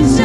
Once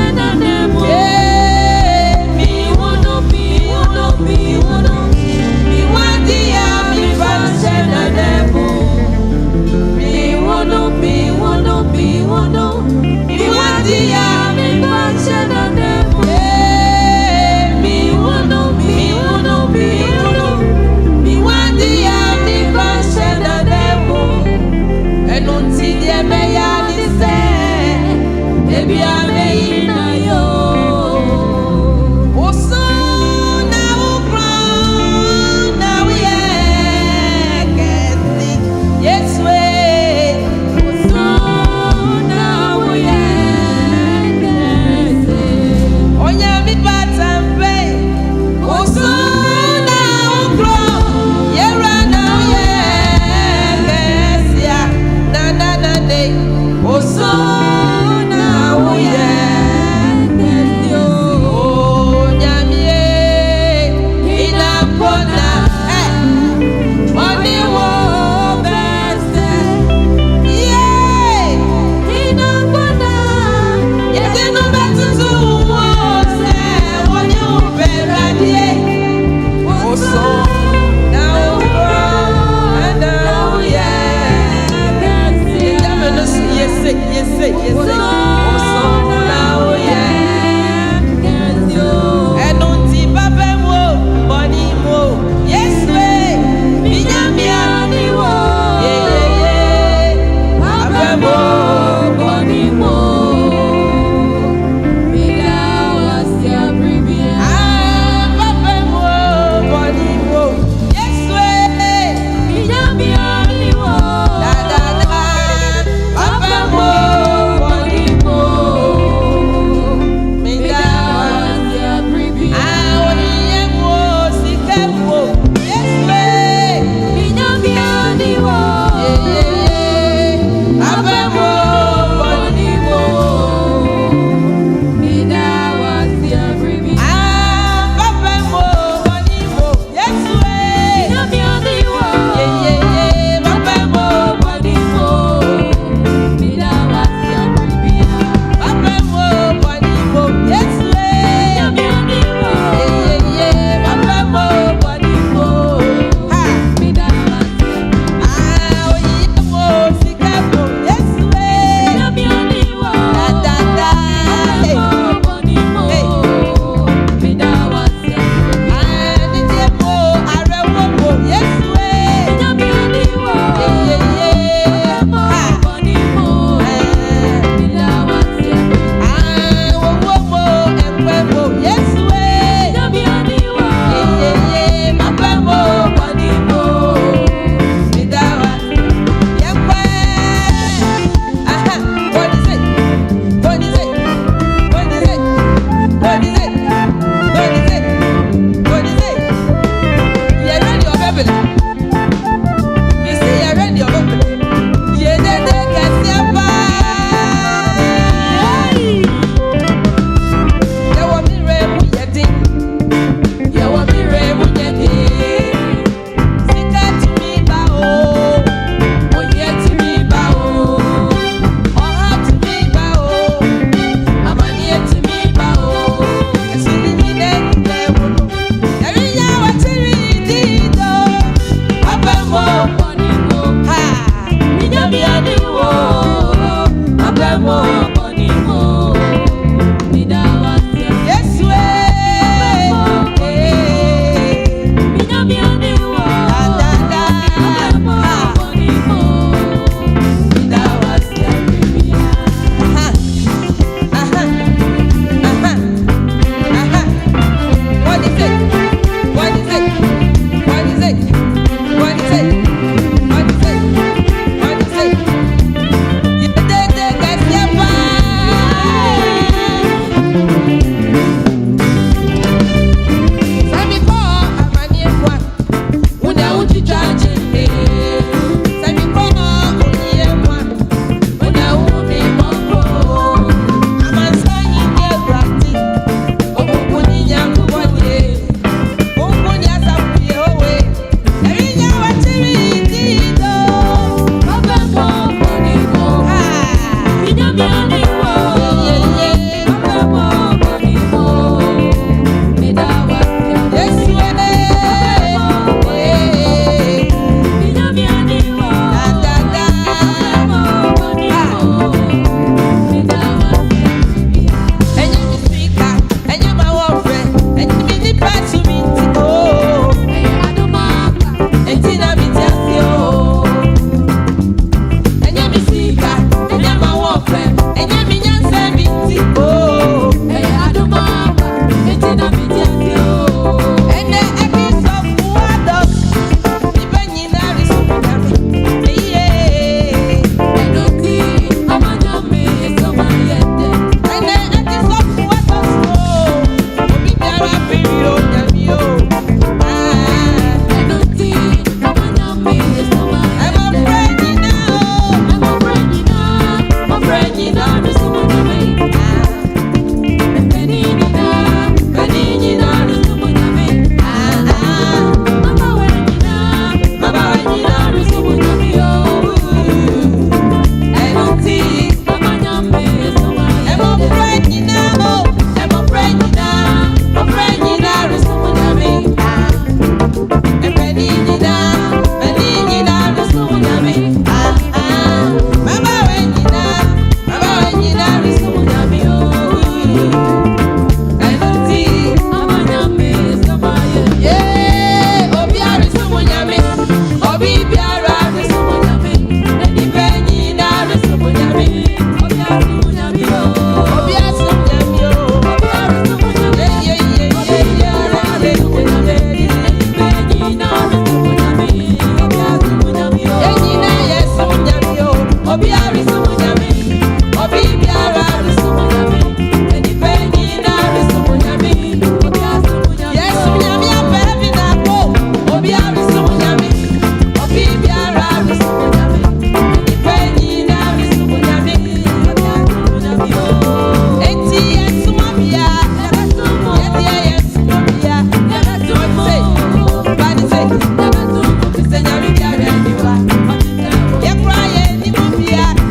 Yeah.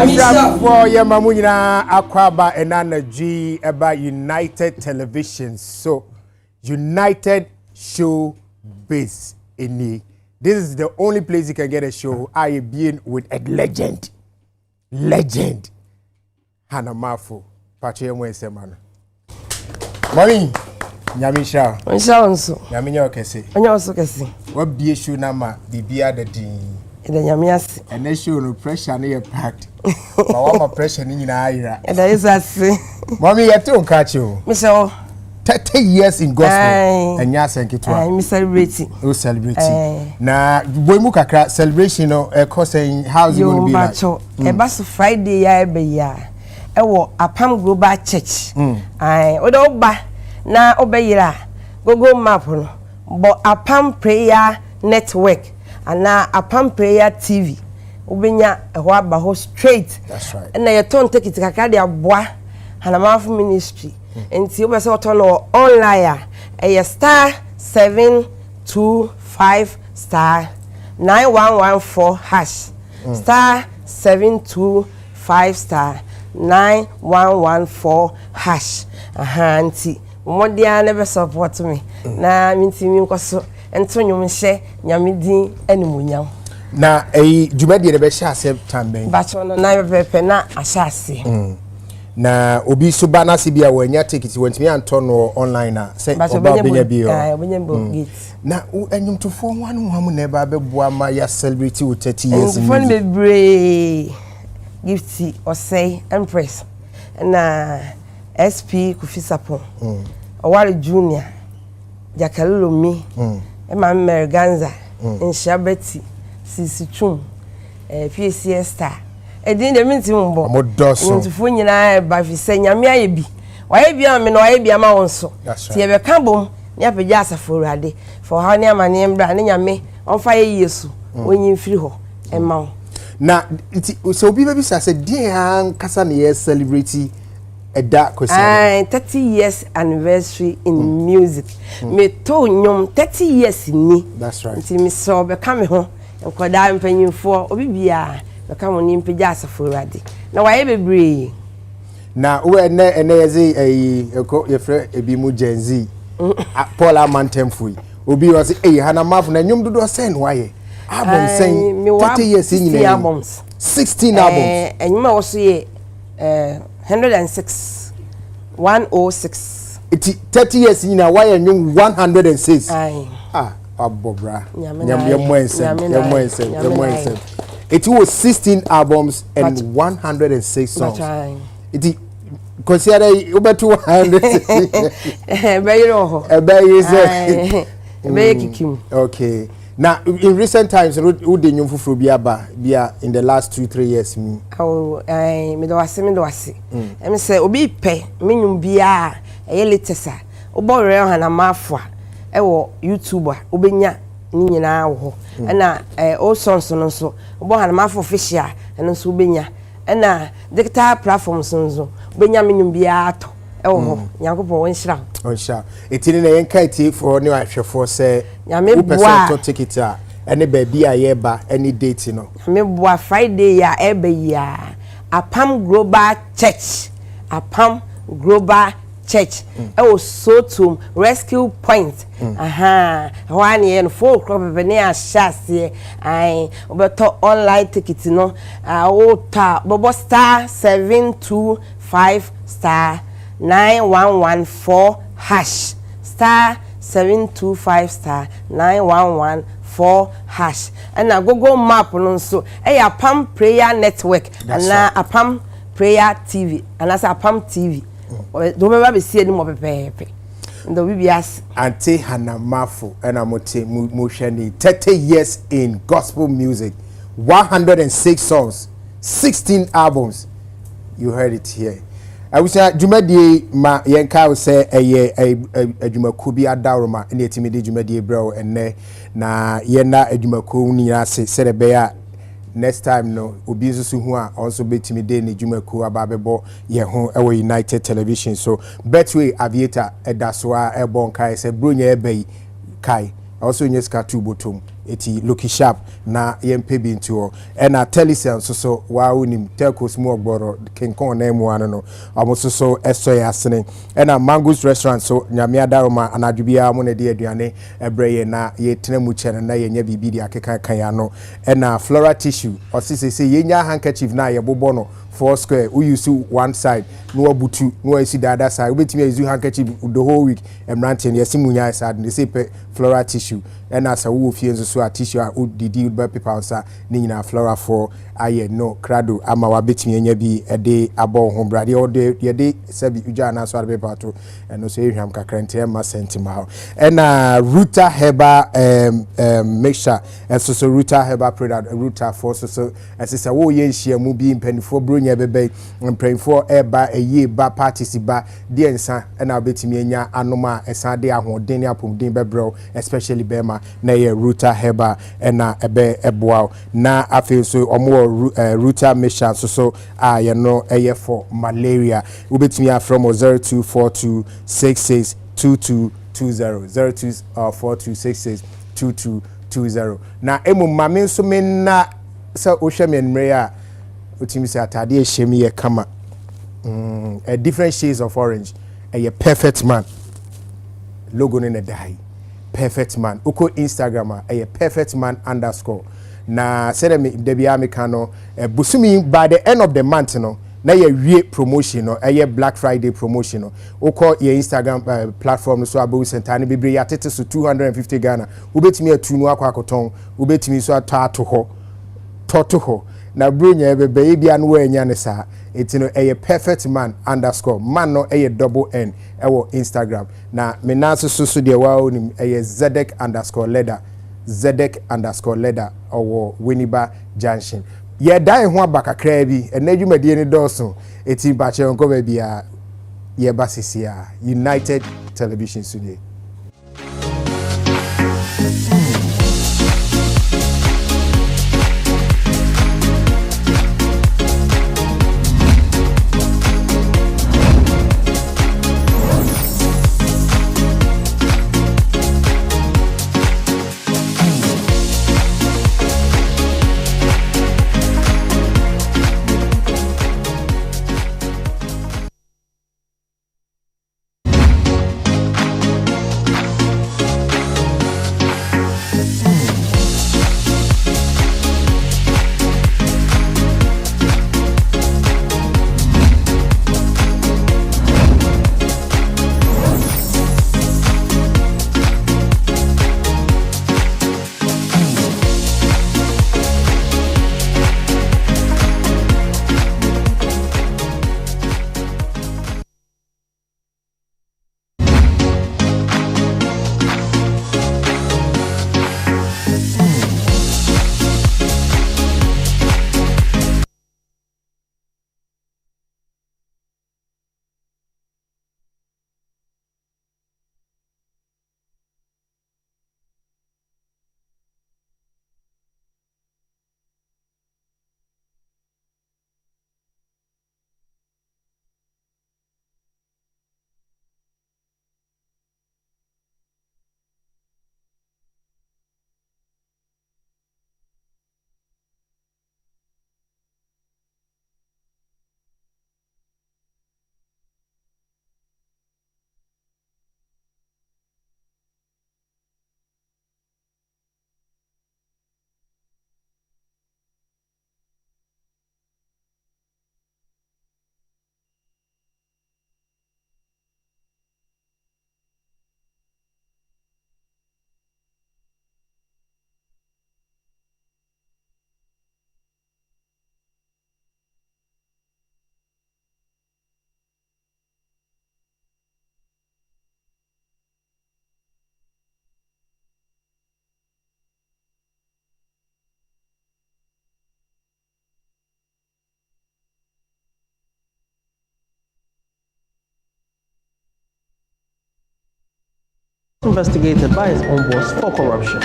for your mamuna akwaba enana G about United Television. So United Showbiz in this is the only place you can get a show. I being with a legend. Hana Mafu. Pache mwense man. Mami, nyamisha. Nshaonso. Nyaminya okese. Onyoso kese. What be a show nama bibia the din. Ida nyamiase. And they show no pressure near packed. But what my pressure in ira. Ida is asi. Mami, you don't catch you. Miso 30 years in gospel and ya senkitwa. I'm celebrating. You celebrating. Na boy mu kakra celebration no saying how's it going to be like? E baso Friday ya ebe ya. E wo Apam Global Church. Odo ba na obeyira Google map no. But Apam Prayer Network and Apam Prayer TV. Ubenya ho aba ho straight. That's right. Na ye ton take it kakra de aboa Hanamafu ministry. And you must also online a star 725 star 9114 hash star 725 star 9114 hash. Auntie, one day I never support me. Na minti mi nkoso ento nyum hye nyamedi animunyam. Na jumadi de be hye asem tamben. Ba cho no na pepe na ahyase. Na obi so ba na se bia wanya ticket wantimi anto no online na say oba benya bi o na enyumtofo wanu hamu na ba beboa ma ya celebrate with 30 years in fun be gifty or say empress na SP Kufisapon Owari Junior Jakalolo mi Emma Merganza in Shabeti Sisichum PCS star edin de minti mbo modoso ntufo nyina ba fi se nyame aye bi waye bia me no waye bia ma wonso ti e be ka bom ne apagya asafo rade for ha ne amane mbra ne nyame onfa ye yesu onyi firi ho emma na so obi be bisa se die han kasa ne ye celebrate eda kwesi 30 years anniversary in music me to nyom 30 years ni that's right nti me so be ka me ho enkoda mpanyimfo obi bia beka mo ni mpagya asafo rade na waye bebre na we ene yeze yefre ebi mu genzi Paul Amantemfui obi was Hanamafu na nyum dodo sen waye album sen 30 years in albums 16 albums enyuma wo so ye 106 30 years in na waye nyum 106 abobra nyam it was 16 albums and 106 songs. It consider over 200. Okay. Now in recent times, who did you for Bia in the last 2-3 years? Oh, me do wase. I say obi pe minum bia e letesa. Obo re Hanamafu e wo YouTuber obenya ni nyina wo na all songs no so obo Hanamafu official eno so obenya na digital platforms no obenya menum bia ato e wo ho yakopon won hira etini na yenka eti for ne ahwefo se nyame bua to ticket a ene ba bia ye ba any date no nyame bua Friday ya ebe ya Apam Global Church so rescue point one year 4 o'clock ne ashase obeto online ticket no bobo star 725 star 9114 hash star 725 star 9114 hash and na Google map no so Apam Prayer Network and na Apam Prayer TV and as Apam TV do me be see any more pepe ndo bibias ante Hanamafu ena mote mu hwani 30 years in gospel music 106 songs 16 albums you heard it here I will say jumadi ma yenka will say adwumaku bi adaroma ene etimidi jumadi bro enne na yena adwumaku ni ase serebe ya next time no obi nsusu hu a also betimi de ne dwumaku ababebo ye ho ewo United Television so Betway Aviator edasoa ebon kai se bronya ebai kai also nyeska tu botom eti Lucky Sharp na yempe bi nto and a Telisen so wa unim telcos mu ogboro King Kong na mu ano no amo so esoy asene and a Mango's restaurant so nyame adaroma anadwubia mo na de aduane ebreye na ye tena mu chene na ye nya bibi di akeka kan ya no and a Flora tissue osise se ye nya handkerchief na ye bobo no 4 square we use one side no abutu no esi the other side we betimi use handkerchief the whole week emrante ne simunya side they say Flora tissue and as a wo fie nso so a tissue a didi be paper sa ni nyina Flora for aye no crado ama wa betimi anya bi ede abo ho brade o de ye de sabi uja na so paper to and so ehwam kakrante ma sentima and Ruta Heba mixture and so Ruta Heba product Ruta for so as is a wo ye nhia mu bi mpanifo nya bebe mpremfo eba eye ba parties ba de ensa na betimi anya anoma esa de ahoden ne apomden bebro especially bema na ye Ruta Heba na ebe eboa na afi so omo Ruta mission so ye no eye for malaria ubetimi afrom 0242662220 0242662220 na emu mame nso me na sa ohwe me nmre a utimi say atade ehemi ye kama a different shades of orange a perfect man logo ne dai perfect man uko Instagram a perfect man _ na say me debia me kano busumi by the end of the month no na ye wie promotion no a Black Friday promotion no uko ye Instagram platform so abu sentane bebre ya tete so 250 Ghana ubetimi atunu akwakoton ubetimi so atato ho toto ho na brunya ebebe bia no anya ne sa etino perfect man _ man no double N ewo Instagram na me na so de wa onim Zedek _ leather owo Winneba Junction ye dan ho abakakra bi enadwumadie ne doso eti ba che onko ba bia ye basisia United Television Studio. Investigated by his own boss for corruption.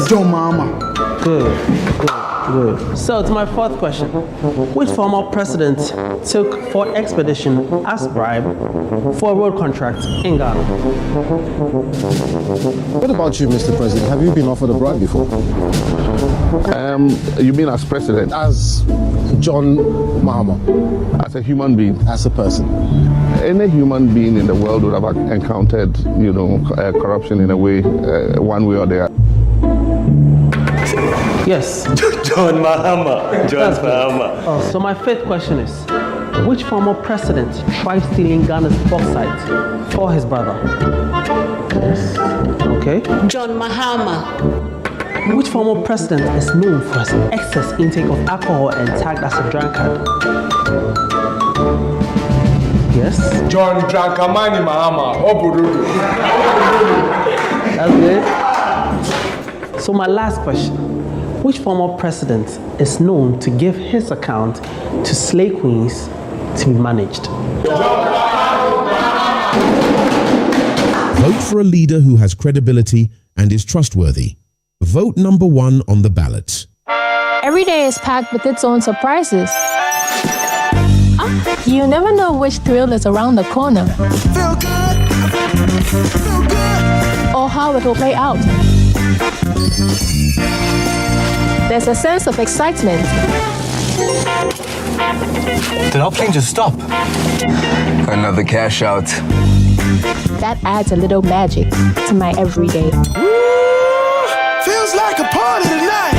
Joe Mama. Good, good. Good. So, to my fourth question. Which former president took for expedition as bribe for a road contract in Ghana? What about you, Mr. President? Have you been offered a bribe before? You mean as president? As John Mahama. As a human being? As a person? Any human being in the world would have encountered, corruption in a way, one way or the other. Yes. John Mahama. Oh, so my fifth question is, which former president tried stealing Ghana's bauxite for his brother? Yes. Okay. John Mahama. Which former president is known for his excess intake of alcohol and tagged as a drunkard? Yes. John Drankamani Mahama. That's good. So my last question. Which former president is known to give his account to slay queens to be managed? Vote for a leader who has credibility and is trustworthy. Vote number 1 on the ballot. Every day is packed with its own surprises. You never know which thrill is around the corner. Feel good. Feel good. Or how it will play out. There's a sense of excitement. Did our plane just stop? Another cash out. That adds a little magic to my everyday. Feels like a party tonight.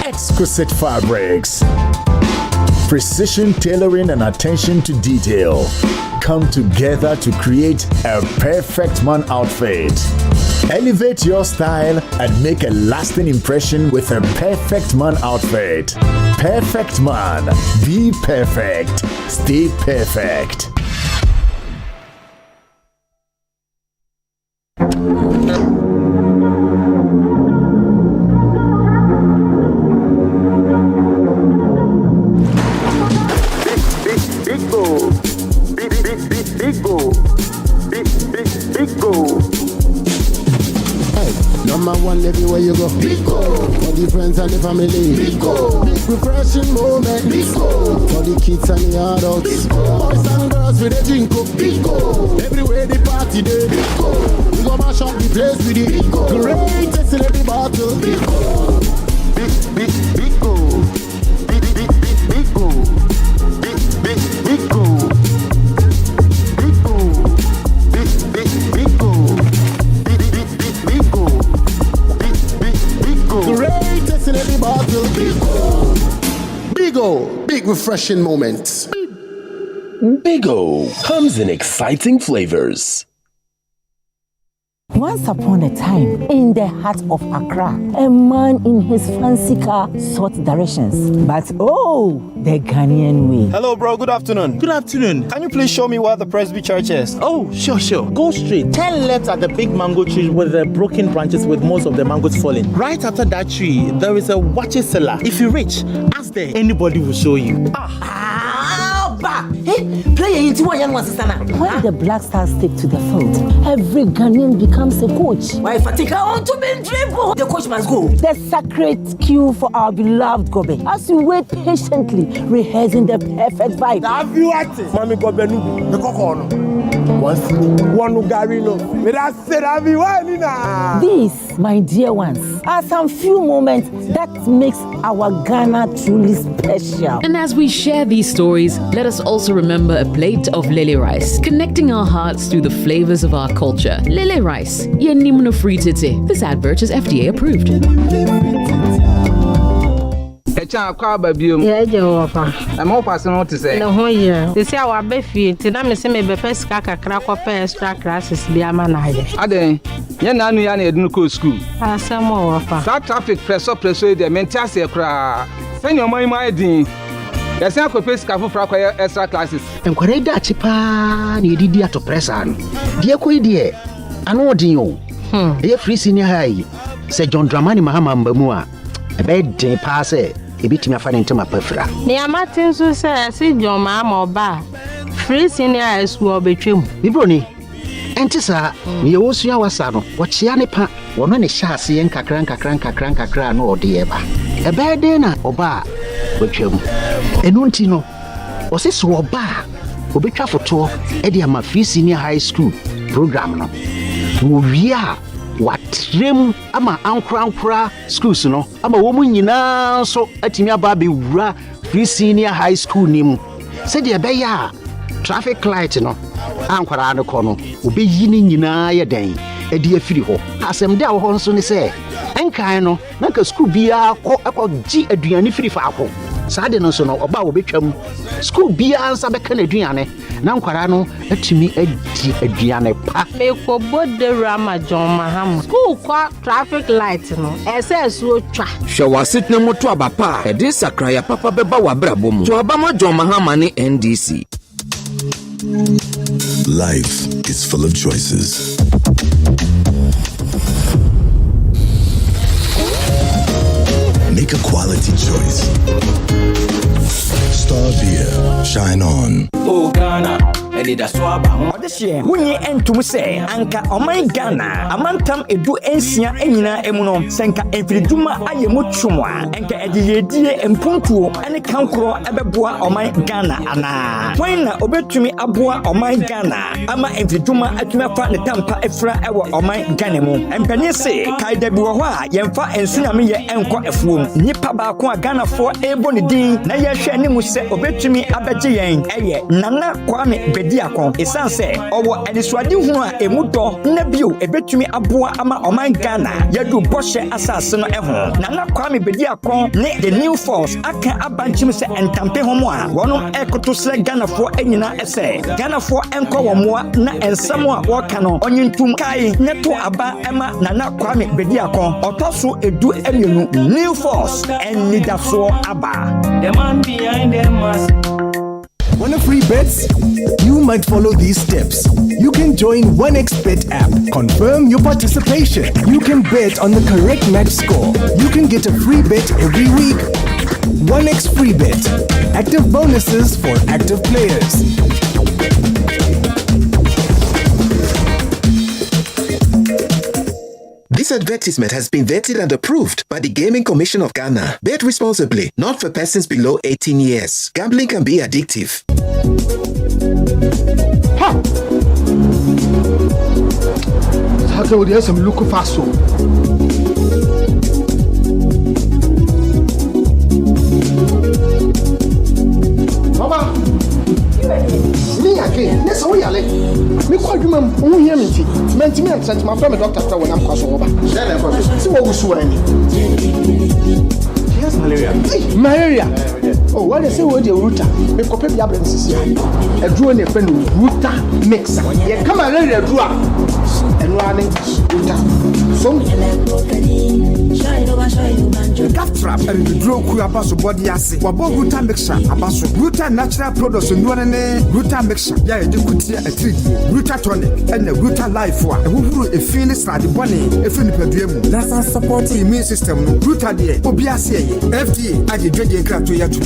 Exquisite fabrics, precision tailoring and attention to detail come together to create a perfect man outfit. Elevate your style and make a lasting impression with a perfect man outfit. Perfect man. Be perfect. Stay perfect. Number one everywhere you go. For the friends and the family. Big refreshing moment. For the kids and the adults. Boys and girls with a drink up. Everywhere the party day. We go mash up the place with it. Greatest in every battle. Greatest in every battle. Big refreshing moments. Bigo comes in exciting flavors. Once upon a time, in the heart of Accra, a man in his fancy car sought directions. But the Ghanaian way. Hello, bro. Good afternoon. Good afternoon. Can you please show me where the Presby Church is? Oh, sure. Go straight. 10 left at the big mango tree with the broken branches with most of the mangoes falling. Right after that tree, there is a watches cellar. If you reach, ask there. Anybody will show you. When the Black Stars step to the field, every Ghanaian becomes a coach. Why Fatika on to be dribble? The coach must go. The sacred cue for our beloved Gobe. As we wait patiently, rehearsing the perfect vibe. Have you at it? Mami Gobe the Kokono. One Garino. These, my dear ones, are some few moments that makes our Ghana truly special. And as we share these stories, let us also remember a plate of lily rice, connecting our hearts through the flavors of our culture. Lily rice, yenimno free tete. This advert is FDA approved. Echa kwa babiom. Yeah, Jehovah. I'm all passing on to say. No, yeah. They say our befi. Tina me say me be first kaka krako extra classes bi ama na ye. Aden, ye na anu ya na edunu ko school. Asamo wafa. That traffic presso dey mentia se kra. Send your money my din. Yes, I could pay scafu for extra classes. And correct that chipa ni didi ato pressa no. Die ko die. Ano din o. E free senior high. Se John Dramani Mahama mbamu a. E be den pa se e bitimi afa ne ntema pafra. Ni amatin so se John Mahama oba. free senior high school between Bibroni. Entisa, me osua wasano, wachia ne pa, wono ne hyase yen kakran no ode eba. Ebe de na oba betwam. Enu nti no, oseso oba, obetwa foto e de ama free senior high school program no. Wo wia watrem ama ankra schools no, ama wo mu nyina so atimi aba be wura free senior high school nim. Se de ebe ya traffic light no ankwara no kono obeyi ni nyina ye den e de afiri ho asem de a ho nso ne se enkan no na ka school bia gi aduane firi fa akọ saa de no nso no oba obetwam school bia ansa be ka na aduane na ankwara no atumi adi aduane pa me ko bode rama John Maham school kwa traffic light no ese so twa hwe wasetna moto abapa e de sakra ya papa beba wabrabo mu to abama John Mahama ne NDC. Life is full of choices. Make a quality choice. Star Beer, shine on. Oh Ghana, and that's why Odeshe, wunye entum se anka oman Ghana, amantam edu ensia enyina emuno, senka enfriduma ayemu twumwa, enka ediyedie empuntuo ane kankro ebeboa oman Ghana ana. Wen na obetumi aboa oman Ghana, ama enfriduma atumi afa ne tampa efra ewo oman Ghana mu. Empani se kaida bi wo ho a yemfa ensunyame ye enko efuom. Nipa ba ko a Ghana fo ebo ne din na ye hwe ne mu se obetumi abeje yen eye Nana Kwame Bediakon esanse owo eniswade hu a emudo na bio ebetumi aboa ama oman Ghana yadu boshe asase no eho Nana Kwame Bediakon ne the new force aka abanchim se entampe homo a wono ekoto sre Ghana fo enyina ese Ghana fo enko womoa na ensamo a woka no onyintum kai neto aba ema Nana Kwame Bediakon otoso edu emienu new force and nidaso aba the man behind them must. Want a free bets? You might follow these steps. You can join 1xBet app. Confirm your participation. You can bet on the correct match score. You can get a free bet every week. 1x free bet. Active bonuses for active players. This advertisement has been vetted and approved by the Gaming Commission of Ghana. Bet responsibly, not for persons below 18 years. Gambling can be addictive. Ha! Saka wo dey some look faso. Baba. Me again. Yes, we are like. Me call you mum, who hear me? Mentimi and sent my friend doctor when I'm crossing over. See what we saw any. Yes, malaria. Malaria. Oh, what they say with the router? Me copy the absence here. A draw in a friend router mixer. Yeah, come malaria draw. And running router. So Gap trap and the draw ku abaso body ase. Wabo router mixer abaso. Router natural products no ne router mixer. Yeah, you could see a 3D. Router tonic and the router life wa. Who a finish the bunny, a fin pedrium. That's support the immune system. Router de Obiase. FDA I did drink crap to yatu.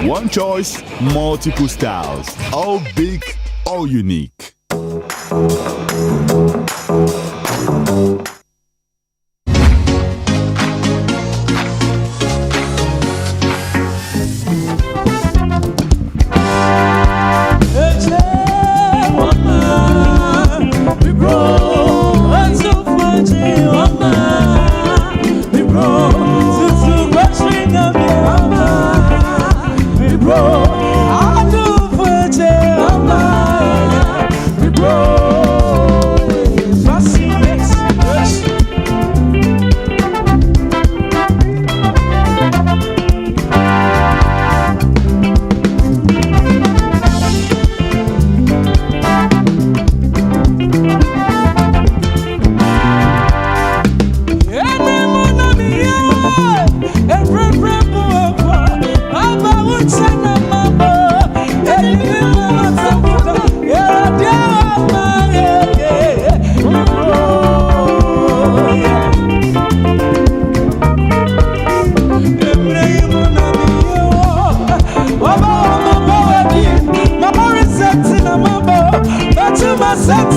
One choice, multiple styles. All big, all unique. I do for It's a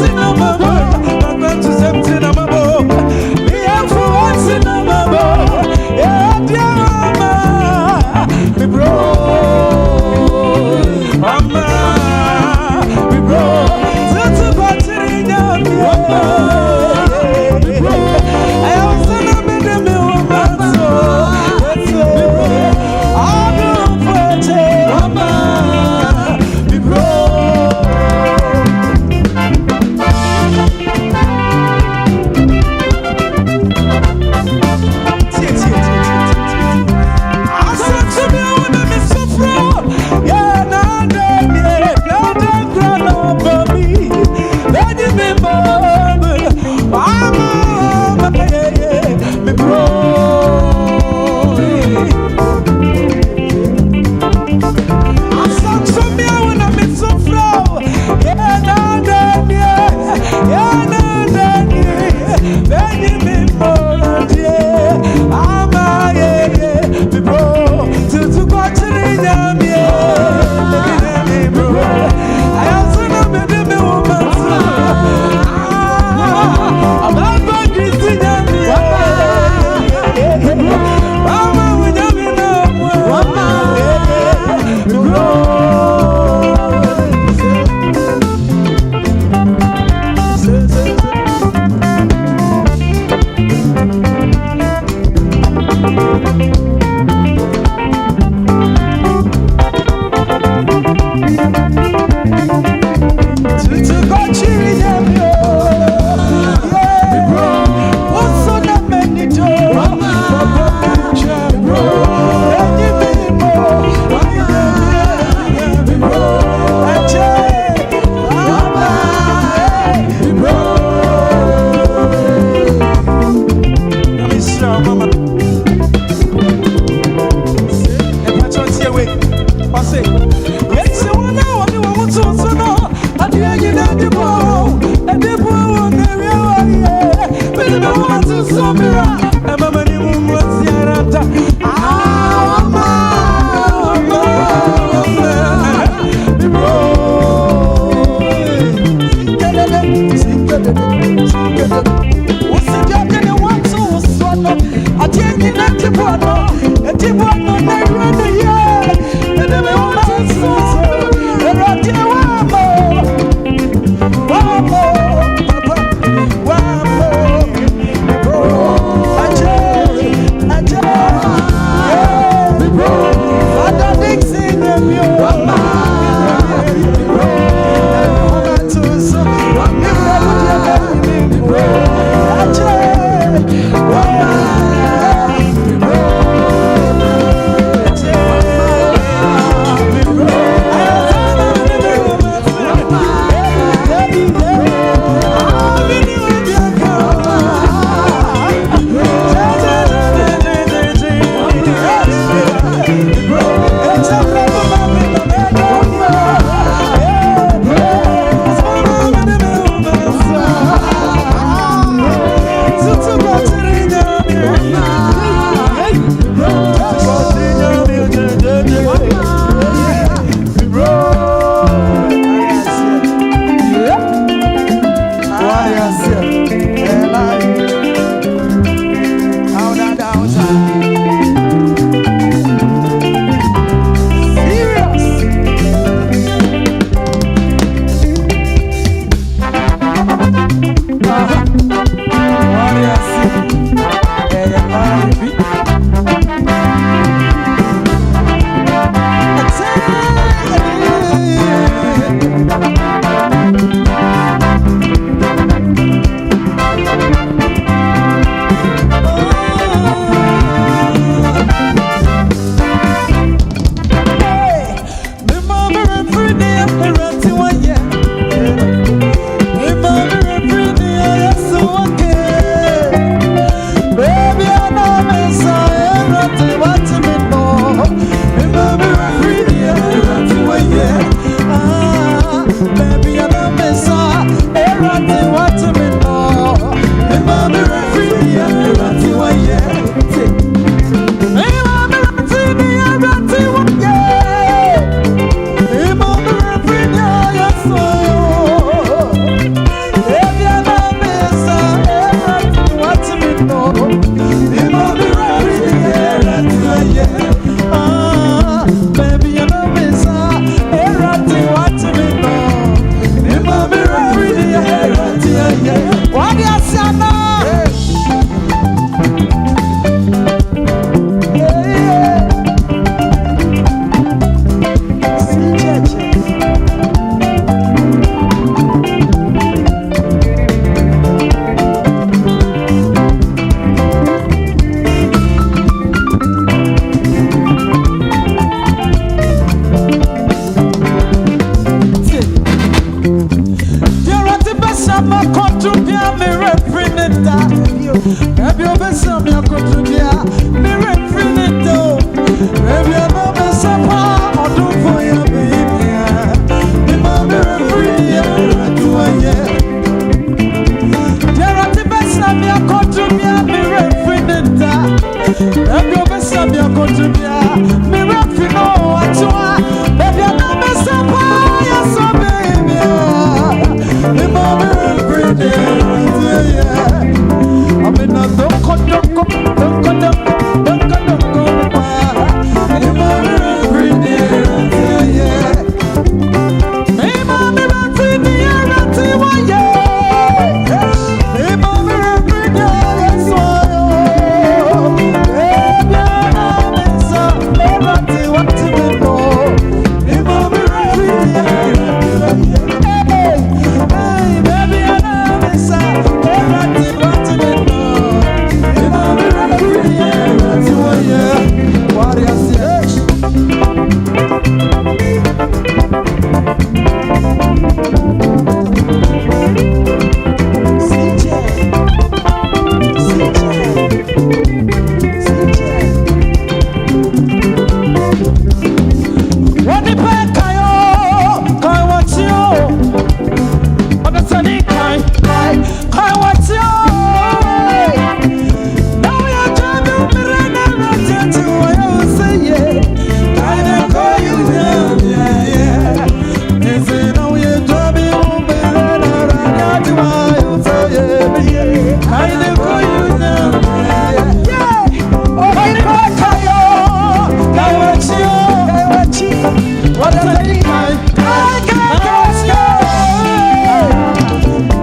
What a take time. I can't go.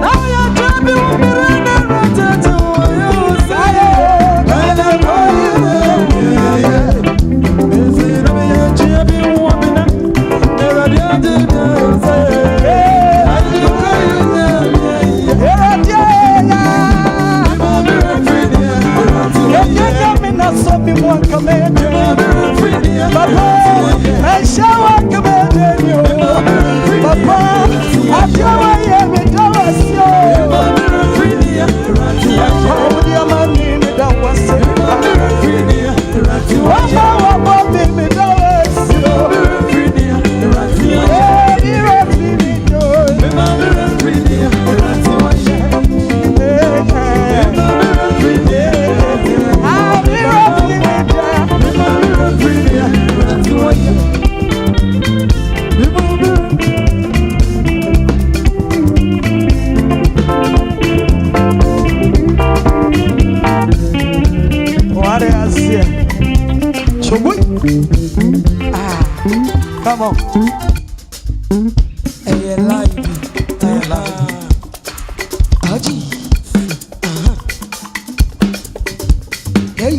Now you're jumping with me right now. To you, say it. And I call you. Is it me a jumping woman? Never did it. Say it. I do call you. Here I am. So me want come in, Papa. I shall walk come in, Papa. I shall I am in Dallas. How would your man in the was come on. Hey, live. Haji. Hey.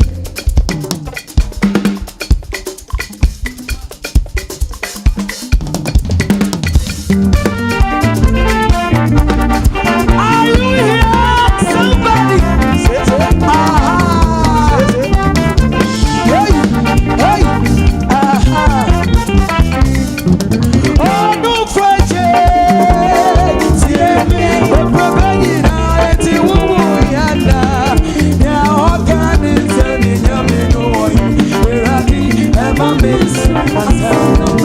Are you here? Somebody. Hey. Hey. Oh, no, Friday. See me. We're providing it. Now, I can't tell you, no one. We're happy. And my miss.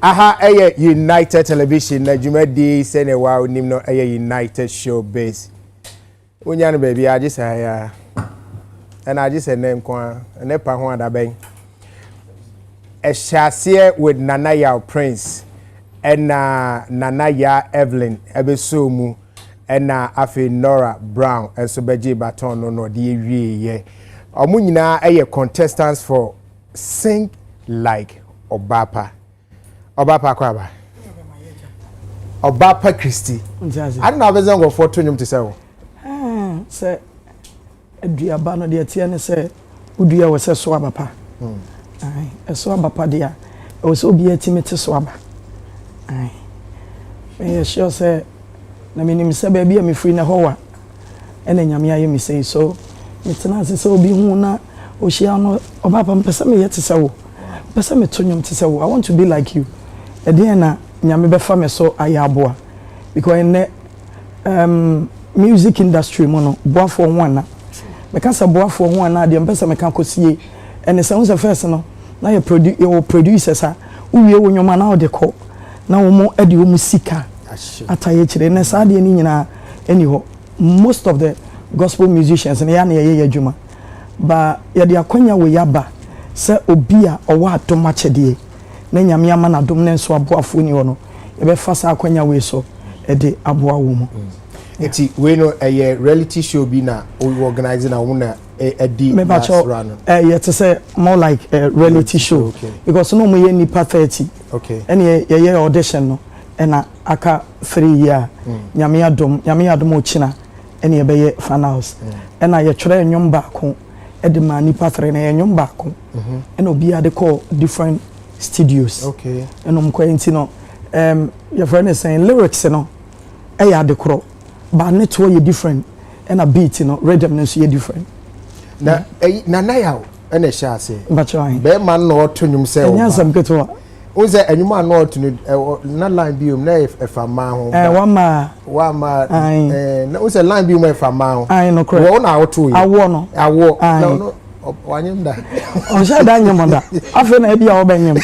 Aha, United Television, na jumadi sene wa unim no United Showbiz. Unyane baby, I just say and I just say name kwa, ne pa ho adaben. A chassis with Nanaya Prince and Nanaya Evelyn Ebesumu and Afi Nora Brown and Sobeji Baton no the ye. Omunyina contestants for Sing Like Obapa. Obapa kwaba. Obapa Christy. I don't know if go for to nyum to say. Say aduaba no de tie ne say udua wo se so abapa. Ai, eso abapa dia. O so obi atime te so aba. Ai. Me sure say na minim se ba bia me free na ho wa. Ena nyame aye me say so. Me tena se obi hu na o hia no obapa mpesa me yete se wo. Mpesa me to nyum te se wo. I want to be like you. Again na nyame be fa me so ayaboa because in music industry mo no boafo ho ana me ka sa boafo ho ana de mpesa me ka kosie and the first no na you producers a uwie wo nyoma na o de ko na wo mo ade wo musika ataye kire na sa de ni nyina eni ho most of the gospel musicians na ya na ye adwuma ba ya de akonya we yaba se obi a owa atoma chede na nyame ama na dom ne nso aboafo ni ho no e be fa sa akonya we so e de aboa wo mu eti we no reality show bi na we organizing na wona edi last run yeah to say more like a reality show okay. Because no mo ye nipa 30 okay and ye audition no and aka 3 year nyame adom ochina and ye be finals and ye try nyom ba ko e de ma nipa 3 na ye nyom ba ko and obi ade call different studios okay and kwenti no your friend is saying lyrics no e ya de kro but net way different and a beat rhythm no so different na Nanaya ene sha se mbacho be man no to nyum se enya sam keto o ze anyuma no to na line bi na efa ma ho wa ma na o ze line bi mo efa ma ho ai no correct wo na auto awo no no wanyem da on sha da nyem da afa na bia wo benyem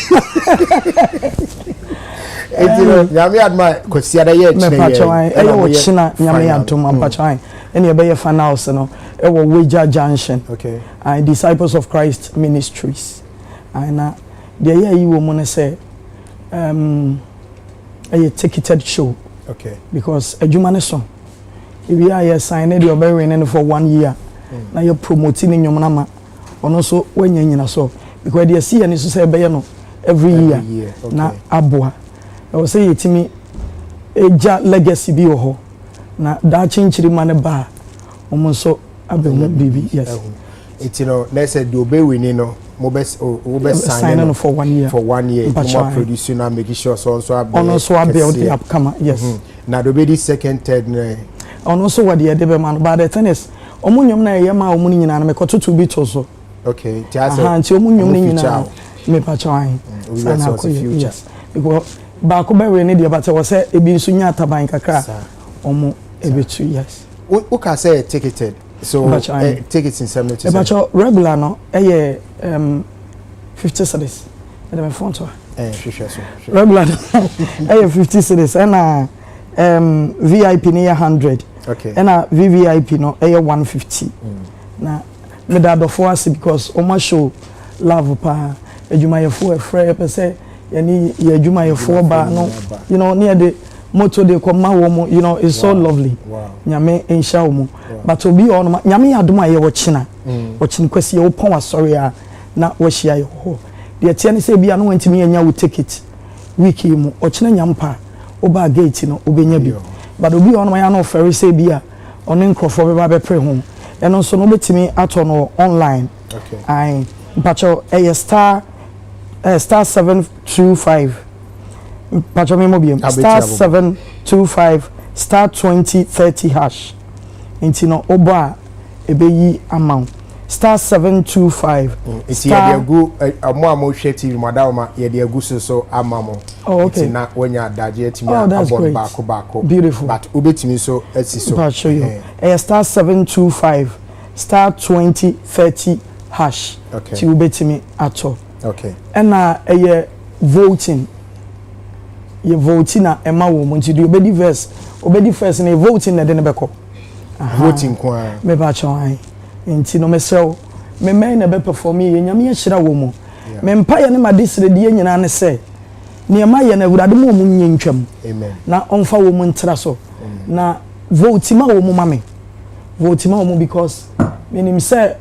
etiro nyame adma kwasiada ye chine ye wo china nyame adom ampachai ene ye be finals no e wo Weja Junction okay Disciples of Christ Ministries na de ye yi wo mo ne say a ticketed show okay because adwuma ne so if you are sign the obey for 1 year na you promoting nyom na ma ono so wanya nyina so because they see and so say be no every year okay. Na aboa I will say yetimi eja legacy bi wo ho na da chinchiri mane ba omo so abemu bibi yes let's say the obey we no mo be sign for 1 year mo producer na make sure so ono so build the upcoming yes na do be the second third na ono so what the be man but the thing is omo nyom na ye ma omo ni nyina na me kototo bi to so okay ti ase nti omo nyom ni nyina me pa chawai sana ko yes because ba ko be we ne de but we say e bi nso nya ataban kakra omo ebetu yes who can say ticketed so tickets in 70 but regular no 50 cedis and my phone to sure regular 50 cedis and VIP near 100 okay and VVIP no 150 na me da do for us because o ma show love pa adwuma ye for free per se yani ye adwuma ye for ba no near the moto de ko ma wo mo it's so lovely nyame ensha wo mo but obi on nyame adoma ye wo china wo chin kwasi ye wo pon asori a na wo hia ye ho de tie ne se bia no wantimi anya wo ticket week mu o china nyampa o ba gate no obenya bi but obi on ya no ferry se bia ono nkrofo be ba be pre ho eno so no betimi ato no online okay ai mpacho star 725 Pacho me mobium star 725 star 2030 hash intino oba ebeyi amount star 725 iti ye dey go amo hwe TV madama ye dey go so amamo okay na wonya daje etimi abon baako beautiful but obetimi so esi so Pacho you star 725 star 2030 hash. Okay. Ti ubetimi ato. Okay. Ena eye voting. Ye voting na ema wo mo nti do obedi first na voting na de ne beko. Voting kwa. Me ba chon. Nti no mesel me men na be perform ye nyame ye hira wo mo. Me mpa ye ne ma disre de nyina ne se. Ne ma ye na awurade mo mu nye ntwam. Amen. Na onfa wo mu ntra so. Na voting ma wo mo mame. Voting ma wo mo because menim se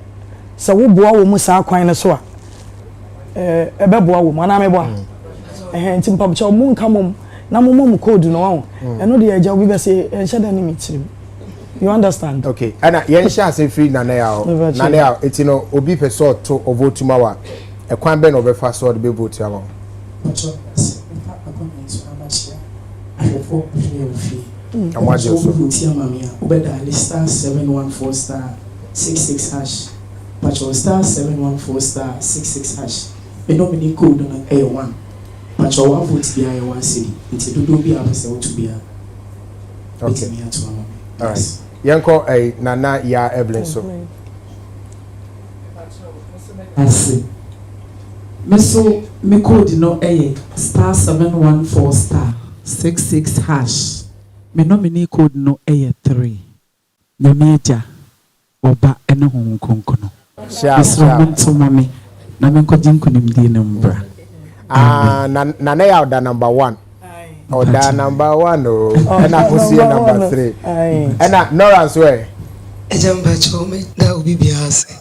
wo boa wo mu sa kwan ne so a ebe boa wo mo na me boa. Nti mpa bcha wo mu nka mom na mom code no wo. Eno de agya obi be say enhye da ni mitirim. You understand? Okay. And yen sha say free nana ya eti no obi person to vote ma wa e kwan be no be fa so de be vote ya wa. And what you star 714 star 66 hash. But your star 714 star 66 hash. You know me code on A1. But your one vote be a 1 city. It's a do be a person to be a. Okay. All right. Yanko a nana ya Evelyn so. I see. Meso me code no A star 714 star 66 hash. Me nominee code no A3. Nyameja oba ene hon konkono. Sharp. To mami. Na me ko jinko nimdi ne mbra. Nana ya da number 1. Or da number 1 oh. And I see number 3. And I Nora swear. Ejamba chome da obi biase.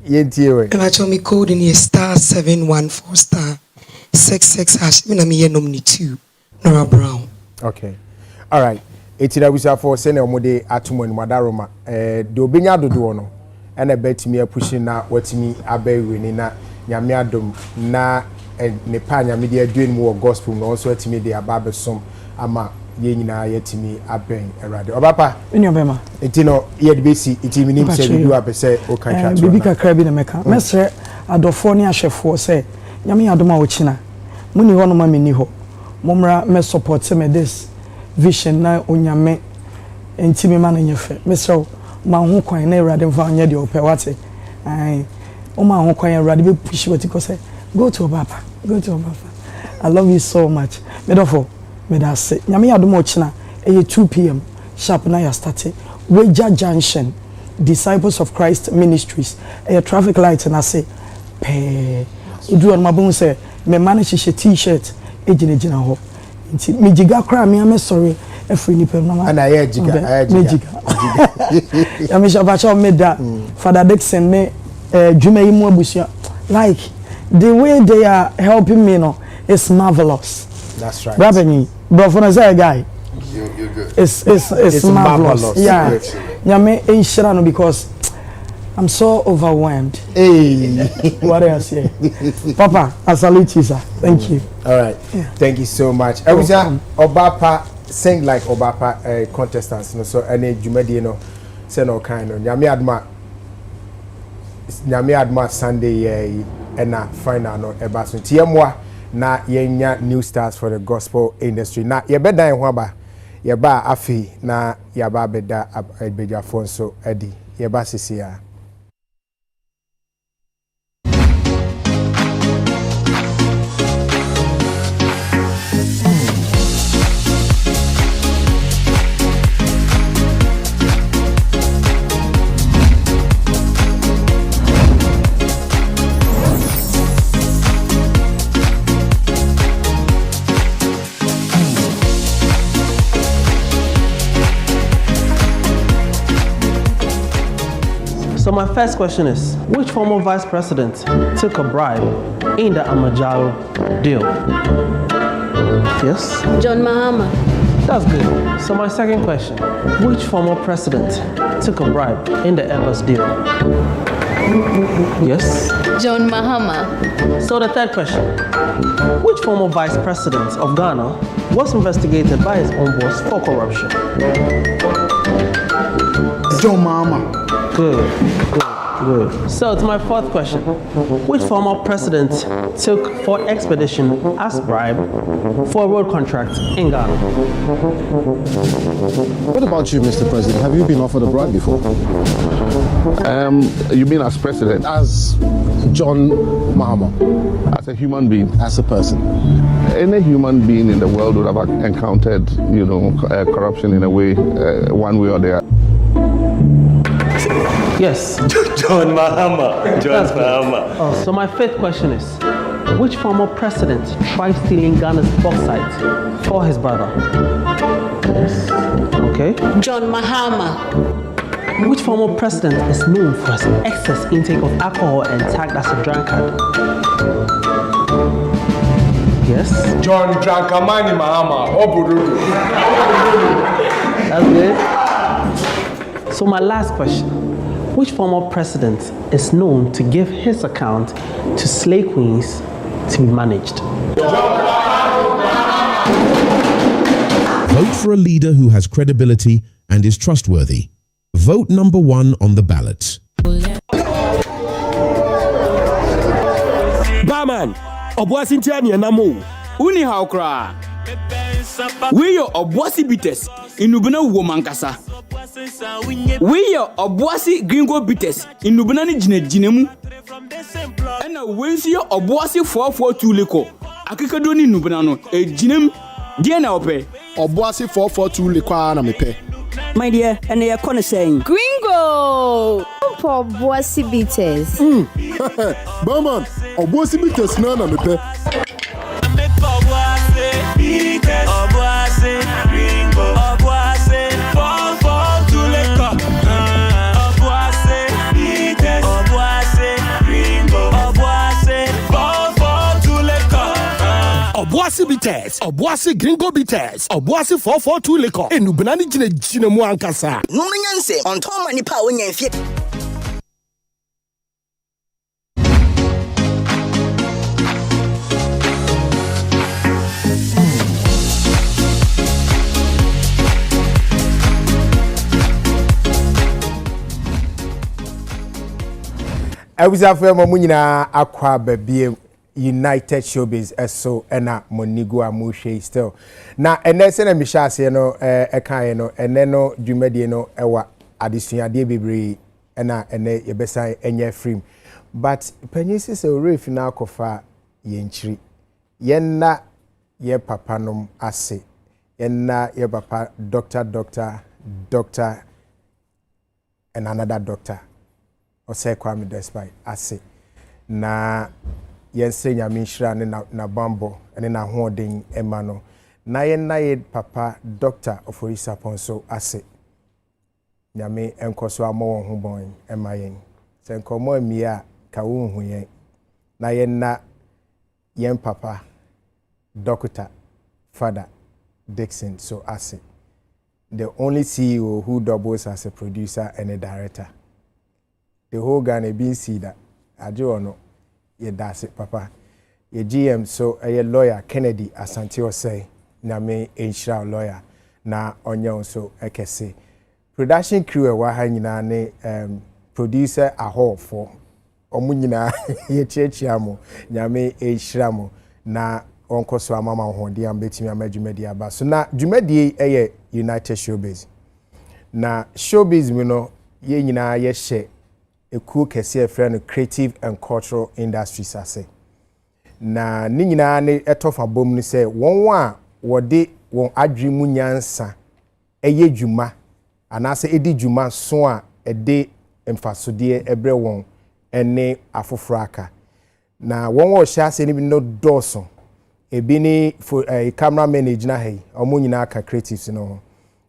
Yenti we. And I chome code in star 714 star 66 hash. Me na me ye nominee 2. Nora Brown. Okay. All right. Eti da busa for sene omode atomo ni madaroma. De obenya dodo no. And a betimi pushing na watimi abe weni na nyame adom na ne pa nyame de adwen mu gospel no also atimi de ababe som ama ye nyina yetimi aben erade obapa eni obema enti no ye de besi itimi nim se bidu apese o kan twa bibi kakra bi na meka mesre adofo ne ahwefo se nyame adom a ochina muni ho no ma meni ho momra me support me this vision na onyame enti me ma na nyefe mesre ma ho kwan na erade mfa nya de opɛ wate ai o ma ho kwan erade be push what you say go to Obapa I love you so much me therefore me da say nyame adom ochina 2 p.m. sharp na ya start Weja Junction Disciples of Christ Ministries a traffic light na say pe udu on mabon say me manage t-shirt ejina ho nti me jiga kra me am sorry every nipa no and I jiga ya me shabacha me da Father Dixon me dwuma yi mu abusia like the way they are helping me no is marvelous. That's right. Brabeni bro for a guy you're good. It's marvelous. Yeah nyame enshira no because I'm so overwhelmed. Hey what else here Papa I salute you sir. Thank you. All right. Yeah. Thank you so much. Ebuja Obapa sing like Obapa contestants no so any jumadi no say no kind no nyame adma Sunday and na final no eba so tiemwa na yenya new stars for the gospel industry na ye beda ho aba ye ba afi na ye ba beda abeja fonso edi ye ba sisia. So my first question is, which former vice president took a bribe in the Amajaro deal? Yes? John Mahama. That's good. So my second question, which former president took a bribe in the Airbus deal? Yes? John Mahama. So the third question, which former vice president of Ghana was investigated by his own boss for corruption? John Mahama. Good. So to my fourth question, which former president took for expedition as bribe for a road contract in Ghana? What about you, Mr. President? Have you been offered a bribe before? You mean as president? As John Mahama. As a human being? As a person. Any human being in the world would have encountered, corruption in a way, one way or the other. Yes. John Mahama. John Mahama. Oh, so my fifth question is, which former president tried stealing Ghana's bauxite for his brother? Yes. Okay. John Mahama. Which former president is known for his excess intake of alcohol and tagged as a drunkard? Yes. John Drankamani Mahama. That's good. So my last question. Which former president is known to give his account to slay queens to be managed? Vote for a leader who has credibility and is trustworthy. Vote number 1 on the ballot. Barman, Obuasi Ntiani Namo. Uni haukra. We are Obuasi Bites in Nubana Womankasa. We are Obuasi Gringo Bites in Nubanani Jinemu. And a Wincy Obuasi 442 Leko. Akikadoni Nubanano, a Jinem Diana Ope. Obuasi 442 Lekwana Mepe. My dear, and they are corner saying Gringo! For Obuasi Bites. Barman, Obuasi Bites Nana Mepe. Obuasi, Gringo, Obuasi, 442 Leko. Obuasi, Bites, Obuasi, Gringo, Obuasi, 442 Leko. Obuasi Bites, Obuasi Gringo Bites, Obuasi 442 Leko. Enubnani Jinemu Ankasa. Numanyanse, on Tom and Nipa when you fit. Awusafoɔ mu nyinaa akwa babie United Showbiz eso ena monigo amuhwe still na ene se na mihyaase no ɛkae no ene no dwumadie no ɛwa adesuade bebree ena ene yebesa enye frame but panyisi se oref na akofa yenchiri yenna ye papa nom ase yenna ye papa doctor and another doctor Ose Kwame Despite ase na yense nyame nhira ne na bambo ene na hoden ema no na ye papa doctor Oforisa Ponso ase nyame enkoso amo ho bon ema yen se nkomo amia ka wo hu yen na yen papa doctor father Dixon so ase the only CEO who doubles as a producer and a director. The whole Ghana being see that ajo no ye dase papa ye GM so a lawyer Kennedy Asante say na me enhira lawyer na onye so ekese production crew e wa ha nyina ne producer aho for omu nyina ye chiachia mo nyame enhira mo na onkoso amama ho de am betimi amadwumadi aba so na dwumadi eye United Showbiz na Showbiz mi no ye nyina ye hye ekuo kese efre creative and cultural industries ase na ni nyina ne etofa bom ni se won a wode won adwemu nyansa eye dwuma anase edi dwuma so a ede emfasode ebre won ene afoforo aka na won wo hye ase ni bi no doso ebi ni cameraman ejina hey omo nyina aka creatives no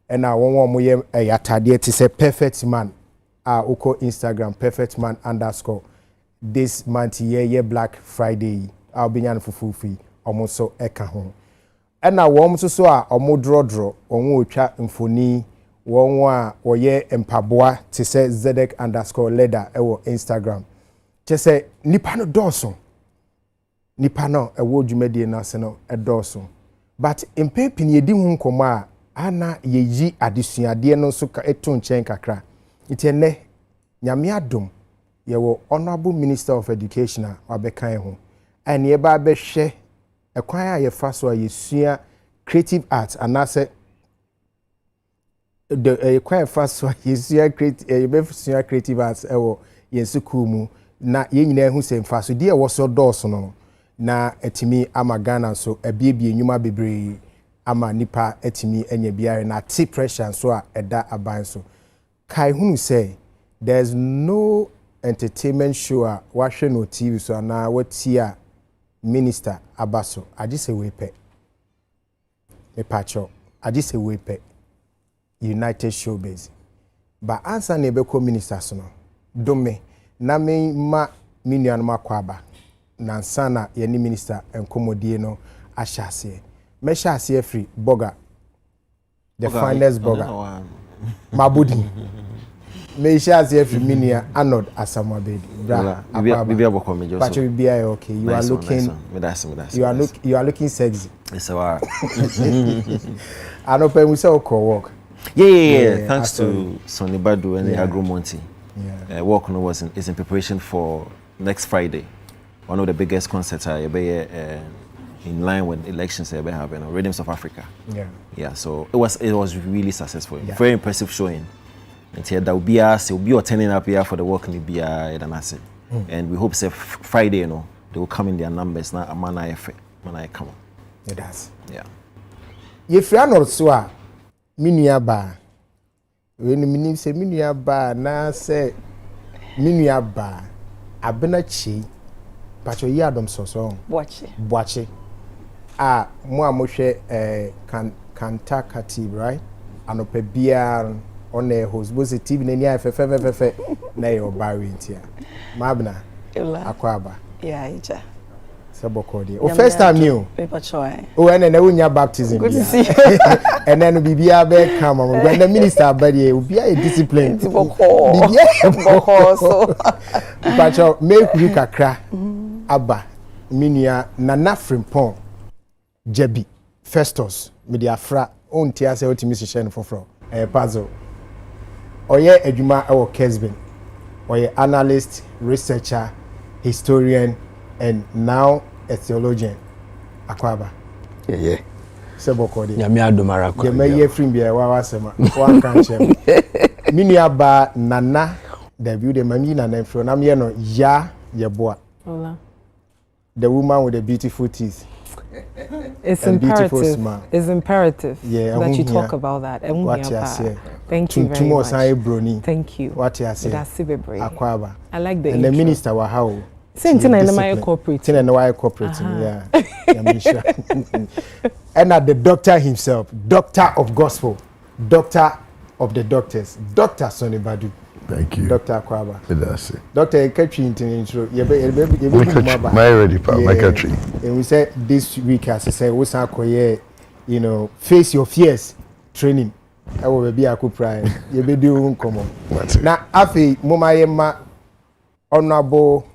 ena won mo ye yatade ti se perfect man uko Instagram perfectman_ this month ye Black Friday I'll be nyan fufufi omo so eka ho ena wom so a omo drodro onwo otwa mfoni won a oye empaboa ti se zedek_leader ewo Instagram che nipa no doso nipa no ewo dwumadie na se no edoso but impepin yedi hu nkomo a ana yeyi adesuade no so ka eto nchen kakra itene nyame adom yewo honorable minister of education a wabekan ho ane ye ba behwe ekwan a ye fa so a yesua creative arts anase the quite fast so is your creative arts yensukumu na yenyina hu se mfa so de wo so dɔɔso no na etimi ama Ghana so ebiebie nyuma bebree ama nipa etimi enya biare na ti pressure so a ɛda aban so kai hunu say there's no entertainment show a wahwe no TV so na watia minister abaso agise we pe me pacho agise we pe United Showbiz ba answer na ebeko ministers no dome na me ma minian makwaba na sana ye ni minister enkomodie no ahyase me hyase free burger the finest burger mabudi me hyase free minia Arnold Asamabedi bra bibia bokomejo so pacho bibia okay you are looking you are looking sexy it's a anope we say work yeah thanks to Sonny Badu and the Agromonti. Work no is in preparation for next Friday. One of the biggest concerts in line with elections have happened, Rhythms of Africa. Yeah. So it was really successful. Yeah. Very impressive showing. And here there will be turning up here for the work in the and we hope say Friday, they will come in their numbers. Now man come on. It does. Yeah. If you are not so minia ba when minim say minia ba na say minia ba abena chi pacho yi adom so boache mo amohwe kanta katib right anope bia on a host was a TV na nia fefe na yo ba wentia mabna akwaba ija Sabokodi. O first time new. Paper choy. Oh, and then unya baptism. Good to see you. And then bibia be come when the minister body will be a discipline. Bibia so. But make you kakra. Aba. Minia nana frimpon. Jebi. Festus. Media fra. On tia se otimi shishen for puzzle. Oye edwuma ewo Kesbin. Oye analyst, researcher, historian, and now a theologian. Akwaba. Yeah. Sebokodi. Nyame adomara kwa. Yeme ye frimbia wa sema. Wa kanche. Mini aba nana debut de mami na nemfro na me no ya yeboa. Hola. The woman with the beautiful teeth. It's imperative. It's imperative that you talk about that. What you say? Thank you very much. Thank you. What you say? Akwaba. I like the and the minister wa how. Same thing in my corporate. Thing in my corporate. Yeah. Sure. And at the doctor himself, doctor of gospel, doctor of the doctors, Dr. Sonny Badu. Thank you. Dr. Akwaba. Dr. Ketri intro. My ready, pa. My country. And we said this week, as I said, we say, face your fears training. I will be a good pride. You be doing come on. Now, Afi, Mama Yema, Honorable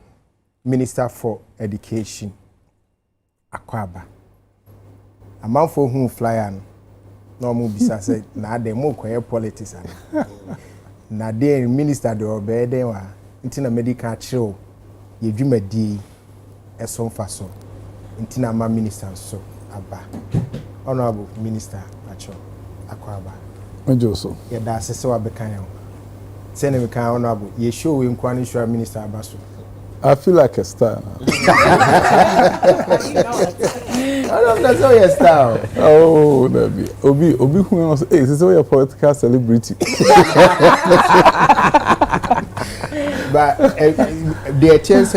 Minister for Education, Akwaba. A man for whom fly no more said, now they more quiet politics. Na de minister de obede wa ntina medical chill ye dwuma di eson faso ntina ma minister so aba honorable minister acho Akwaba Ojoso ye da sese wa bekan yo say na bekan honorable ye show we nkwani show minister abaso I feel like a star. That's how you star. Oh, Obi who knows? Hey, this is a political celebrity. But the chance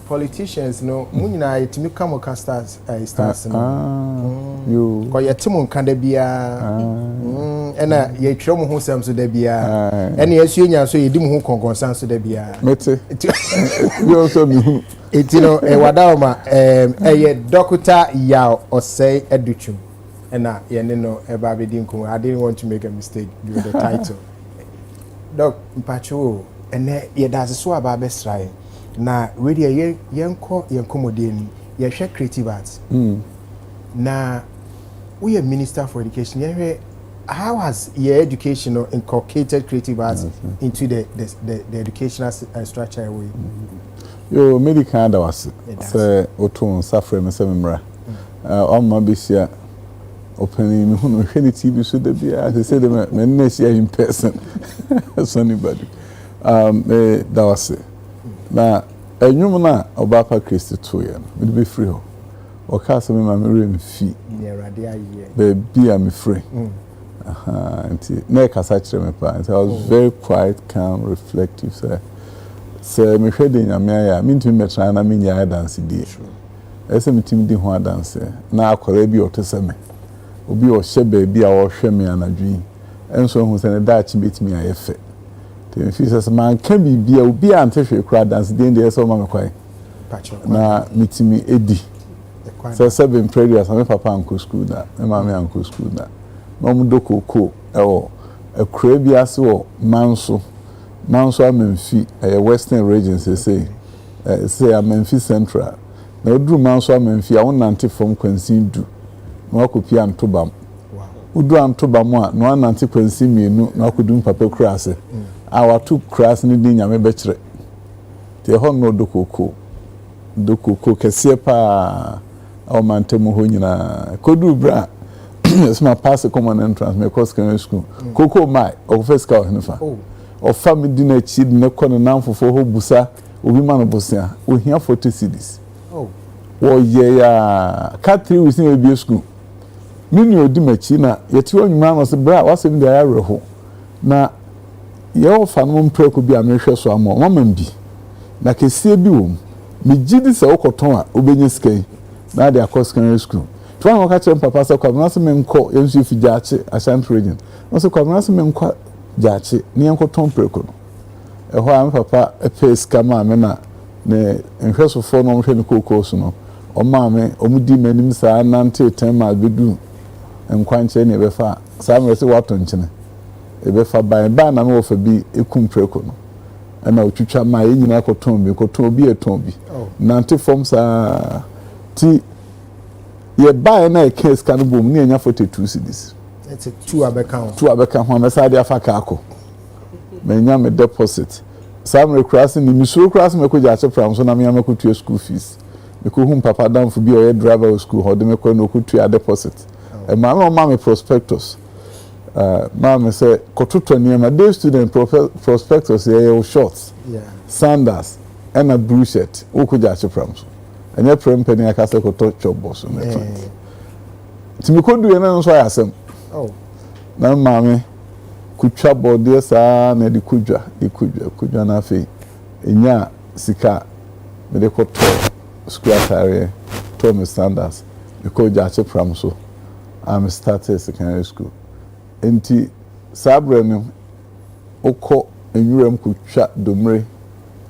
politicians no munina yetimi come can stars no. You. Ko yetimo nkanda bia. Ena ye twem ho sam so da bia. Ena yesu nya so yedim ho konkonsan so da bia. Mete. You also me. Etino wadawma doctor ya osei educhum. Ena ye ne no eba bedi nko. I didn't want to make a mistake with the title. Doc mpacho ene ye daze so aba besrai. Na really yenko yenkomodeni ye hwe creative arts. Na we are minister for education. How has your education inculcated creative arts into the educational structure way? Yo medical that was say otun safre me semra. On ma bisia opening who any TV so that as I said, men next year in person. So anybody. That was it. Now, a human Obapa Christi 2 years, will be free. Or cast me my marine fee. Baby, I'm free. Neck as I was very quiet, calm, reflective, sir. Sir, me heading a mere, mean to me, trying to mean ya dance, dear. As a meeting, the one dancer. Now, Corebi or Tessame. Obi or she baby, or share me and a dream. And so, who's in a Dutch beat me a effect. The says, man, can be a anti crowd dance, then there's so mamma quite. Now, meeting me, Eddie. So, 7 prayers, I'm a papa uncle school that, and mammy uncle school that. Mamudo Coco, a Crabias or Manso Memphis, a Western Regency say a Memphis Central. Now, Drew Manso Memphis, I want anti from Quincy do. No, I could be an Tobam. Who do an Tobam, no one anti Quincy me, no, could do Papa Crass. Our 2 crass needing a betre. The home no Dococo. Dococo, Casiepa, or Mantemohunina, Codu Bra. It's my past common entrance, my course can school. Coco, my, or first cow, or family dinner, cheat, no corner now for whole busa, or women of Bosia, we here for 2 cities. Oh, yeah, cat 3 with no school. Minu Dimachina, yet you man was a bra, was in the arrow. Now, your family prayer could be a measure so more, woman be. Like a sea boom, me jidis or coton, Ubeniske, now they are course can school. Twa no ka chem papa se kwabna se menko yensu fi jaache ashanti region no se kwabna se menko jaache ne yenko ton preko no ho am papa epes kama me na ne nhwesofo no hwe ne kokoso no o ma me o mudi manim sa nante tema bedu enkwanche ne befa sa me se wato nchene e befa ba na me wo fa bi ekum preko no na otwitwa ma yenyina koton bi eton bi nante form sa ti ye buy na a case can boom near 42 cities. It's a 2 abeka. 2 abeka ho na side afaka ako. Menya me deposit. Some requesting the misro class me ko jache from so na me amakutu school fees. Me ko hum papa down for be or driver of school ho de me ko no kutu a deposit. E ma me prospectus. Ma me say kototo niam day student prospectus ye shorts. Yeah. Sandals and a blue shirt. O ko jache from so. And your friend penny I cast a chop boss on the front. Timmy could do an so I asked him. Oh, now, mammy, could chop board dear son, and the Kuja na fe. In ya, Sika, medical tour, square tire, Thomas Sanders, because Jache Pramso. I'm started secondary school. Enti Sabrenum, Oko, and you could chat Dumre,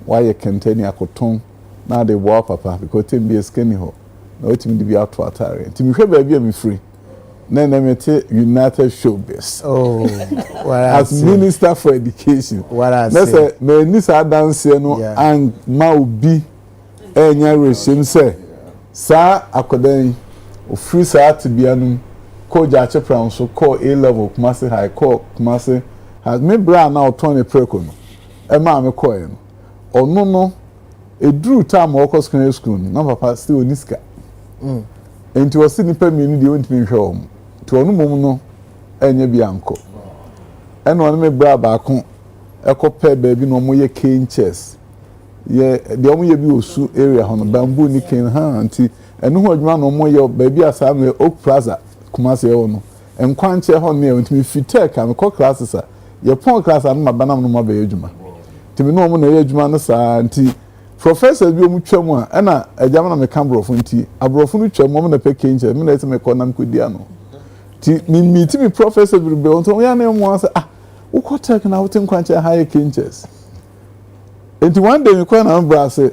why you can tell you cotton. Now they war papa because tim be skinny ho. No tim be out to atare. Tim hwe baby am free. Na mete United Showbiz. Oh. As Minister for Education. What I say. Say me ni sa dance no and ma obi enya reshim say sa akodan o free sa atibia no ko jache pran so ko A level Kumasi High ko Kumasi has me bra na o turn e preko no. E ma me ko e no. Ono no a drew time workers secondary school, no papa still niska. And to a city permit, you went to me home. To a no, and ye be uncle. And one may bra back home, a copper baby no more cane chess. Ye, the only you su area on the bamboo nicking auntie, and no one no more your baby as I may Oak Plaza, Kumasi ono, and quanche on near with me if you take and call classes. Your poor class and my banana no more bejuma. To me no more age auntie. Professors bi omutwam a na agama na me cambrofo nti abrofo no twam mo na peke nche me na ese me konam kodia no ti me meet me professor bi be on so ya na mo answer wo kotek na wotin kwanche high kinches enti one day me kwa na bra say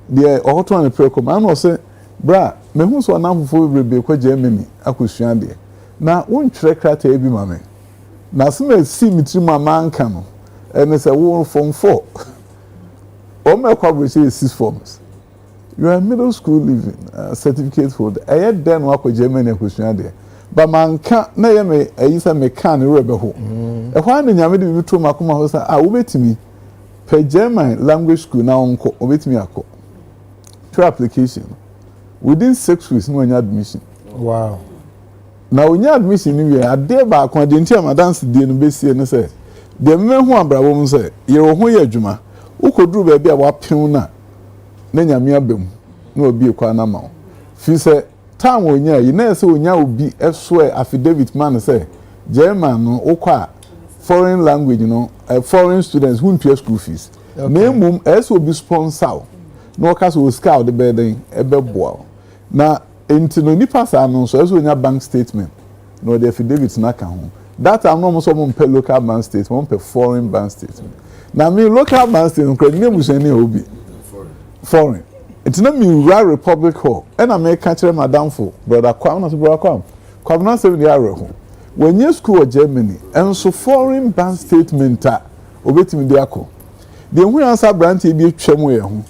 de ohoto na preko ma no say bra me hu so na fofo bi kwa Germany akosua de na won twere krata e bi ma me na so me si mitri mama anka no ene say wo form 4 all my coverage is 6 forms. You are middle school living certificate holder. I had done work with Germany question there. But man can't na me I use a mechanic rebel ho. E hwan nya me de to makoma ho say wobetimi per German language school na onko wobetimi akọ. Through application. Within 6 weeks no any admission. Wow. na onya admission ni we ade ba ko de ntia dance die no besie no say de me hu abrabo mu say ye wo ho ye adwuma ukoduru ba bia wapem na nyame abem na obi kwa na ma fi say time onya yi na say onya obi eswe affidavit man say German no okwa foreign language foreign students who pay school fees na mum eso obi sponsor no case o scout the building ebe boa na enti no nipa sa no so eso onya bank statement no the affidavit na ka ho that am no so mo pay local bank statement mo pay foreign bank statement na me local bank statement credit name so any obi foreign enti na me Rural Republic ho and I make catch madam for brother Kwam na so brother Kwam na 7 year ho when you school in Germany and so foreign bank statement obetimi de akọ the hu answer branch e bi twem we ho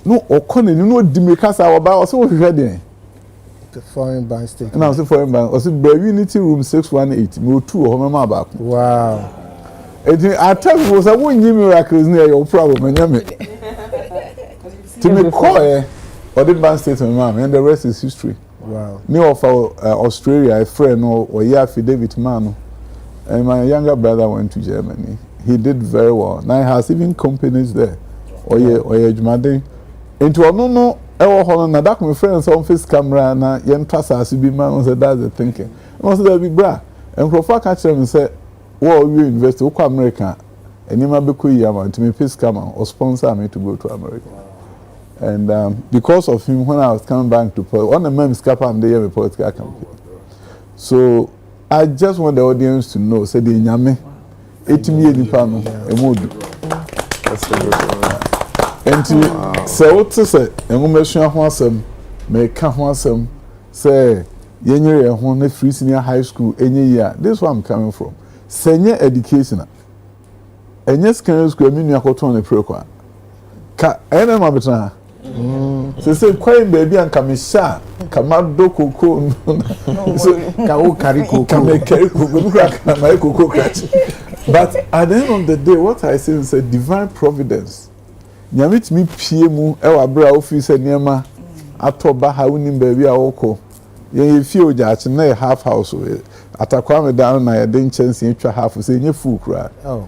no okone ni no di me kasa oba o se wo hwehwe den the foreign bank statement na so foreign bank o se Unity room 618 me o tu o me ma ba ko wow it attack was a one miracles near your problem and me to me call or the bank statement ma'am and the rest is history. Wow. Me of Australia, a friend or David Mano, and my younger brother went to Germany. He did very well. Now he has even companies there. Or Jumade. Into a no, na that my friends on face camera na yen trust as be man said that's the thinking. I was there big bra. And Professor catch them and said, "Well, you invest to America, and you might be cool to me face camera or sponsor me to go to America." And because of him, when I was coming back to politics, one of the men scapa and they have a political campaign. So I just want the audience to know, say the Nyame, 80 million pano, a mood. And to say what to say, and we mention some, make some, say, Yenny, one free senior high school, any year. This is where I'm coming from. Senior education. And yes, can you square me near Cotton Proqua? Ka, and I'm a so say quite baby and kamisha kamado koko so ka carry koko but at the end of the day what I say is a divine providence nyamit mi pie mu e wa bra office niema atoba ha unim baby a woko ye fie oja achi na half house atakwa me down na ye den chance twa half say nye full kra. Oh,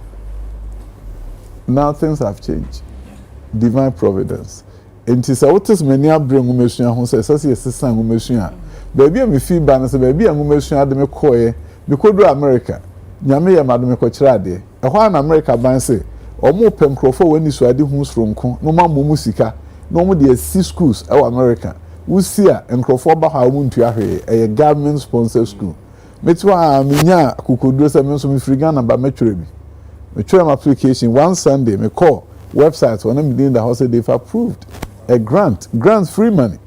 now things have changed. Divine providence. Enti sa wotes mani abre ngumesua ho se sesa ngumesua baby me fi ba na se baby ngumesua de me koye me kodu America nyame ye mado me ko kira de e ho na America ban se omo pem krofo wani so ade hu sronko no ma mo musika no mo de 6 schools e America wusi a nkrofo ba ha mo ntua hwe e government sponsored school metwa menya kokodu se me so me friga na ba metwere bi me twere my application one Sunday me call website when I'm doing the house they've approved a grant free money.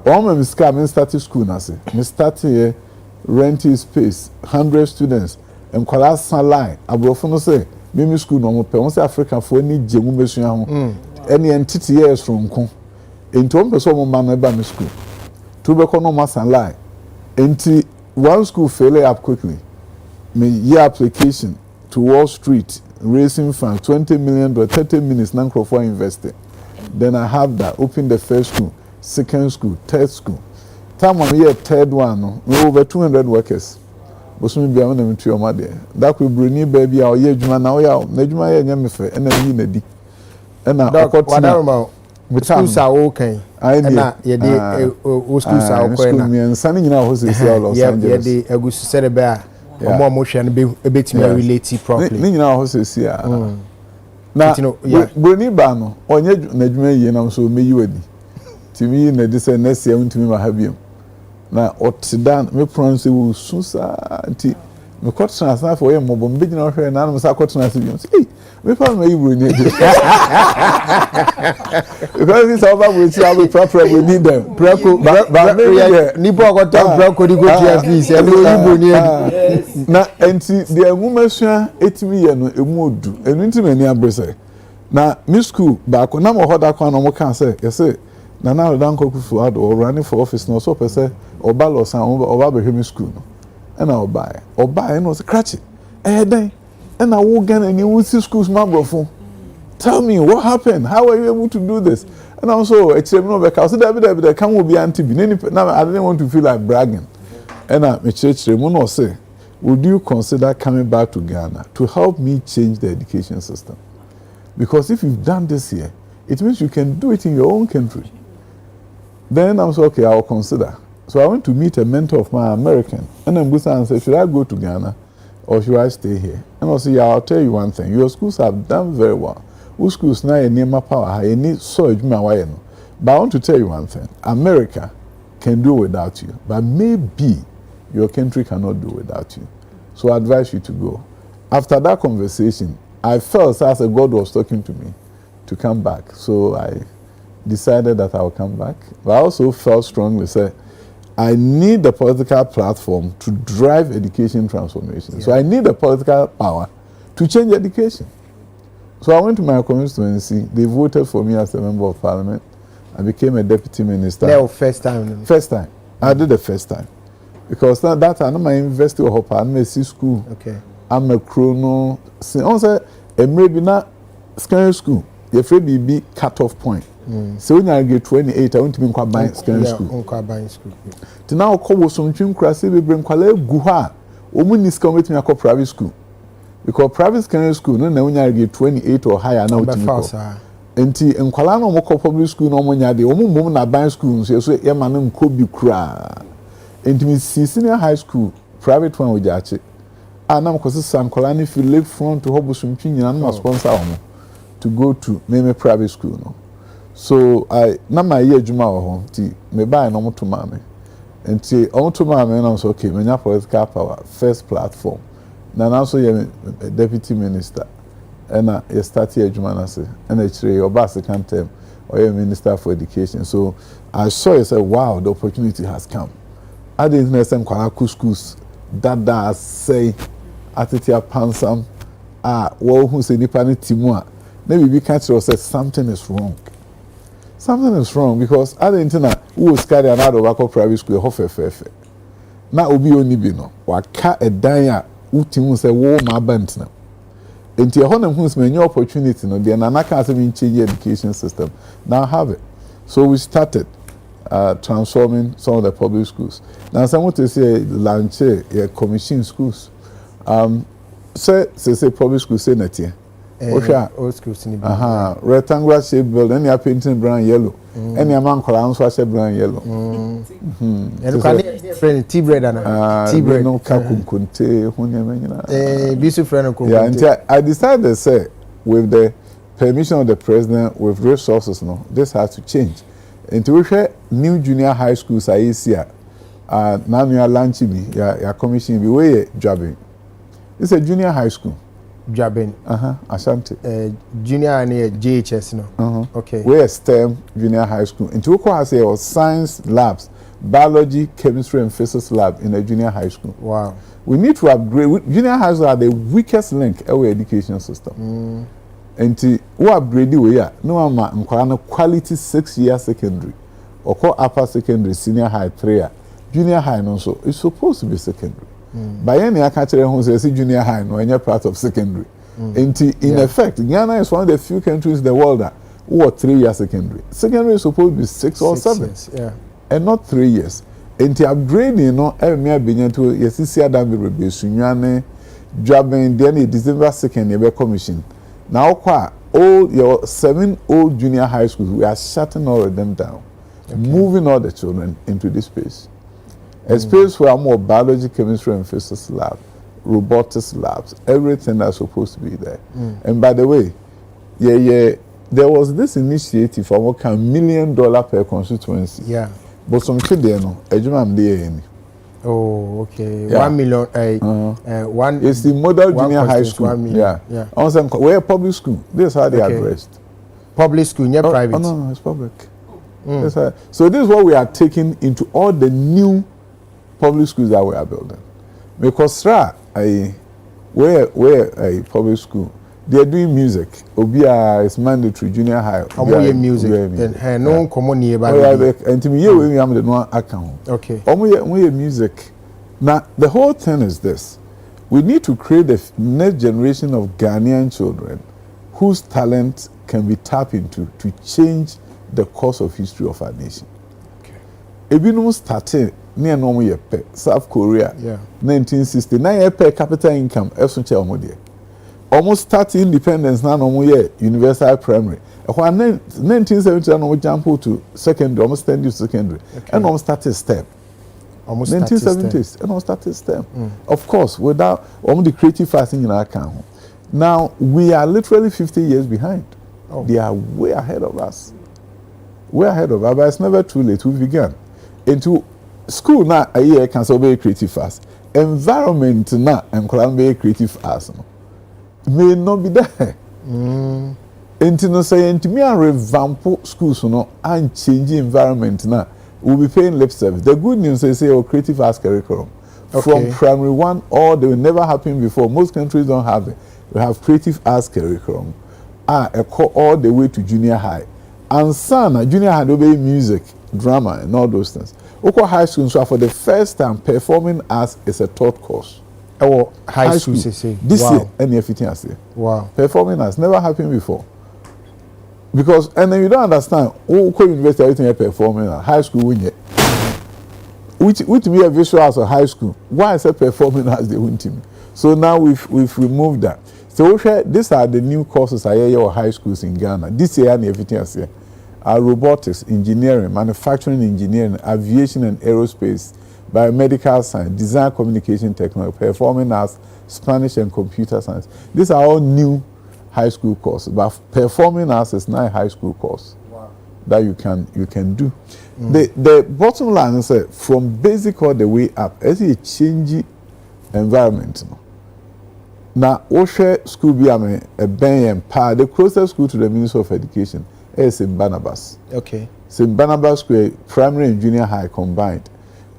All my scam started school now say me started here renting space 100 students and class line abrofo no say me school no mo pe won say African for any jemu mesua ho any entity years from ko into one person mo man ba me school to be no mass line enti one school fail up quickly me year application to Wall Street raising fund 20 million to 30 minutes non for investing. Then I have that open the first school, second school, third school. Time on year third one, we over 200 workers. But me be on them to your mother. That will bring you baby our year juma now ya nejuma ye nyame fe and then you need. And now what with schools are okay. And ye de schools are okay na. Me and sunny now who say Los Angeles. Ye de egusu se be a omo mo hwe no be ebetimi relate properly. Ni nyina ho se sia. Na broni ba no onye nadwuma yi na so meyi wadi. Timi na de say next year untimi ma habiem. Na otidan me promise we susa anti me kwatena sa for ye mobo me gina hwe na no sa kwatena se biom. Hey, me pa me yi broni de. Because this over we try we proper we need them. Preko ba ni po ko ta preko di go TFV se no yi broni na enti de enwumasua etimi ye no emuodu enu ntimi ni abrese na mi school ba ko na mo hoda kwa no mo kan say yese na na dan ko kufu ado or running for office no so pese oba lo san oba be hemi school no e na oba e no se cratch den e na wo gan ani wo si schools mabrofo. Tell me what happened, how were you able to do this? And also extreme no be ka so that be come will be anti bi na I didn't want to feel like bragging. And I say, would you consider coming back to Ghana to help me change the education system? Because if you've done this here, it means you can do it in your own country. Then I was okay, I'll consider. So I went to meet a mentor of mine, American, and then Busa said, should I go to Ghana or should I stay here? And I said, yeah, I'll tell you one thing. Your schools have done very well. Your schools now need more power. You need so much. But I want to tell you one thing. America can do without you, but maybe your country cannot do without you. So I advise you to go. After that conversation, I felt as if God was talking to me to come back. So I decided that I will come back. But I also felt strongly, say, I need the political platform to drive education transformation. Yeah. So I need the political power to change education. So I went to my constituency. They voted for me as a member of parliament. I became a deputy minister. No, first time. First time. I did the first time. Because that time, I'm a university of Hopper, I'm a C school. Okay. I'm a chrono. Also, maybe not secondary school. Your free be cut-off point. So when I get 28, I want to be in secondary school. To now call some chim crassy, we bring Quale Guha. Woman is coming to me private school. Because private secondary school, no, when I get 28 or higher, now to Enti nkwala no moko public school no monya de omo mom na ban school so ye ma no nko bi kura enti mi senior high school private one we jache na mko sisa nkwala ni feel lake front to hobosumpi nyina no sponsor omo to go to me private school no so I na my year adwuma wo ho ti me buy no moto ma me enti omo to ma me na so okay menya political power first platform na so ye deputy minister and I started adwuma say and actually your second term or your minister for education. So I saw it, said, wow, the opportunity has come. I didn't know some schools that say atitia pansam well who say nipani timua. Maybe we can't say something is wrong. Something is wrong because I didn't know who was carrying out of private school hofefefe. Na obi oni bi no waka edanya utimu say wo ma bantna. Enti ehonam hu some new opportunity no the nanaka say we change the education system. Now have it. So we started transforming some of the public schools. Now some want to say launch a commission schools. Say public school say netie. Old schools ni. Rectangular shape building any painting brown yellow. Any man kola anso shape brown yellow. And can friend tea bread and tea bread no kakunkunte hunyeme nyina. Bisu friend ko. Yeah, until I decided to say with the permission of the president with resources no this has to change. Until we share new junior high schools are easier. Now we are launching me, ya commission be way jobbing. It's a junior high school. Jobbing. Ashanti. Junior and JHS no. Okay. We're STEM junior high school. Until we have say science labs, biology, chemistry, and physics lab in a junior high school. Wow. We need to upgrade. Junior high school are the weakest link in our education system. And we upgrade the way no one quality 6-year secondary or call upper secondary, senior high 3-year, junior high no so it's supposed to be secondary. By any I can't tell who says junior high no any part of secondary. And in effect, Ghana is one of the few countries in the world that who are 3-year secondary. Secondary is supposed to be 6 or 7 years, yeah. And not 3 years. And the upgrading no every year being to yesisi adam be rebesunyane jobbing then December 2nd you be commission. Now, all your 7 old junior high schools, we are shutting all of them down, moving all the children into this space. A space where more biology, chemistry, and physics lab, robotics labs, everything that's supposed to be there. And by the way, there was this initiative for what kind $1 million per constituency. Yeah. But some children, no, oh, okay. Yeah. 1 million. One. It's the model junior high school. 1 million. Yeah. We're public school. This is how they addressed. Public school, not private. Oh no, it's public. So this is what we are taking into all the new public schools that we are building. Because we're a public school. They are doing music. Obia is mandatory junior high. Music. And no common nearby. And to me, we have the no account. Okay. We music. Now the whole thing is this: we need to create the next generation of Ghanaian children whose talent can be tapped into to change the course of history of our nation. Okay. If you don't start near no year pe South Korea. Yeah. 1960 na year per capita income esun che omo de. Almost start independence na no year universal primary. When 1970 na no jump to secondary, almost send you secondary. And almost started STEM. Almost 1970s and almost started STEM. Of course, without the creative fasting in our account. Now we are literally 50 years behind. They are way ahead of us. Way ahead of us, but it's never too late. We began. Into school now, a year can so be creative fast. Environment now, and be creative fast. May not be there. Into no say, into me and revamp schools, no, and change environment now. We'll be paying lip service. The good news is, say, creative arts curriculum. From primary one, or they will never happen before. Most countries don't have it. We have creative arts curriculum. All the way to junior high. And son, junior high, they be music, drama, and all those things. Oko high school, so for the first time, performing arts is a taught course. Oh, high school, say. This year, any everything I say. Wow. Performing arts never happened before. Because, and then you don't understand, Oko University, everything you're performing at high school, win it. Which me a visual as a high school. Why is it performing as the win team? So now we've removed that. So these are the new courses I hear high schools in Ghana. This year and everything I say are robotics, engineering, manufacturing engineering, aviation and aerospace, biomedical science, design communication technology, performing arts, Spanish and computer science. These are all new high school courses, but performing arts is not a high school course that you can do. The bottom line is that from basic all the way up, as a changing environment. Now, Oshe school be a Ben the closest school to the Ministry of Education is in Barnabas. Okay. St. Barnabas Square, primary and junior high combined.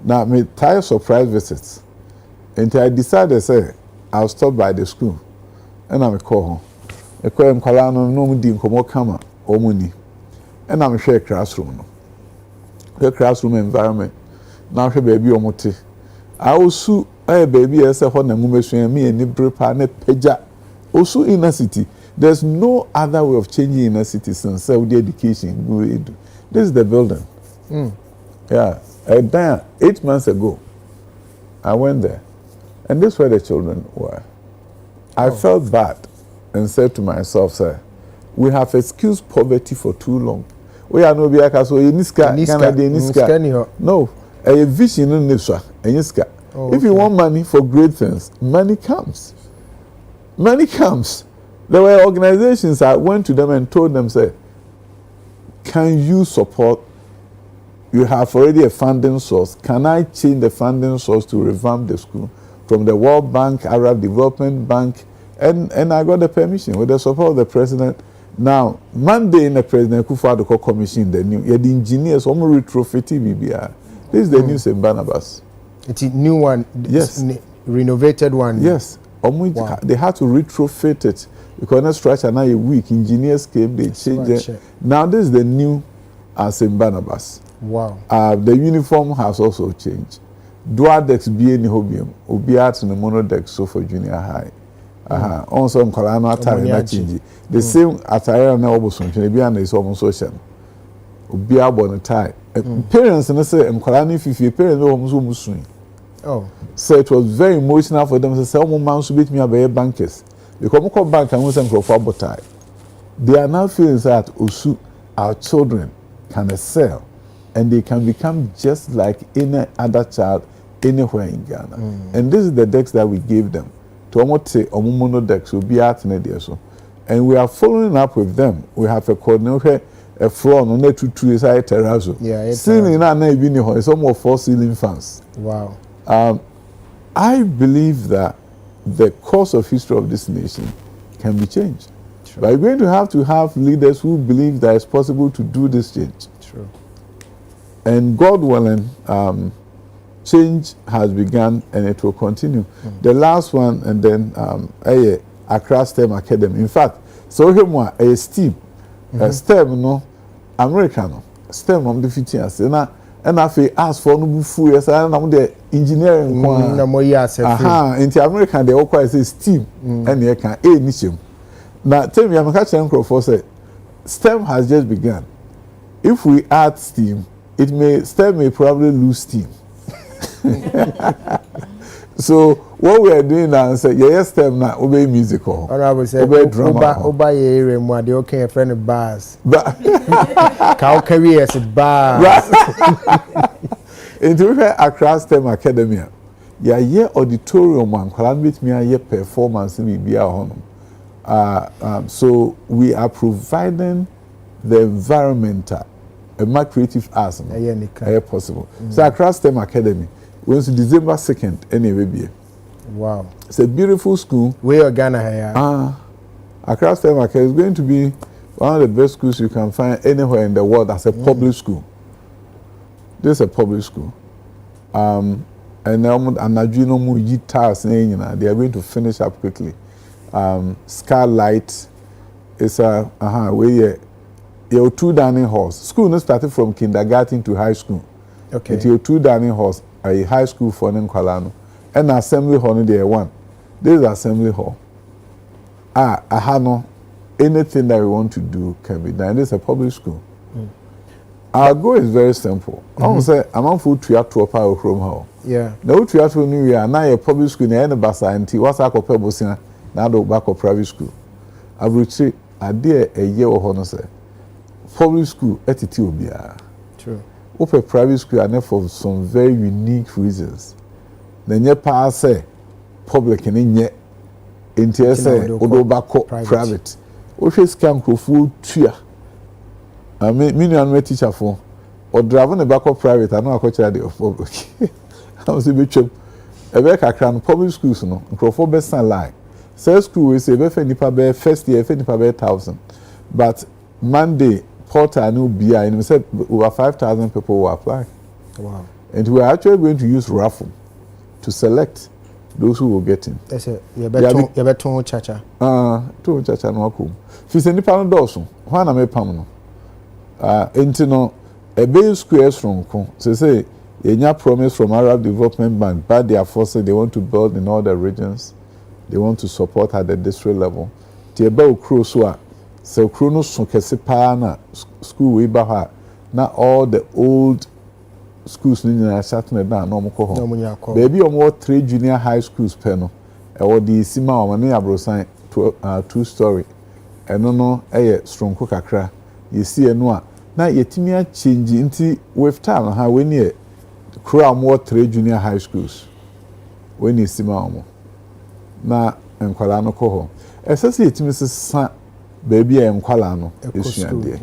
Now, me tired surprise visits. Until I decided, say, I'll stop by the school. And I'm a call home. I call him Kalano, no Mudim, Komokama, or Muni. And I'm a share classroom. The classroom environment. Now, she baby omote. I also, baby, I say, when the movement me and Nibripa, ne Peja. Also, inner city. There's no other way of changing inner city since Saudi education. This is the building. Yeah. Then 8 months ago, I went there. And this is where the children were. I felt bad and said to myself, sir, we have excused poverty for too long. We are no biaka so Niska. No, a vision in Nipsa, Niska. If you want money for great things, money comes. Money comes. There were organizations I went to them and told them, say, can you support? You have already a funding source. Can I change the funding source to revamp the school from the World Bank, Arab Development Bank? And I got the permission with the support of the president. Now, Monday in the president Kufuor commission the new the engineers almost retrofitted BBR. This is the new St. Barnabas. It's a new one. Yes. Renovated one. Yes. Wow. They had to retrofit it because the structure now a weak. Engineers came, they changed it. Now this is the new St. Barnabas. Wow. The uniform has also changed. Dual decks be any hobium. Obiat in the monodeck so for junior high. Also, Colano attire na change. The same attire na obosun. Be is almost social. Obia born tie. Parents and say Colani fifi parents almost swing. Oh. So it was very emotional for them to say, "Oh, man, should beat me by bankers." They come back and want to for tie. They are now feeling that Osu, our children, can excel, and they can become just like any other child anywhere in Ghana. And this is the decks that we gave them. To almost say Omumono decks will be out in there so. And we are following up with them. We have a coordinator, a floor on the 2 is a terrazzo. Yeah, ceiling it's almost 4 ceiling fans. Wow. I believe that the course of history of this nation can be changed. True. But we're going to have leaders who believe that it's possible to do this change. True. And God willing, change has begun and it will continue. The last one, and then Accra STEM Academy. In fact, so here a STEM, STEM no American STEM on the 15 years. And I feel ask for no full yes, and I'm the engineering one. No more years. In the American they all quite say STEM, and they can niche. Now tell me, I'm catching for say STEM has just begun. If we add STEM, STEM may probably lose steam. So what we are doing now is yes, STEM now obey musical. Honorable say obey drama. Oba area mo de okay a friend bars. Cow careers bars. Into Accra STEM Academy. Yeah, yeah, auditorium one. Kwala meet me a performance in be honum. So we are providing the environmental, a creative arts, possible. So Accra STEM Academy, went to December 2nd, anyway. Wow. It's a beautiful school. Where Ghana here? Accra STEM Academy is going to be one of the best schools you can find anywhere in the world as a public school. This is a public school. And now, they are going to finish up quickly. Skylight is a your 2 dining halls. School no started from kindergarten to high school. Okay. Your 2 dining halls are a high school for Nkwalano. And assembly hall in there one. This is assembly hall. Anything that we want to do can be done. This is a public school. Our goal is very simple. I want to say, I'm on food to to a power from home. Yeah. No to to New Year, now a public school in the Bassa and what's our pebble singer, now the back of private school. I've reached a dear a year or honor say. Public school at Ethiopia. True. Open private school and for some very unique reasons. Then you pass say public and yet into say odo back private. Oche scam food tia. I mean, me teacher for or driving a back of private. I know I coach the public. I was a bit a very crack public schools no. Microphone best and lie. Say school is a very first year, 1,000. But Monday, Porter new BI and we said over 5,000 people will apply. Wow. And we are actually going to use raffle to select those who will get in. That's it. You better chacha. To chacha no come. If you nipa no doso, why na me pam no? Enti no a base squares from so say yenya promise from Arab Development Bank, but they are forcing they want to build in all the regions. They want to support at the district level. Ti eba okro so a se okro no so kese pa na school we ba ha na all the old schools ni na satna na no mo ko ho. Baby omo 3 junior high schools pe no. E wo di sima omo ne abrosan 2-story. Eno no eye strong ko kakra. Yesi eno a na yetimi a change nti with time ha we ne kura mo 3 junior high schools. We ni sima omo. Na enkwala no ko ho. Esese yetimi sesa baby e enkwala no esuade.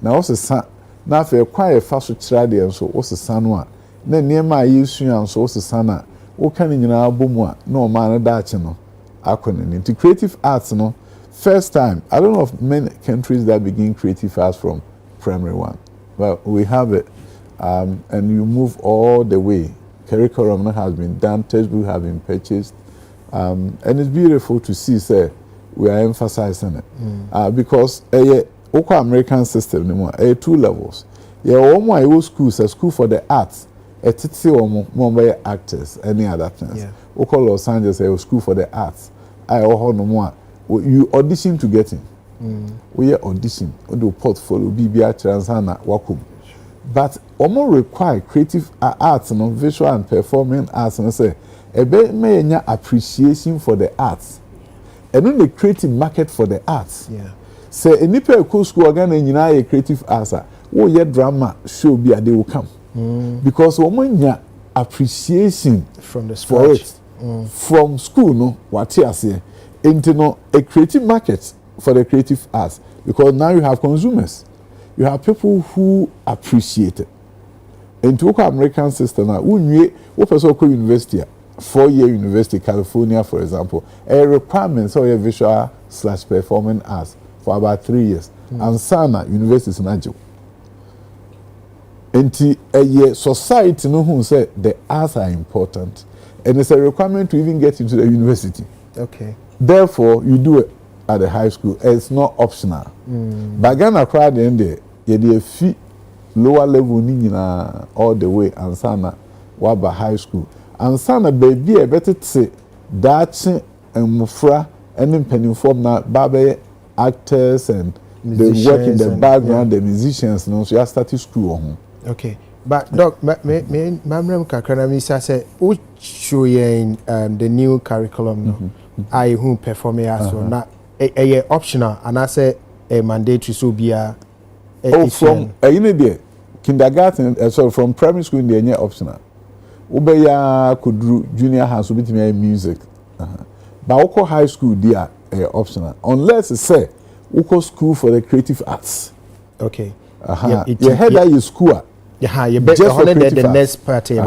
Na wo sesa na afa kwa e fa so kira de enso wo sesa no a na niema a yesu an so wo sesa na wo kan nyina abomu a na o ma no daache no akoni nti creative arts no first time I don't know of many countries that begin creative arts from primary 1 but we have it and you move all the way. Curriculum has been done, textbooks have been purchased, and it's beautiful to see say we are emphasizing it because Oko American system anymore. 2 levels. Yeah, one schools a school for the arts. It's more actors, any other things. Yeah. Oko Los Angeles a school for the arts. No more. You audition to get in. We audition. We do portfolio. BBI Transana Wakum. But require creative arts and visual and performing arts and say a bit may appreciation for the arts. And then the creative market for the arts. Yeah. Say any pair cool school again and a creative answer. Oh, yeah, drama show be they will come. Because woman appreciation from the for it from school, no, what you say, into no a creative market for the creative arts. Because now you have consumers, you have people who appreciate it. Into the American system now, who person go university, 4-year university, California, for example, a requirement so a visual/performing arts for about 3 years. And Sana universities in Ajo. And a society no who say the arts are important. And it's a requirement to even get into the university. Okay. Therefore, you do it at the high school. It's not optional. But Ghana crowd in there, you fee lower level nina all the way and Sana waba high school. And Sana baby a better say that and mufra and in penny form na babe actors and they work in the background, the musicians, no, so you start school. Okay. But Doc, me kakra mi say who show in the new curriculum no. I who perform as so na a optional and I say a mandatory so be a from you know there kindergarten so from primary school there any optional. Ubeya could do junior high so between music. But Oko high school there optional unless it say Oko school for the creative arts. Okay. You head that you school. Yeah, you bet the next party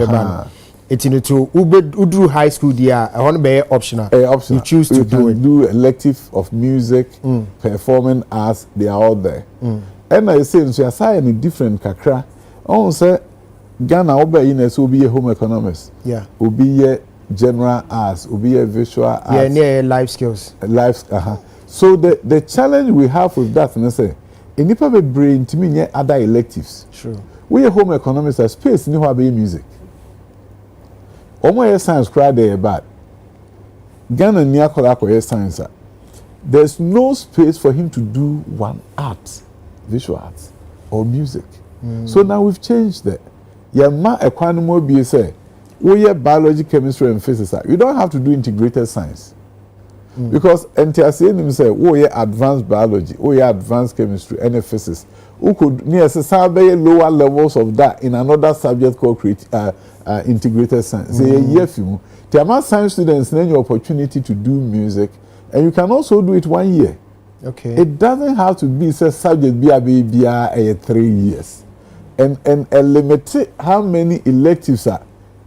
it's in to Udru high school there. I want to be optional. Optional. You choose to do elective of music, performing arts. They are all there. And I say, so I say any different kakra. I say Ghana obe in so be a home economist. Yeah. Obi a general arts. Obi a visual arts. Yeah, near life skills. So the challenge we have with that, and I say, in nipa be brain to me other electives. True. We a home economist a space ni ho be music. Omo science cry there bad. Ghana ni akola science. There's no space for him to do one art, visual arts or music. So now we've changed that. Yama equanimo be say, we biology, chemistry, and physics. You don't have to do integrated science. Because NTSA say, we advanced biology, we advanced chemistry, and physics. Who could near lower levels of that in another subject called integrated science. There are science students then your opportunity to do music, and you can also do it 1 year. Okay. It doesn't have to be a subject be 3 years. And limit how many electives are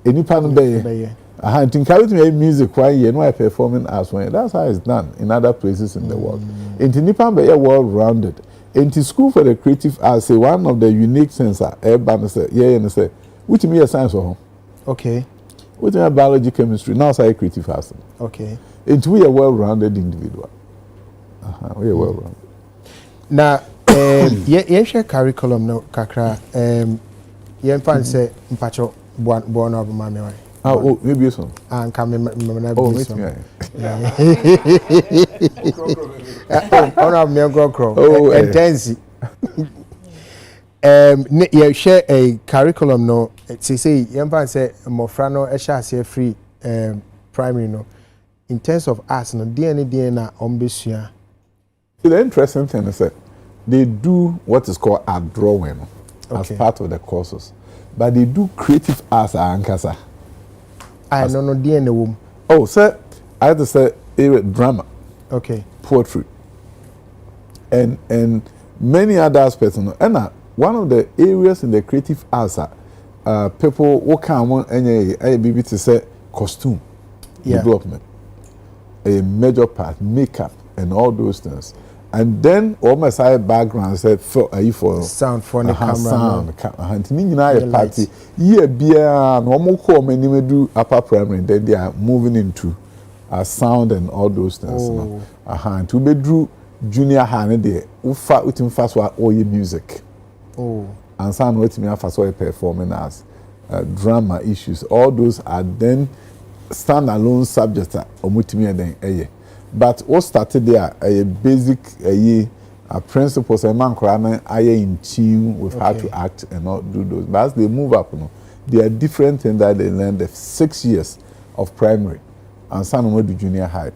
any pan bay. I encourage me music 1 year, no I performing as one. That's how it's done in other places in the world. In Nipan bay well rounded. In school for the creative arts, say one of the unique things say, which me a science or home. Okay. Which me biology, chemistry, now say creative arts. Okay. Into we a well rounded individual. We are well rounded. Now share curriculum no kakra fan say mpacho born of mama. Oh, maybe so. And come in oh, meet me. Oh, intense. You share a curriculum no. Say fan say mofrano esha free primary no. In terms of arts no DNA na ombesua. The interesting thing is that they do what is called art drawing as part of the courses, but they do creative arts ankasa. I don't know DNA womb. Oh, sir, I have to say drama, poetry, and many other aspects. And one of the areas in the creative arts are people who come on any to say costume development, a major part, makeup, and all those things. And then all my side background said for sound for the camera sound party normal call many do upper primary, then they are moving into sound and all those things. To be drew junior high there ufa utim fast all your music and sound what me fast performing as drama issues. All those are then standalone subjects then but what started there a basic principles a man are in tune with how to act and not do those. But as they move up, there are different things that they learn the 6 years of primary and some of the junior high.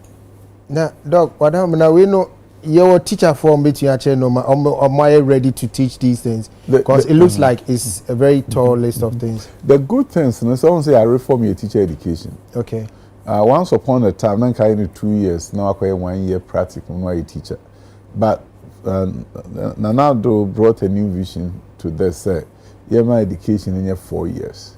Now, Doc, what now we know your teacher form between actually no am I ready to teach these things? Because it looks like it's a very tall list of things. The good things, someone say I reform your teacher education. Okay. Once upon a time, I'm carrying 2 years, now I acquire 1 year practical, I'm a teacher. But Nanado brought a new vision to this. My education in 4 years.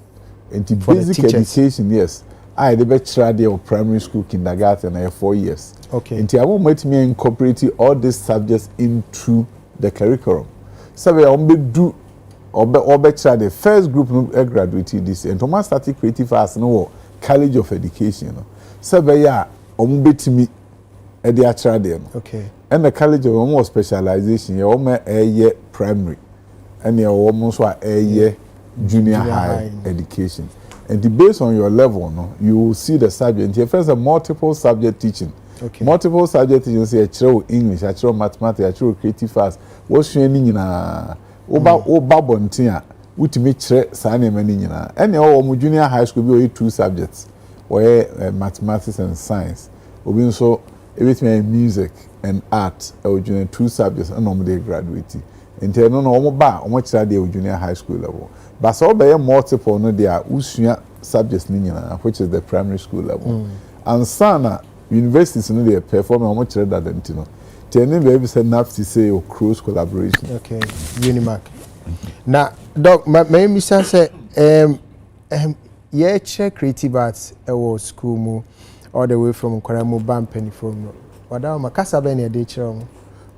And the basic education, yes. I the bachelor of primary school, kindergarten, I 4 years. Okay. And I won't let me incorporate all these subjects into the curriculum. So I will do or bachelor the first group graduated this, and Thomas started creative arts no College of Education. So me at the actual day. Okay. And the College of almost specialization, you almost a year primary, and you almost a year junior high education. And based on your level, you will see the subject. If there's a multiple subject teaching, multiple subject teaching, say English, mathematics, creative arts. What's training in a wutimi kyerɛ saa nneɛma no nyinaa ɛne ɔwɔ junior high school bi ɔyɛ 2 subjects ɔyɛ mathematics and science obi nso ebetumi music and art ɛwɔ junior 2 subjects ɛna ɔmo de graduate nti ɛno no ɔmo ba ɔmo kyerɛ de ɛwɔ junior high school level but sɛ ɔbɛyɛ multiple no de a usua subjects no nyinaa which is the primary school level ansa na universities no de perform ɔmo kyerɛ dada nti no tɛni baabi sɛ NAFTI say o cross collaboration. Okay, Unimark. Na doc may me say yeah check creative arts ɛwɔ school mu all the way from Kwaramu Bampeni from wada ma kasa be na de kyerɛ mo.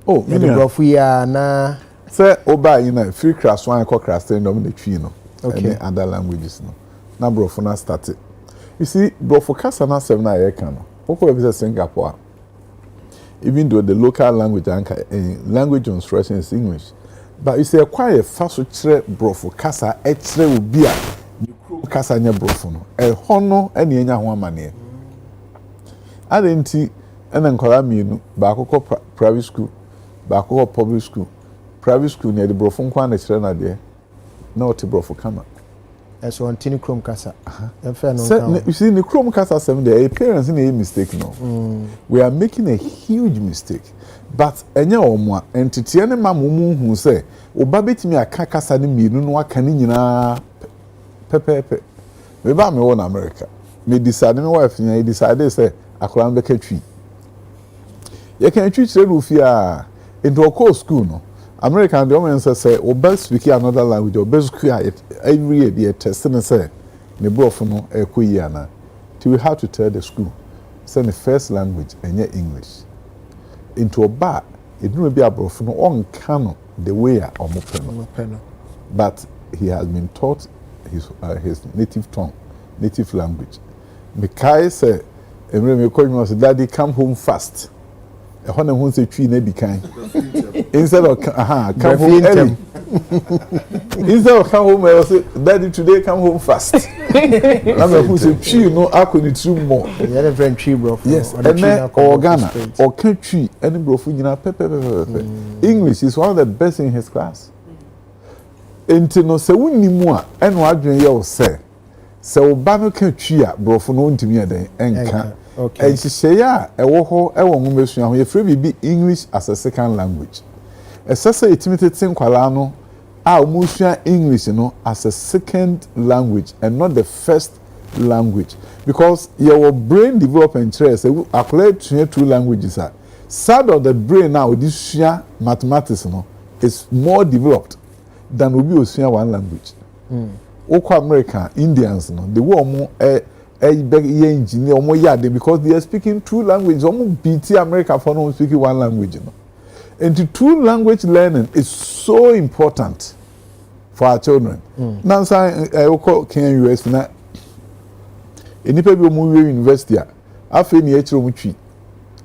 Oh, me the brofu ya na say oba you know free class 1 class 10 no the twi no. Okay. And other languages no. Na brofu na started. You see brofu kasa na 7 na ye kan no. Oko be Singapore. Even though the local language language instruction is English, but you say quite a fast chere brofo kasa e chere obi a kasa nya brofo no e hono e na nya ho amane adenti ena nkola mienu ba akoko private school ba akoko public school private school na the brofo nkwa na chere na de na oti brofo kama so on tini chrome kasa no you see the chrome kasa 7 day parents na a mistake no we are making a huge mistake but enya omo entity ne ma mumu hu say oba betimi aka kasa ne mienu no aka ne nyina pepepe me ba me won America me decide me wife nya decide say akora be ka twi ye kan twi kire ru fi a into ko school no American the woman say oba speak another language oba speak every year the test and say ne brof no ekoyi ana till we have to tell the school say the first language enye English into oba it no be abrof no on can the way a omo but he has been taught his native tongue native language Mikai say emre me call me say daddy come home fast e ho na hu say twi na bikan instead of come home early instead of come home I say daddy today come home fast na me hu say twi no akoni tru more yeah the friend twi bro yes and Ghana or can twi any bro fu nyina pepe English is one of the best in his class enti no se wonimu a eno adwen ye o se oba no kan twi a bro fu no ntimi eden enka okay ehyeya ewo ho ewo nwomesua ho ye free bi English as a second language esese etimite nkwala no a omusua English no as a second language and not the first language because your brain development stress akwala tue 2 languages are side of the brain now this mathematics no is more developed than obi osua 1 language okwa America Indians no the wo engineer omo yade because they are speaking 2 languages omo BT America for no speaking 1 language no and the 2 language learning is so important for our children now say Ken US na enipa bi omo university a afi na echiro mu twi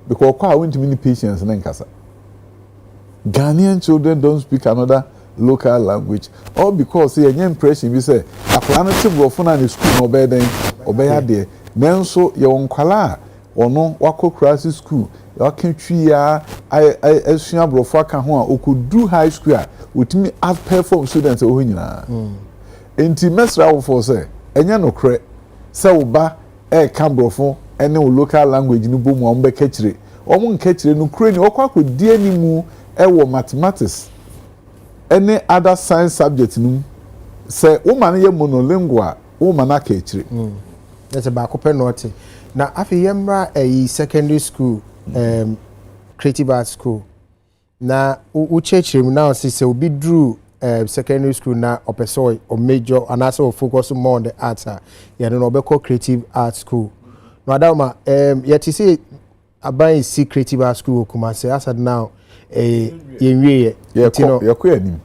because kwa went many patients na nkasa Ghanaian children don't speak another local language all because say any impression we say akwa na tibro fo na school no be den obeya de nanso ye wonkwala ono wakokura school waka twi ya asua brofo aka ho a okodu high school a otimi outperform students o nyina enti mesra wo for say enya no kre say oba ka brofo ene o local language no bomu o mbeka kire o mo nka kire no kre ni okwa kodi animu ewo mathematics any other science subject no say woman ye monolingual woman aka kire that's about copper naughty now after yemra a secondary school creative arts school na u church now say obi drew secondary school na opesoy or major and also focus more on the arts ya no obeko creative arts school no adama yet you see abai see creative arts school kuma say as now yenwie yakwa anim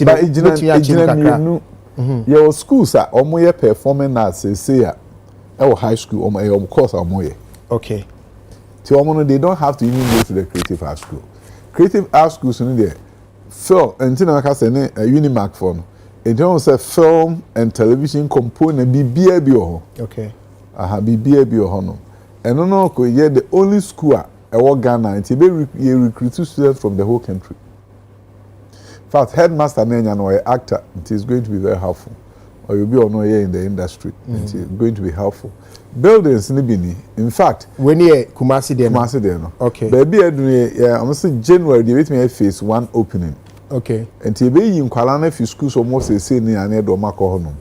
ba ejina your schools are omo ye performing arts say ya e high school omo course omo ye okay so omo they don't have to even go to the creative arts school creative arts schools in there film until I say a Unimark for no in terms of film and television component bibia bi ho okay bibia bi ho no eno no ko ye the only school e wo Ghana until they recruit students from the whole country fact, headmaster Nenya no actor, it is going to be very helpful. Or you'll be on here in the industry. It is going to be helpful. Buildings nibini. In fact, when you Kumasi there no. Okay. Baby I'm saying January they wait me phase 1 opening. Okay. And you be in Kuala if you schools almost say ni ane do mako honum.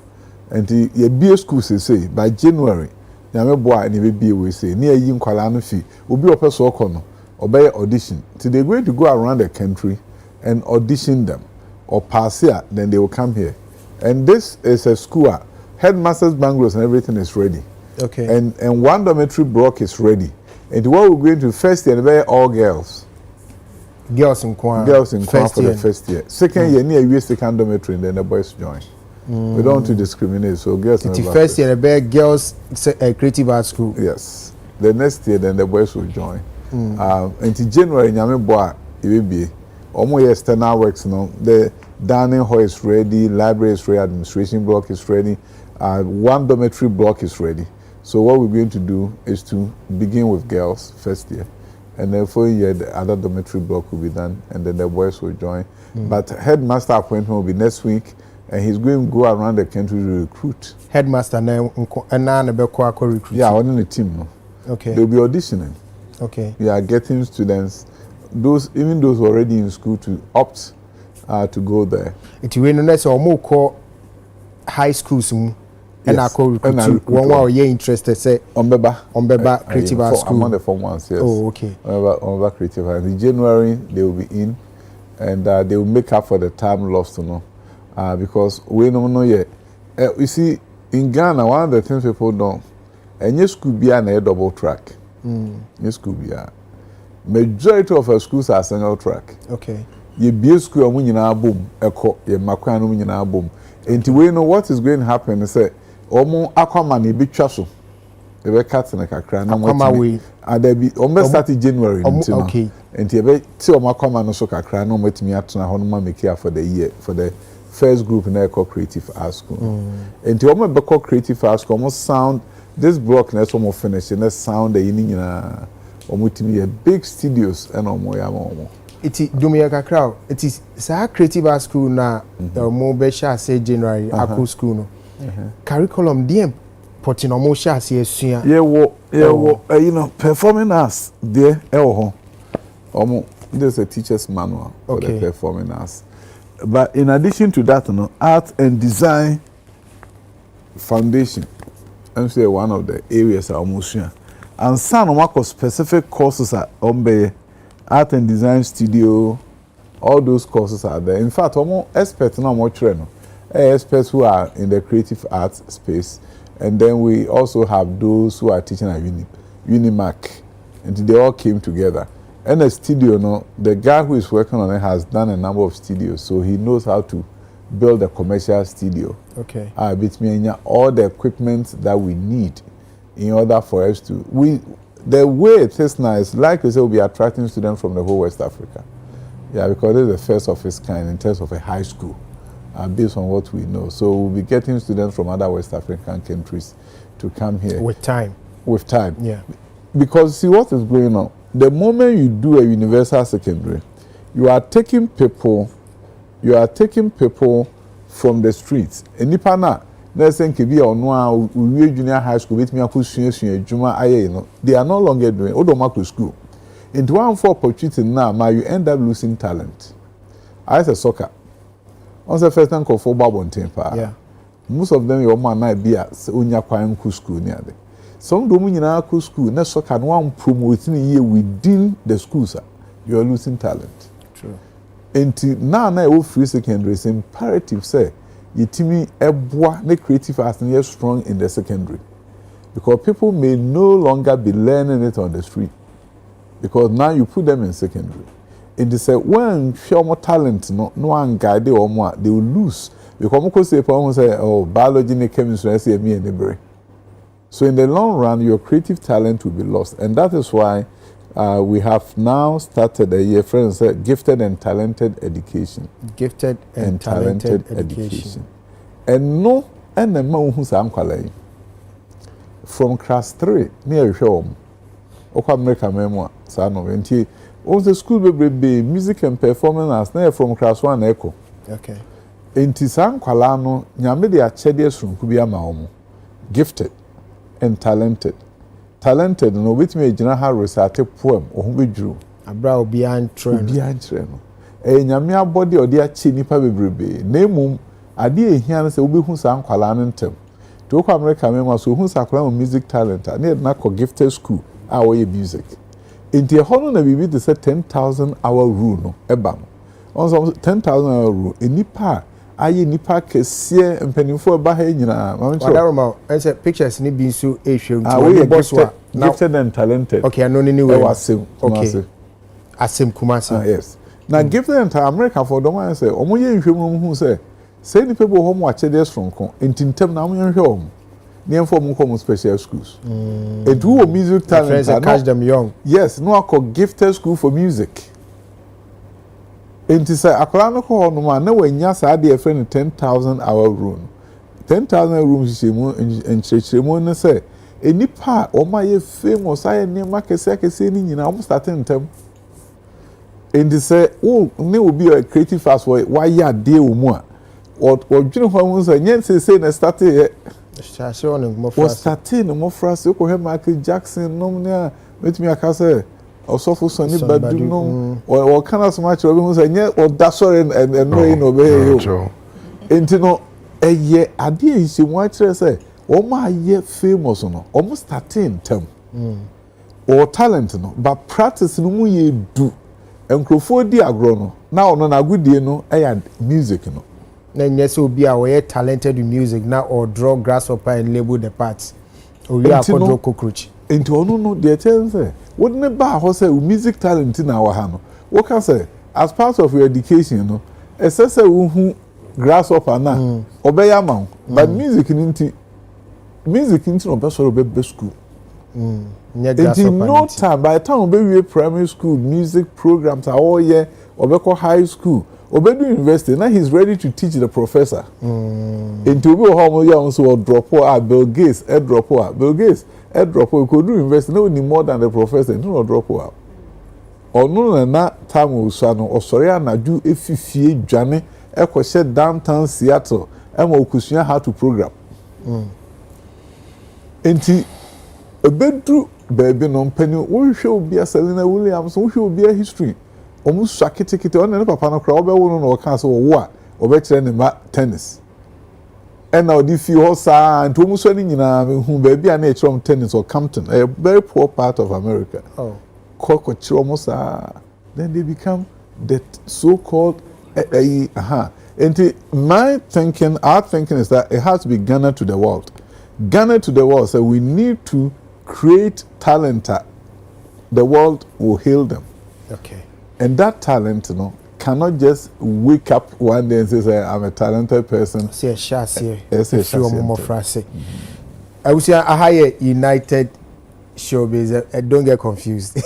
And you be school say by January. Nyame boy and be we say near yin Kuala no fi. Obi opeso okono. Obey audition. So they're going to go around the country and audition them or pass here, then they will come here. And this is a school. Headmasters, bungalows, and everything is ready. Okay. And one dormitory block is ready. And what we're going to first year, all girls. Girls in Kwan. Girls in Kwan for the first year. Second year, near US second dormitory, and then the boys join. We don't want to discriminate, so girls. It's the first year, the girls creative art school. Yes. The next year, then the boys will join. Until January, Nyame boy, it will be. Almost external works, the dining hall is ready, library is ready, administration block is ready, one dormitory block is ready. So what we're going to do is to begin with girls first year, and then for a year the other dormitory block will be done, and then the boys will join. But headmaster appointment will be next week, and he's going to go around the country to recruit. Headmaster and recruit. Yeah, on the team. No. Okay. They'll be auditioning. Okay. We are getting students. Even those already in school to opt to go there. It will not say more high schools and I call recruit one while you're interested say Ombeba creative art school. I'm on the form ones, yes. Oh, okay. Ombeba creative art. In January they will be in, and they will make up for the time lost, because we don't know yet. You see, in Ghana, one of the things people don't, and your school be a double track. Your school be a majority of our schools are single track. Okay. You be a school and when boom, echo, you makwan when you boom. And we know what is going to happen. Say, Omo Aquaman, be chasso. They were cutting like a crown. Aquaman, and they be almost started January. Okay. And you be see Omo Aquaman no so a crown. No met me at na honma make here for the year for the first group in Eco Creative Art School. And you Omo Eco Creative Art School almost sound this block next almost finished and let's sound the evening a big studios and omo. It is Dumia crowd. It is sa creative art school na mo be sha say January aku school no. Curriculum DM potino mo sha say esua. Performing arts there omo there's a teacher's manual for the performing arts. But in addition to that, art and design foundation, I'm say one of the areas are almost here. And some of specific courses are art and design studio, all those courses are there. In fact, experts now more trained, experts who are in the creative arts space, and then we also have those who are teaching at Unimac, and they all came together. And the studio, the guy who is working on it has done a number of studios, so he knows how to build a commercial studio. Okay. All the equipment that we need in order for us to the way it is now is like we say we'll be attracting students from the whole West Africa. Yeah, because it's the first of its kind in terms of a high school, based on what we know. So we'll be getting students from other West African countries to come here. With time. Yeah. Because see what is going on. The moment you do a universal secondary, you are taking people from the streets. And Nipana, let's say junior high school with me they are no longer doing Odomako school. Into one for opportunity now, you end up losing talent. I say soccer. On the first time for Babon Tempa. Yeah. Most of them your man might be at Unya Kwanku school near there. Some Dominion school, not soccer, one promoting a year within the schools. You are losing talent. True. Until now, free secondary is imperative, say. Yitimi ebwa ne creative arts is strong in the secondary, because people may no longer be learning it on the street, because now you put them in secondary. And they say when show more talent, no one guide or more, they will lose, because say biology and chemistry say me and the. So in the long run, your creative talent will be lost, and that is why we have now started a year, friends said, gifted and talented education. Gifted and talented education. And no, and the man who's unqualified. From class 3, near home, Oka America memoir, son of Also school be music and performance na from class 1 echo. Okay. Enti san kwala no nyame de achede sonku bi ama omo. Gifted and talented. Talented no betime agina ha recite poem ohun bedwuru. Abra obi antre no. Nyame abode ode achi nipa bebrebe. Na emum ade ehia no se obehu san kwala no ntem. To kwa America me ma so hu sakwa music talent na na ko gifted school a wo music. Enti hono na bibi de say 10,000 hour rule no eba no. On 10,000 hour rule enipa aye nipa kese mpanimfo eba ha nyina ma ncho Wadaroma say pictures ni bi so ehwe nti boss wa gifted and talented. Okay, I know ni we wasem. Okay. Asem Kumasi. Yes. Now gifted and America for the one say omo ye nhwemu hu say ni people ho mo achede sonko entintem na mo ye nhwe om. Near for more special schools. And who music talent catch them young. Yes, no I call gifted school for music. And to say akola no ko no man na wanya sa de friend 10,000 hour room. 10,000 rooms in church no say enipa o ma ye famous aye ne ma kese ni nyina o starting tem. And to say oh ne will be a creative fast way why ya de o mu a or dwene ho say nyen say na start was starting more fast you ko Michael Jackson no na metimi aka say osofo Sonny Badu no or kana so much obi hu say nye or da sorry and no no be yo enti no eye ade isi mo akire say o ma ye famous no o mo starting tem or talent no but practice no mu ye do enkrofo di agro no na ono na agudie no music no na nyese obi a we talented in music na or draw grasshopper and label the parts or we are control cockroach into ono no dey tell say what ne ba ho say music talent na wa ha no what can say as part of your education no say hu grasshopper na obeya ma but music nti no be so be school in no time by the time we primary school music programs are all year or high school Obedu University, now he's ready to teach the professor. Into be home ya also drop out Bill Gates, drop out. Bill Gates, drop out. Could do university no need more than the professor. No drop out. Or no na time usano or sorry na do efifie dwane ekwohye downtown Seattle. Ema okusuya how to program. Enti obedu baby no mpani wo hwe obi a Selena Williams, wo hwe obi a history. Almost shakiti on the papa no crowd no cancel war or tennis. And now the few hosa and almost any whom baby and nature from tennis or Compton, a very poor part of America. Oh, almost then they become that so-called And my thinking, our thinking is that it has to be Ghana to the world. Ghana to the world, so we need to create talent. The world will hail them. Okay. And that talent, cannot just wake up one day and say, I'm a talented person. See a chassis. Yes, more phrase. I would say a higher United Showbiz. Don't get confused.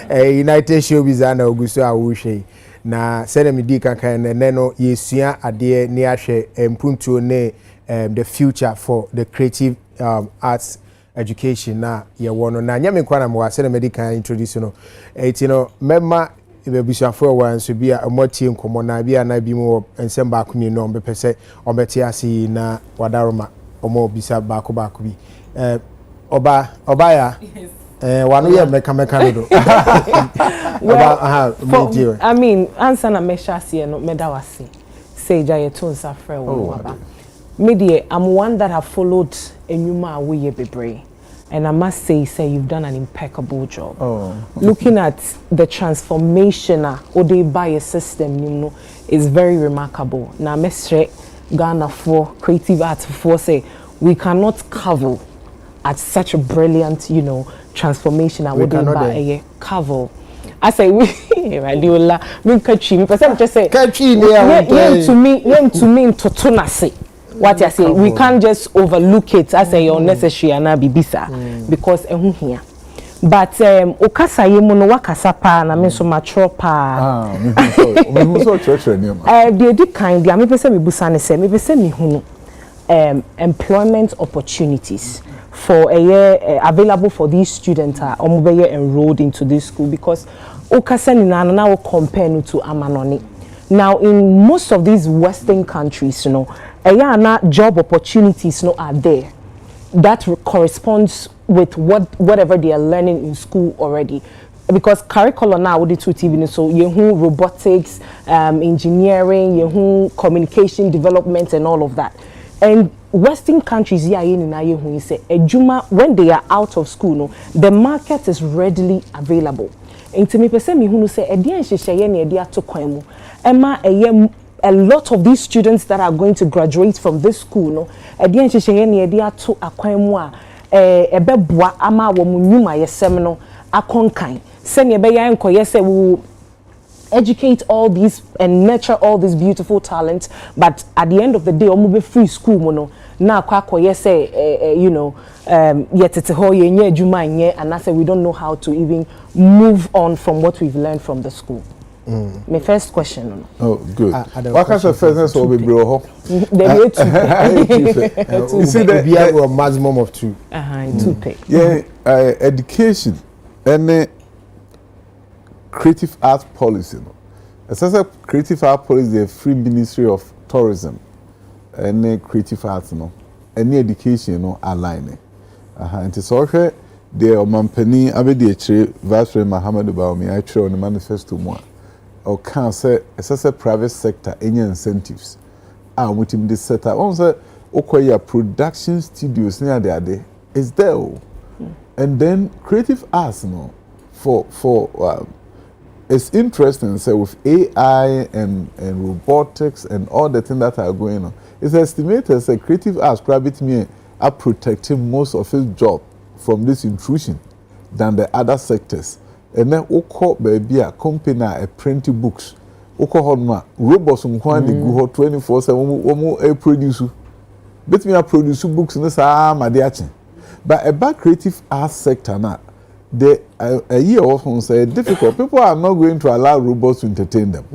United Showbiz and Augusto Awushe. Na send me di kankan na neno yesua ade ne ahwe mpuntuo ne the future for the creative arts education na ye wono na nyame kwa na mo send me di kan introduce no memma ebebusuafo wa nso bia amotie nkomo na bia na bi mu ensem ba kumi no mbepese obeti ase na wadaroma omo bisa ba ko bi oba ya wanu ye meka no do I mean answer na mesha se no medawase say jaye to nsa frɛ wo baba me I'm one that have followed enyuma we ye bebre. And I must say you've done an impeccable job. Looking at the transformation or they buy a system, is very remarkable. Now, Mr. Ghana for creative arts for say we cannot cover at such a brilliant, transformation. I wouldn't buy a cover. I say we radiola me catchy. Me person just say catchy. To me to tunase. What you say, we can't just overlook it as a unnecessary and bibisa because here. But okasa yemu no wakasa pa na me so mature pa. Me so church ni ma. The kind dia me pese me busa ne se me pese me hunu employment opportunities for a year available for these students are enrolled into this school because okasa ni na na compare no to amanoni. Now in most of these Western countries, you know, job opportunities are there that corresponds with whatever they are learning in school already. Because curriculum now with the two TV, so you robotics, engineering, you communication development and all of that. And Western countries, you say, when they are out of school, no, the market is readily available. And to me, say, a lot of these students that are going to graduate from this school, no, we will educate all these and nurture all these beautiful talents, but at the end of the day, be free school mono. Now, you know, yet it's a whole year, and I say we don't know how to even move on from what we've learned from the school. My first question. Oh, good. What kind of first will be bro? You see, we have a maximum of 2. 2 pay. Yeah, education and creative art policy. As I said, creative art policy, the Free Ministry of Tourism, and creative arts, any education, align. And it's also the Omampeni Abedi Vice President Muhammad Baumi, I show on the manifesto more. Or can say, as a private sector, any incentives. With him this setup, also, Okoya production studios near the day is there. And then creative arts, it's interesting, so with AI and robotics and all the things that are going on, it's estimated as a creative arts private me are protecting most of his job from this intrusion than the other sectors. And then oko baby a company a printing books. Oko hodma robots nkwan de go 24/7 omo produce. Bet me a produce books in this but about creative arts sector now. A year often say difficult. People are not going to allow robots to entertain them.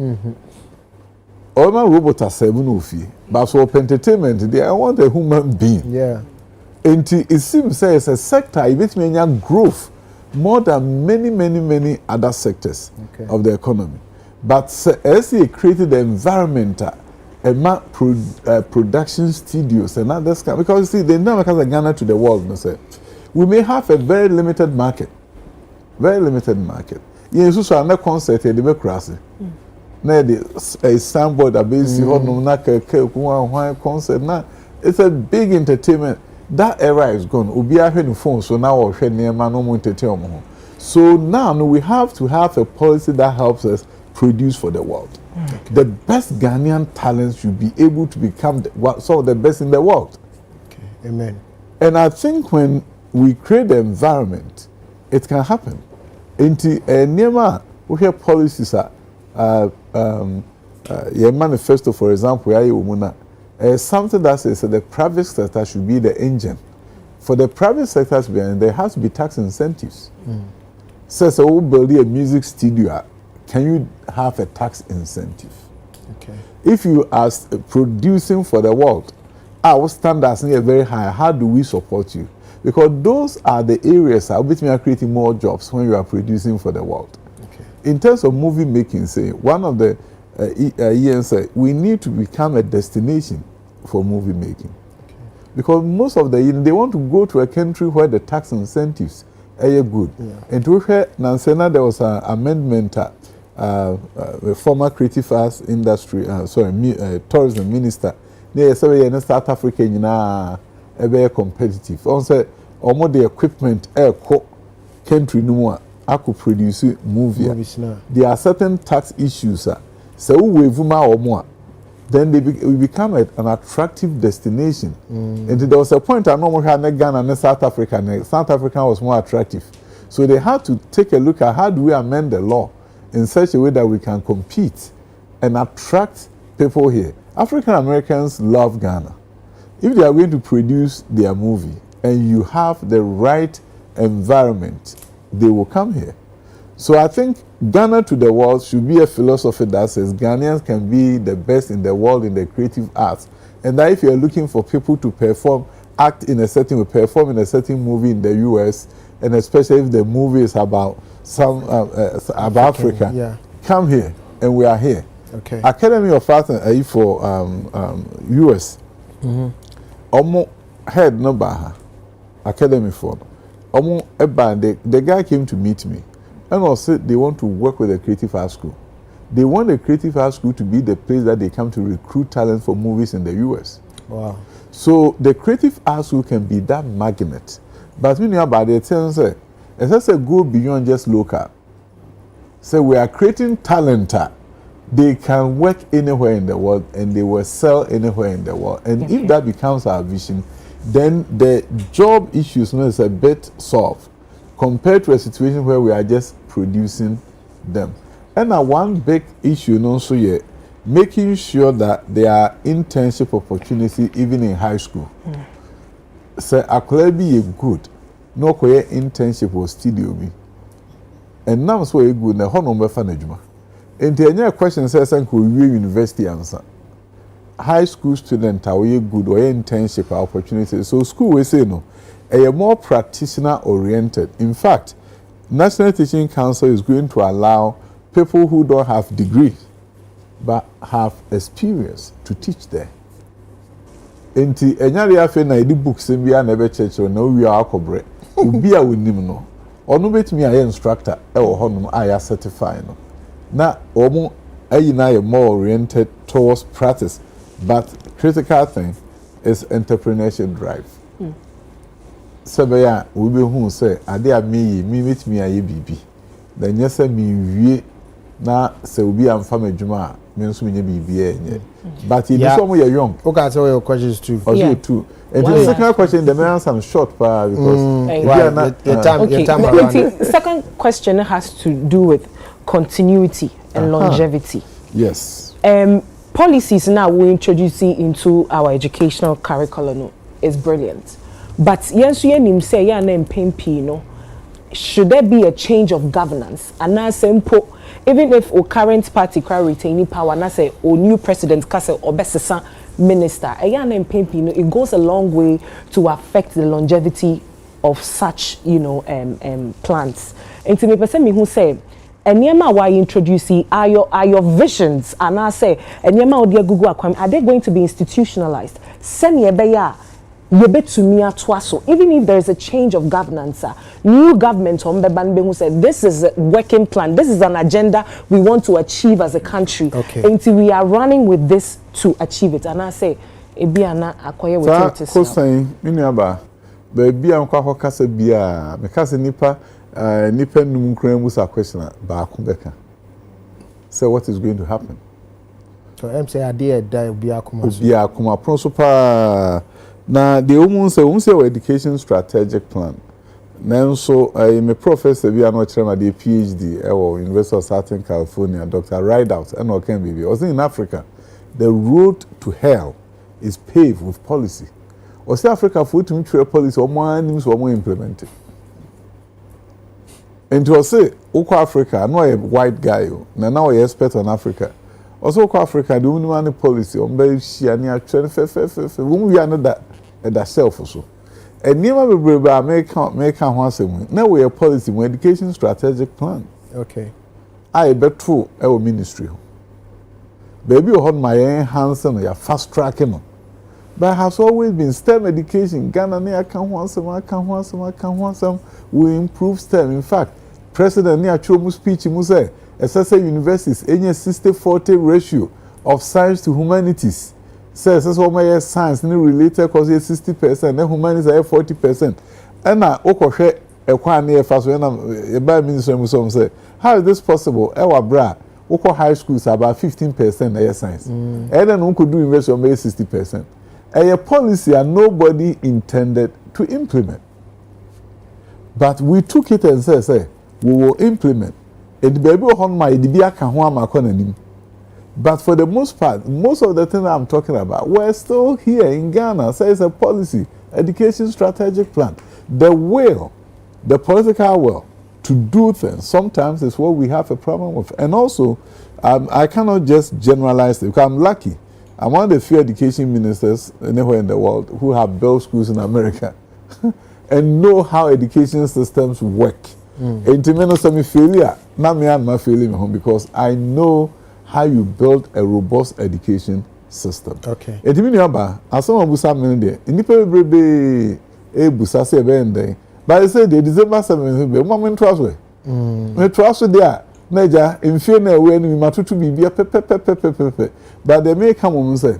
All my robots are 7 but for entertainment, I want a human being. Yeah. And it seems it's a sector, it means growth more than many other sectors of the economy. But as he created the environment, production studios and others, because you see, they never come Ghana to the world. We may have a very limited market. Very limited market. Yes, so another concert the democracy. Na a soundboard concert now. It's a big entertainment. That era is gone. Obi ahwe phone so now we hwe neema no mo entertain. So now we have to have a policy that helps us produce for the world. The best Ghanaian talents should be able to become some of the best in the world. Amen. And I think when we create the environment, it can happen. Into Nema, we have policies your manifesto, for example, something that says that the private sector should be the engine. For the private sector to be, there has to be tax incentives. Says so build a music studio, can you have a tax incentive? Okay. If you are producing for the world, our standards are very high. How do we support you? Because those are the areas which are creating more jobs when you are producing for the world. Okay. In terms of movie making, say one of the say we need to become a destination for movie making. Okay. Because most of they want to go to a country where the tax incentives are good. Yeah. And to hear Nansena, there was an amendment. The former creative arts industry, tourism minister. They say in South Africa, very competitive. Also, almost the equipment country no I could produce movies. There are certain tax issues. So we or more. Then we become an attractive destination. And there was a point I know had Ghana and South Africa. South Africa was more attractive. So they had to take a look at how do we amend the law in such a way that we can compete and attract people here. African Americans love Ghana. If they are going to produce their movie and you have the right environment, they will come here. So I think Ghana to the world should be a philosophy that says Ghanaians can be the best in the world in the creative arts. And that if you're looking for people to perform, act in a certain way, perform in a certain movie in the US, and especially if the movie is about about Africa, yeah. come here, and we are here. Okay. Academy of Arts for US. Omo head no baha. Academy for. Omo eba the guy came to meet me, and also they want to work with the Creative Arts School. They want the Creative Arts School to be the place that they come to recruit talent for movies in the US. Wow. So the Creative Arts School can be that magnet. But when you about it, it's just a go beyond just local. So we are creating talent. They can work anywhere in the world and they will sell anywhere in the world. And if that becomes our vision, then the job issues is a bit solved compared to a situation where we are just producing them. And one big issue also here, making sure that there are internship opportunities even in high school. So akwadaa bi good, no koye internship or studio bi. And now so good na hono be fa na adwuma. Enti anya question say ko university answer. High school student are good or internship opportunities. So school we say no, a more practitioner oriented. In fact, National Teaching Council is going to allow people who don't have degrees but have experience to teach there. Enti enyare afe na edi books bia na ebe church na wi akobre obi a wonim no ono betimi aye instructor e wo honum aya certify no na omo ayi na ye more oriented towards practice, but critical thing is entrepreneurship drive. Sebeya we be hu say ade a me betimi aye bibi da nyese mi wie na se obi amfa madwuma me nso menye bibi enye. But you some you're young. Okay, I'll tell your questions too. Also too. And the second question, the man some short because your time around. The second question has to do with continuity and longevity. Yes. Policies now we're introducing into our educational curriculum is brilliant. But yes, you say yeah name no. Should there be a change of governance? And now simple. Even if our current party can retain power, and I say our new president, Kase Obesesa minister, it goes a long way to affect the longevity of such, plans. And to me, person who say, "Enyema why introducing are your visions?" And I say, "Enyema odia Google akwam, are they going to be institutionalized?" Send yebeya. Even if there is a change of governance, new government who said this is a working plan, this is an agenda we want to achieve as a country. Okay. Until we are running with this to achieve it. And I say, Ebiana acquire with it. So saying, Miniaba, baby, I'm quite kasa bia, because nipa numunkre musa question ba kumbeka. So what is going to happen? So I'm saying idea die bia kuma. Bia kuma principal. Now, the woman's education strategic plan. Now, so I'm a professor, we are not trying to PhD at University of Southern California, Dr. Rideout, and okay, baby. Also in Africa, the road to hell is paved with policy. Or say Africa food to mutual policy, or more names or more implemented. And to say, Oko Africa, I'm not a white guy, now I expert on Africa. Also, Africa, the only policy on Belgium, and we are not that self also. And never be make once a week. Now we have policy, education strategic plan. Okay. I bet true our ministry. Baby, you hold my hands and you're fast tracking. But it has always been STEM education. Ghana, I can want some. We improve STEM. In fact, President Nia Chomu speech, Muse. SSA universities, any 60-40 ratio of science to humanities. Says that's what my science related cause 60%, and humanities are 40%. And now, okay, a quite near fast when I'm a bad minister say, how is this possible? Our bra, Oko high schools are about 15% air science. And then we could do university on 60%. A policy and nobody intended to implement. But we took it and said, we will implement. And baby on my but for the most part, most of the things I'm talking about, we're still here in Ghana. So it's a policy, education strategic plan. The will, the political will to do things sometimes is what we have a problem with. And also, I cannot just generalize it because I'm lucky. I'm one of the few education ministers anywhere in the world who have built schools in America. and know how education systems work. And to me, some failure, not me and my failure because I know how you build a robust education system. Okay. And to me, as someone who said, in the baby, a busa say, but I said, the December 7th, woman trust way. Me trust there. Naja, in fear, when we matu to be a pepe. But they may come and say,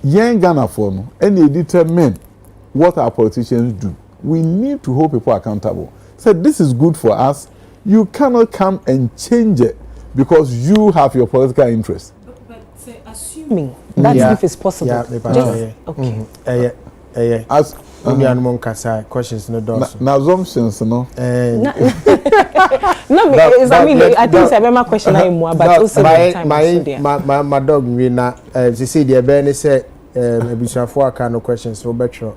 young Ghana for no, and they determine what our politicians do. We need to hold people accountable. So this is good for us. You cannot come and change it because you have your political interest. But assuming that if it's possible. Yeah, okay. As only animal can questions no doors. Na assumptions no. No, I mean, I think it's a question I am but also my dog we na she say the ben say ebusafo aka no questions so betro.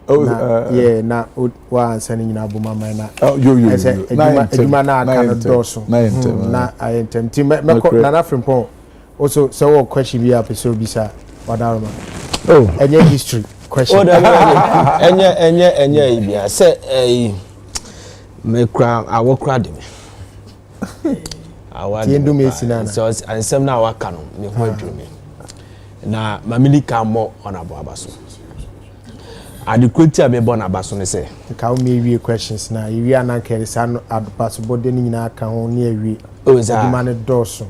Yeah, na wa answering na bo mama na. Yo. Eduma na aka no doors. Na I intend to me na na frimpon. Also so what question be episode bisa wadaroma. Oh, any history question. Enye ibia say me kra awo kra de me. Tiendu me sinana. So ansem na waka no me ho adwumi. Na mamili ka mo onabo abaso. Adequate me born abaso ne say. Ka me wie questions na you na kere san adopaso body ni nyina aka ho ne awie. Oh is that man doso.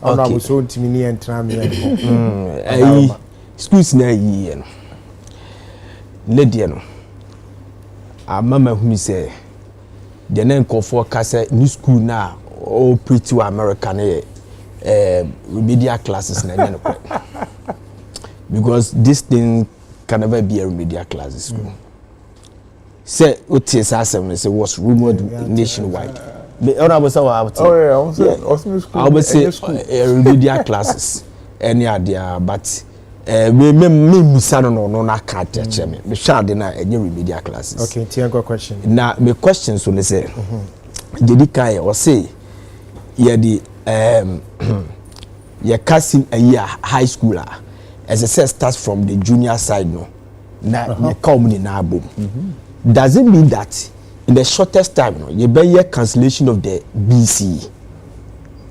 Ono abuso ntimi ni entra me. Schools na yi no. Lady no. Mama hu say the name for kase new school na all pretty American remedial classes na no. Because this thing can never be a remedial classes school. Say OTS say was rumored nationwide. I would say remedial classes any idea but me no na can't teach me. Me shall deny any remedial classes. Okay, tiango question. Now my questions on say Jadi kai or say ye the your cousin a year high schooler as I said starts from the junior side no na ye come ni na boom. Does it mean that in the shortest time no you be year cancellation of the BC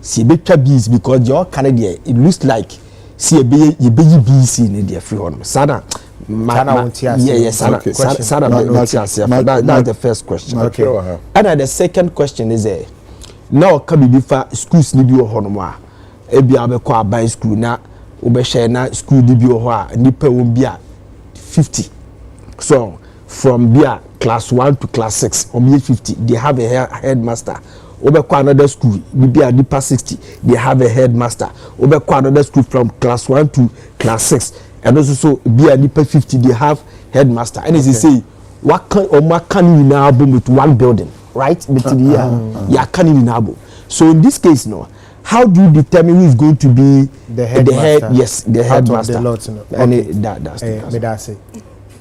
see better BC because your Canada it looks like see you be BC in the free one sana yes sana that's the first question. Okay. And the second question is now can be for schools ni bi ho no a e bia be kwa ban school na obehye na school ni bi ho a nipa won bi a 50 so from there class 1 to class 6 or 50 they have a headmaster. Obekwa another school be a nipa 60 they have a headmaster. Obekwa another school from class 1 to class 6 and also be a nipa 50 they have headmaster. And as you say what can you now with one building, right? But yeah, can you now. So in this case no, how do you determine who is going to be the headmaster? Yes, the headmaster. And that's it.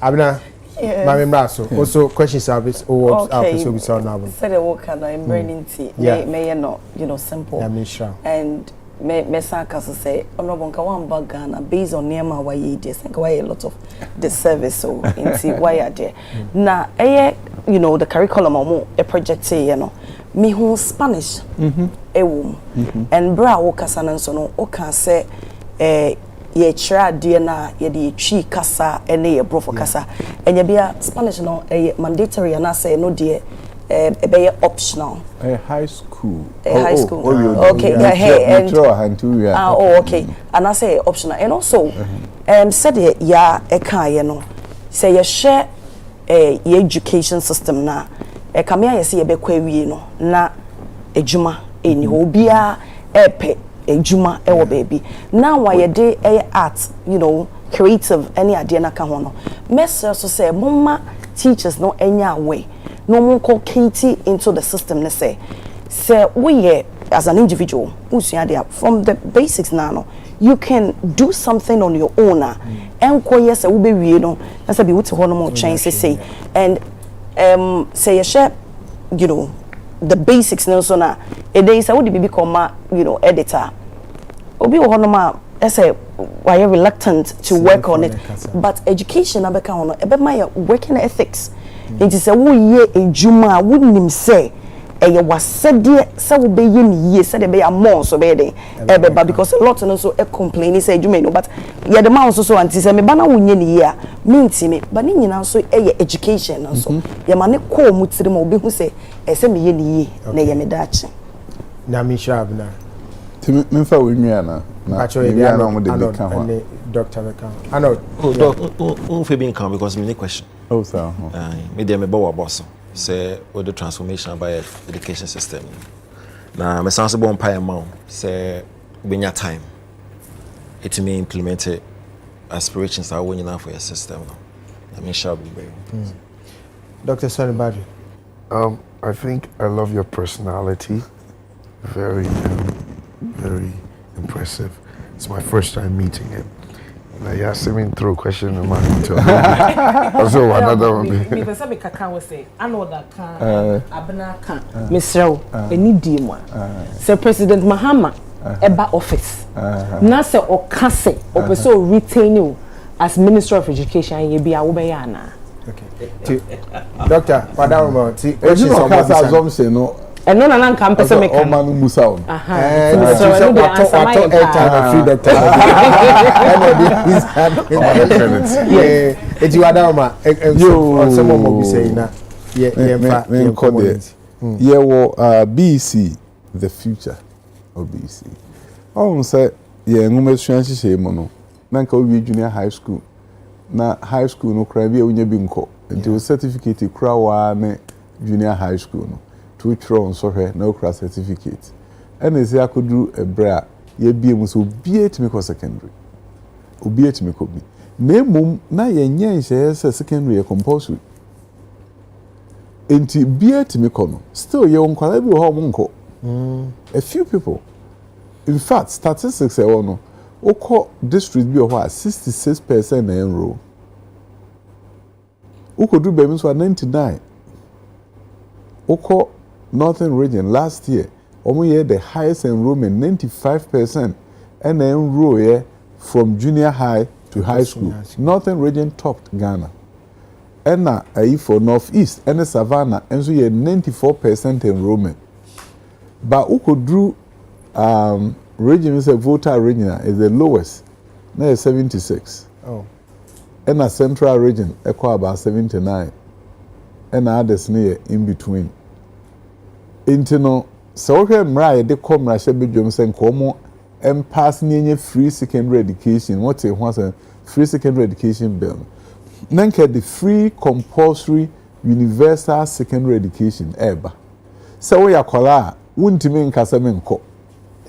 Abna Mami Mraso, also question service or so we saw now. Said the work and I'm burning tea. May not, simple. And me say honorable Kawan Bagana based on near my way just why a lot of the service so into why are there. Now the curriculum or a project say me who Spanish and bra wokasanan so no oka say ye try DNA ye di chi kasa ene ye brofo kasa enye bia Spanish no mandatory and I say no dear be optional high school high school okay okay and I say optional and also said ya eka no say ye share ye education system na kamia ye say ye be kwa wie no na ejuma eni obia epe ejuma ewo baby now why ye dey art creative any idea na ka ho no message so say mama teachers no enya way no mo Katie into the system ne say we as an individual from the basics now you can do something on your own enko yes we be wie no na say be wuti ho no mo twen say and say you share the basics no so na e dey say we be become editor obi wo no ma say why you reluctant to work on it but education abeka hono ebe my working ethics nti sɛ wo ye edwuma a wonim sɛ eye wasɛdeɛ sɛ wo be ye ni ye sɛ de be amon so be den ebeba because a lot no so e complain sɛ edwuma no but ye de ma so so anti sɛ me ba na wo nye ni ye a me ntimi ba ne nyina so eye education no so ye ma ne ko mu tiri ma obi hu sɛ sɛ me ye ni ye na ye me daakye na me sharp na timi me fa wo nwia na actually na mo de ka ho Dr. Beckham. I know. Oh, Doc, being calm because me question. Oh, sir. Me dey me bawa boss. Say with the transformation by education system. Na me sounds bon pay amount. Say benya time. It may implement aspirations are winning enough for your system. I mean, shall be very. Dr. Sonny Badri. I think I love your personality. Very, very impressive. It's my first time meeting him. Now you asked me through a question in my also another one. Me person me kaka we say I know that can abna can Mr. Any dimo. Sir President Mahama eba office. Na se o kase o person retain you as Minister of Education ye bia wo be ya na. Okay. Doctor, madam mo ti question some assumption no. Eno na nan kan pese me kan. O manu musa on. So we answer my free doctor. Eti wada ma someone mo be saying na ye wo BC the future of BC. On say ye ngume suanhye mo no. Na nka owie junior high school. Na high school no kra bia onya bi nko. Nti certificate kra wa ne junior high school no. To tron so here no class certificate and is ya could do a bra ye be mu so be it me ko secondary obi et me ko bi na mum na ye nyen hye secondary e compulsory enti be et me ko no still ye onkwala bi ho mo nko a few people in fact statistics e wono okọ district bi ho 66% na enroll ukodu be mi so 99 okọ Northern region last year, omo the highest enrollment 95% and enroll here from junior high to high school. Northern region topped Ghana. And now for Northeast and Savannah and so 94% enrollment. But Ukodru region is a voter region is the lowest. Now 76. Oh. And a central region equal about 79. And others near in between. Intino so hwe mra ye de komra hye bedwom se nkomo pass nye free secondary education what e ho say free secondary education bill nanka the free compulsory universal secondary education eba se wo yakola wuntimi nkasa me nko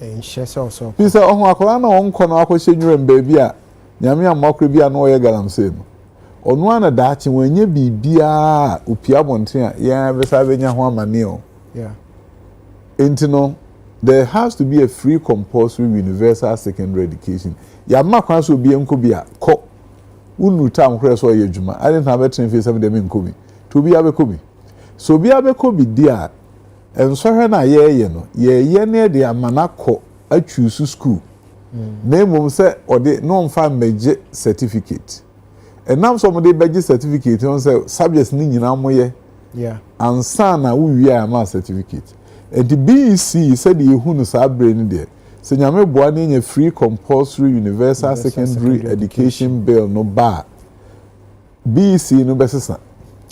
nhye so bisa ohun akola na onko na akohye nwurem baabi a nyame amakro bi a na oye galamse no onu ana daachi wanye bibia opia bonten a ya besa benya ho amane o yeah. Intino, there has to be a free compulsory universal secondary education. Ya makwa so bi enko bi a ko unu tam kure so ye djuma. I didn't have a train face dem enko bi. To bi abeko bi. So bi abeko bi dia enso hwe na ye no. Ye ne de amana ko atwusu school. Na emom se ode no mfa meje certificate. Enam so mo de beje certificate on say subjects ni nyina moye. Yeah. Ansa na wo wi ama certificate. And the BEC said you who sa brain there. So nyame boa na free compulsory universal secondary education bill no ba. BEC no besesa.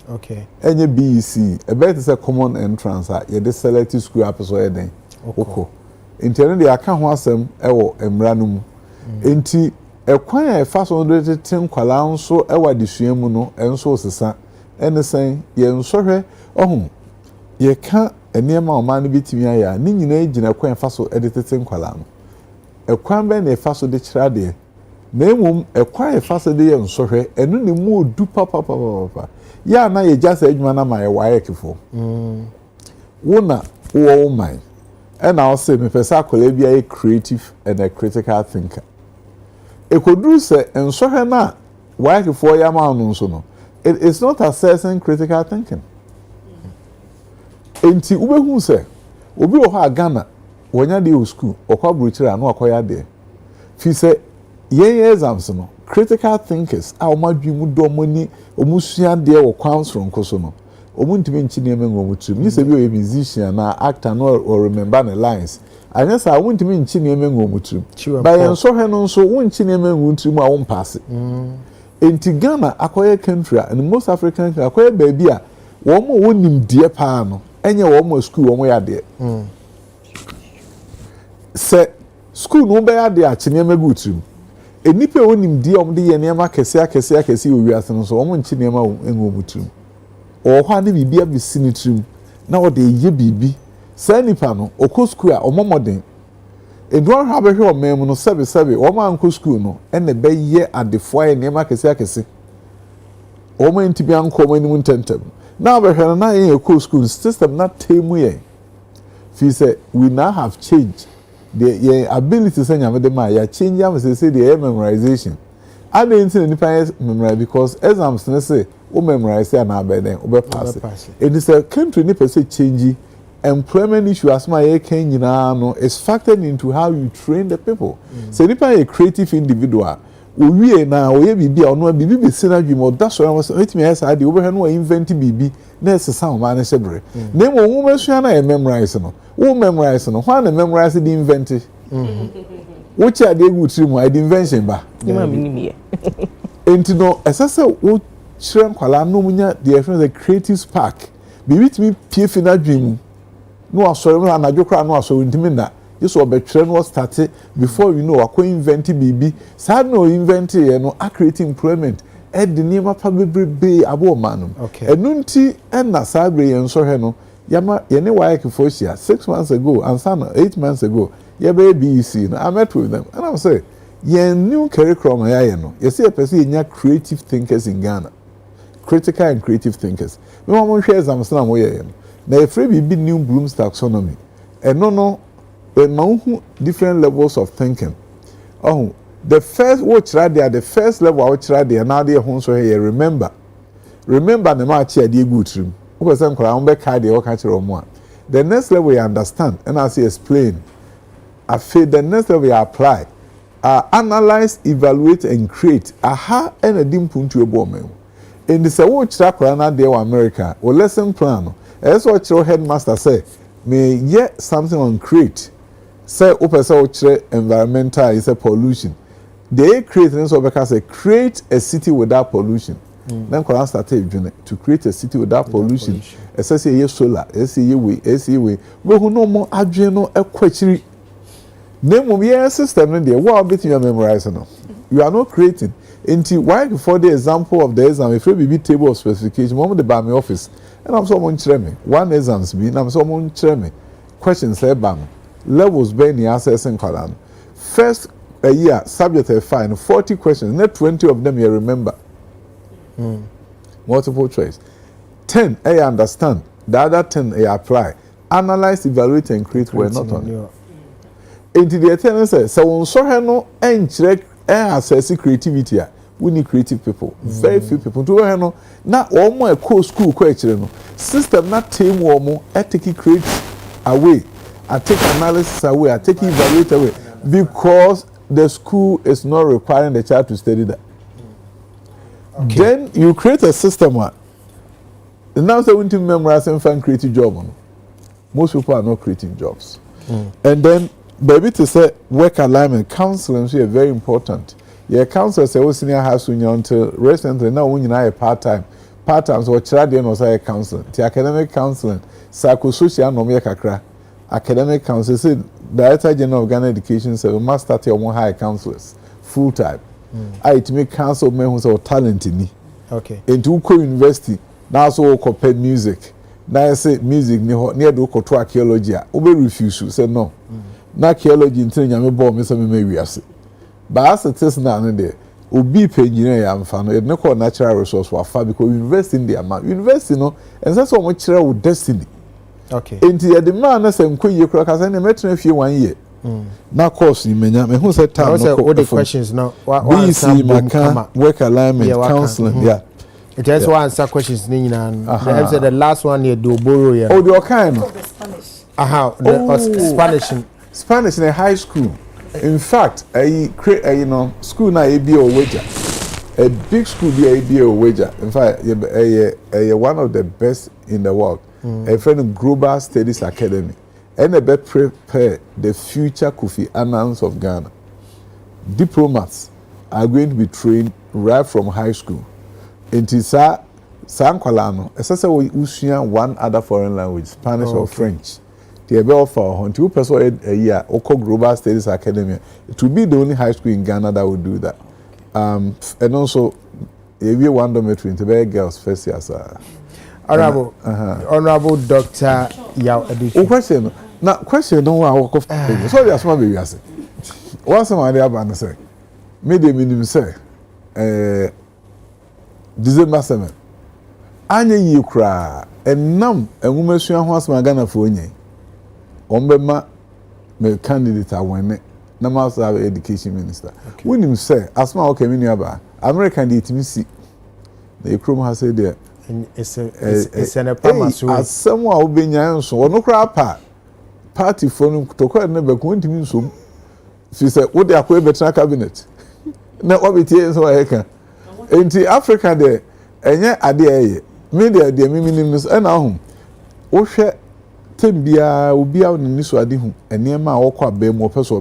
Okay. Enye BEC, e bet is a common entrance a ye de select school apeso e den. Oko. Enti no de aka ho asem e wo emra no mu. Enti ekwan e fa so no ten kwala nso e wa desua mu no enso sesa. Ene sen ye nso hwe ohun ye ka enema o man bitimi aya ni nyina egina kwan fa so edetete nkwala no ekwan be na fa so de kira de na emum ekwan e fa so de ye nsohwe enu ne mu odu papa ya na ye jasa adwuma na ma ye waye kefo wona wo man e na o se me pesa akola bia ye creative and a critical thinker ekoduru se nsohwe na waye kefo ya ma no nso no it is not assessing critical thinking. Enti ubehu se obi o ha Ghana wonya de school okwa brochira na okoya de fi se yeah exams no critical thinkers a omadwi mu do moni omusua de wo kwans from koso no omuntimi nchi ne mengo mutum ni se bi o musician na actor no or remember the lines anya sa omuntimi nchi ne mengo mutum ba yen so hwe no nso wonchi ne mengo mutum a won pass enti Ghana akoye country and most African country akoye baby a wo mo wonim die pa no enye wo mo school wo mo ya de se school no be ya de a chine megutum enipa wonim die om de ye niam akese owi ase no so wo mo nchi ne ma engo mutum o hwa ne bibia bisini trum na wo de ye bibi sa nipa no okọ school a omomoden edwan ha be hwe o mem no sebe o ma anko school no ene be ye adefo ye niam akese o ma ntibia anko ma nimu ntentem na be hwe na ye ekọ school system na temu ye fi say we now have changed the ability say nyame de ma ya change am say the memorization and the nipa memorize because exams na say o memorize and abeden o be pass it is a country nipa say change employment issue as my can no is factored into how you train the people say nipa a creative individual we na o ye bibi a ono bibi be sina dwemo da so am say etimi esa de o be no invent bibi na esesa o ma na shebre na mo wo masua na memorize no wo memorize no wha na memorize the invent which are the good trim I invention ba you ma minimie enti no esese wo chirem kwala no munya the creative spark bibi timi pie fina dwem no asore no anadwo kra no asore ntimi na just obetwere no start before you know akọ invent bibi sad no invent ye no a create employment e de niam pa bebrebe abo manum enunti na sabre ye nso hwe no yama ye ne wire kifosia 6 months ago and some 8 months ago ye be BEC no I met with them and I say ye new curriculum ya ye no ye see a person nya creative thinkers in Ghana critical and creative thinkers me mo hwe exams na mo ye no na e free bibi new Bloom's taxonomy no different levels of thinking. Oh, the first watch right there, the first level watch right there. Now they home so here. Remember the match here. They good trim. The next level you understand, and as you explain, I feel the next level you apply, analyze, evaluate, and create. Aha, and a dim punch to a bomb. In this watch right now there America or lesson plan. That's what your headmaster say. May yet something on create. Say open environmental is a pollution. They create create a city without pollution. Then can start to create a city without pollution. Especially solar, SCE way. We who no more adreno a question. Name of your system in there. What bit you are memorizing? You are not creating. Until why before the example of the exam, if you be table of specification, one of the by my office, and I'm someone me. One exams be, and I'm someone me. Questions say bam. Levels be ni assessing column. First a year, subject a fine, 40 questions, not 20 of them you remember. Multiple choice. 10, I understand. The other 10, I apply. Analyze, evaluate, and create were not on it. Into the attendance says, so on so no and check and assess creativity. We need creative people. Very few people. To no, now all more cool school question. System not team more, I take it create away. I take analysis away, I take evaluate away. Because the school is not requiring the child to study that. Okay. Then you create a system where now they want to memorize and find creative job. Most people are not creating jobs. And then baby to say work alignment, counseling is very important. Your counselor say oh senior high school until recently now when you are part-time. Part-time so child then was a counseling. The academic counseling, psychosocial no me kakra. Academic counselor said Director General of Ghana Education said we must start your high counselors full time. I to make counsel men who say talent in me. Okay. Into Uko University now so compare music. Now I say music near do ko to archaeology. Obe refuse say no. Na archaeology until nyame bo me say me we ase. But as it is now there obi pe nyina ya mfa no e ne call natural resource wa fa because university in there man. University no and say so mo kire wo destiny. Okay. Enti the man na say nkoye kura ka say na metena fie 1 year. Na course ni menya me hu say time no all the questions no BC maka work alignment counseling yeah. It has one answer questions ni nyina. Say the last one here do borrow here. Oh the kind no. Spanish. Spanish in high school. In fact, you know, school na be a wager. A big school be a wager. In fact, one of the best in the world. A friend of Global Studies Academy. And they prepare the future Kofi Annans of Ghana. Diplomats are going to be trained right from high school. It is Sankwalano. Especially one other foreign language, Spanish or French. The offer until person a year Oko Global Studies Academy. It will be the only high school in Ghana that will do that. And also, if you want dormitory, to be girls first year, sir. Honorable Dr. Yao Edition. Question. Now, question don't want to walk off. So that's my baby. I say. What's my idea about say? Maybe minimum say. December 7. Anya you cry and numb and woman sure wants my Ghana for you. Ombema me candidate I win. Nama have education minister. When him say, as my okay, American did me see. The Chrome has said there. It's an apamasu. As someone who been young, so no crap party phone to call never going to mean so. She said, what they are going to cabinet. Now, what it is, so I can. In Africa, there, and yet, I dare media, the minimus, and home. Oh, share. Tembia will be out in this wadi and near my walk be more person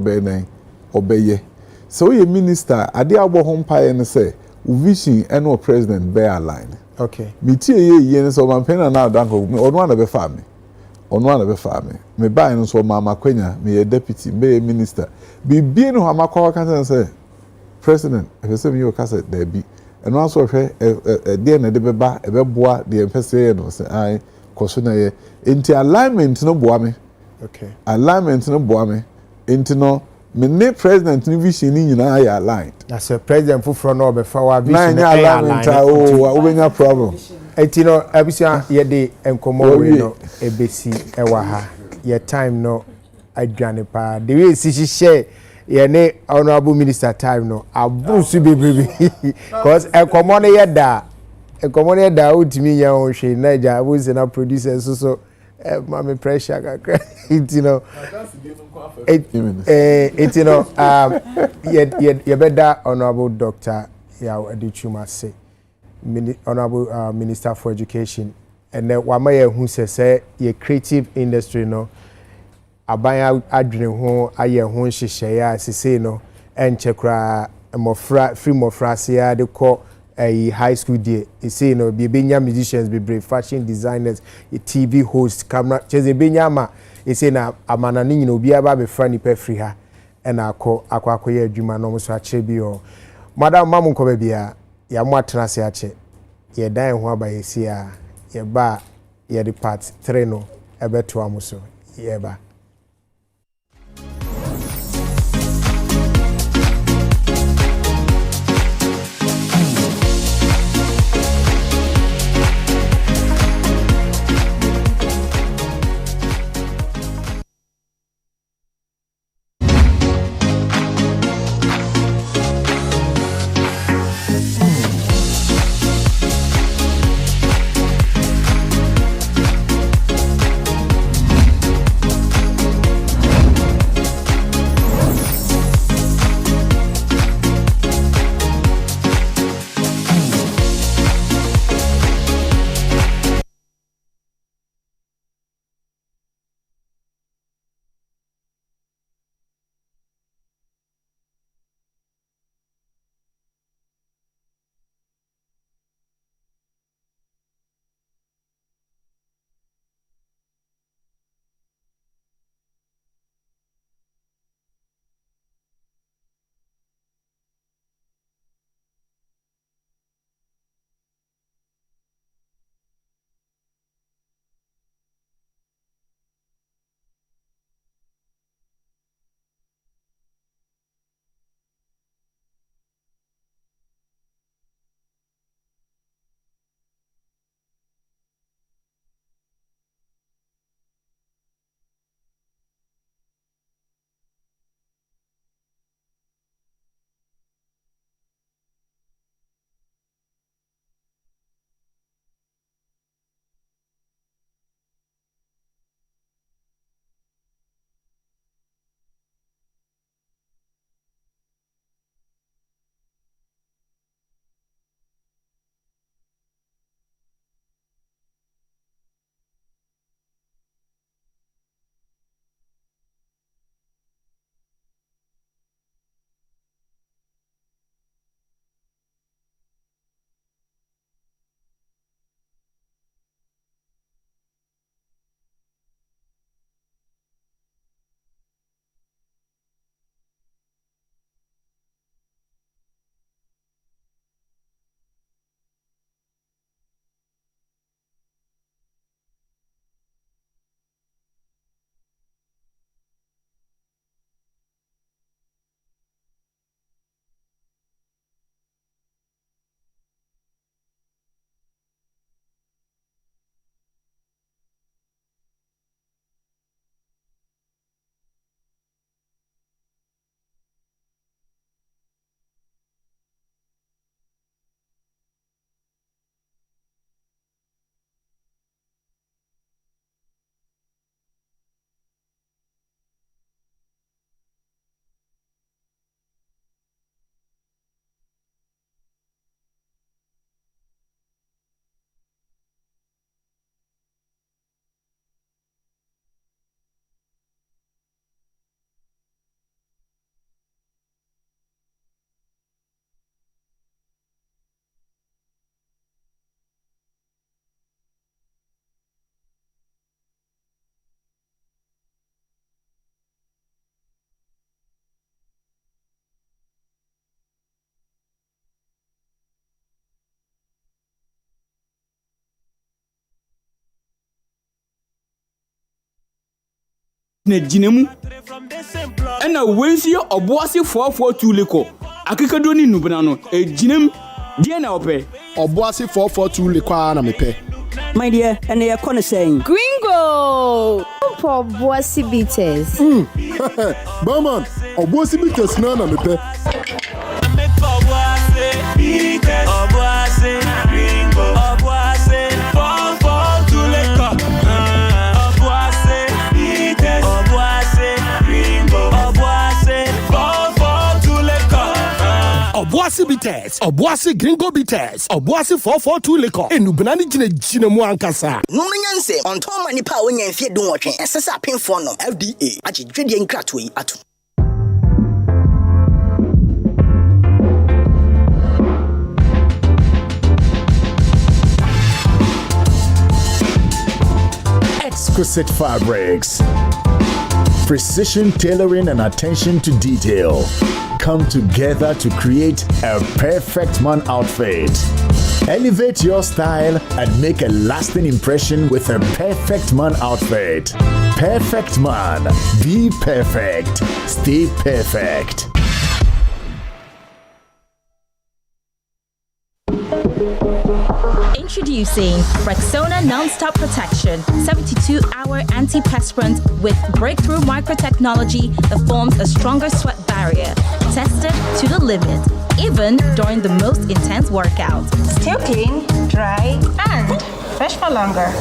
obey. So your minister, I dare go home pie and say, wishing and no president bear line. Okay. Me tea ye so my pen and now dank me on one of a family. On one of a family. Me buy no so mama quenya, me a deputy, be a minister. Be being who am call and say, President, if you say me your cassette there be. And also a dear and a debba, a bebois, the empress no say I. Into alignment no boame. Okay. Alignment no boame. Into no me president ni vision ni nyina ya aligned. That's a president for no be for vision na alignment o problem. Enti no abisia ye de enkomo we no ebesi ewa ha. Ye time no adwane pa. The way si share ye ne honorable minister time no abusu bebrebe because enkomo no ye da a common da ultimi ya on she Niger was na producer so mama pressure you know you know you better honorable Dr. Yao Edichuma say honorable Minister for Education and then wama who say ye creative industry no aban adwene ho aye ho hyehyɛ ya sese no enchekra mofra free mofra sia de ko a high school day. You see, you know, be musicians, be brave fashion designers, TV hosts, camera. Cheze benyama. You see na amanani no be aba be friendly pe free ha. And akwa ye adwuma no so ache bi o. Madam mamu ko be bia ya mo atena se ache. Ye dan ho aba ye si a ye ba ye the part 3 no ebeto amuso. Ye ba. na jinemu ena wensi oboase 442 leko akekado ni nubana no ejinem die na ope oboase 442 leko na mepe my dear and you are saying Gringo for Bossy Beaters. Bowman, Bossy Beaters na mepe. Oboase Bitters, Oboase Gringo Bitters, Oboase 442 liquor. Enubnani jine mu ankasa. No menyanse on Tom Manipa when you fear do watching SSR pin for no FDA. Achi dread yen kratwe atu. Exquisite fabrics, precision tailoring and attention to detail come together to create a perfect man outfit. Elevate your style and make a lasting impression with a perfect man outfit. Perfect man. Be perfect. Stay perfect. Introducing Rexona Non-Stop Protection 72-hour antiperspirant with breakthrough microtechnology that forms a stronger sweat barrier. Tested to the limit, even during the most intense workouts. Still clean, dry, and fresh for longer.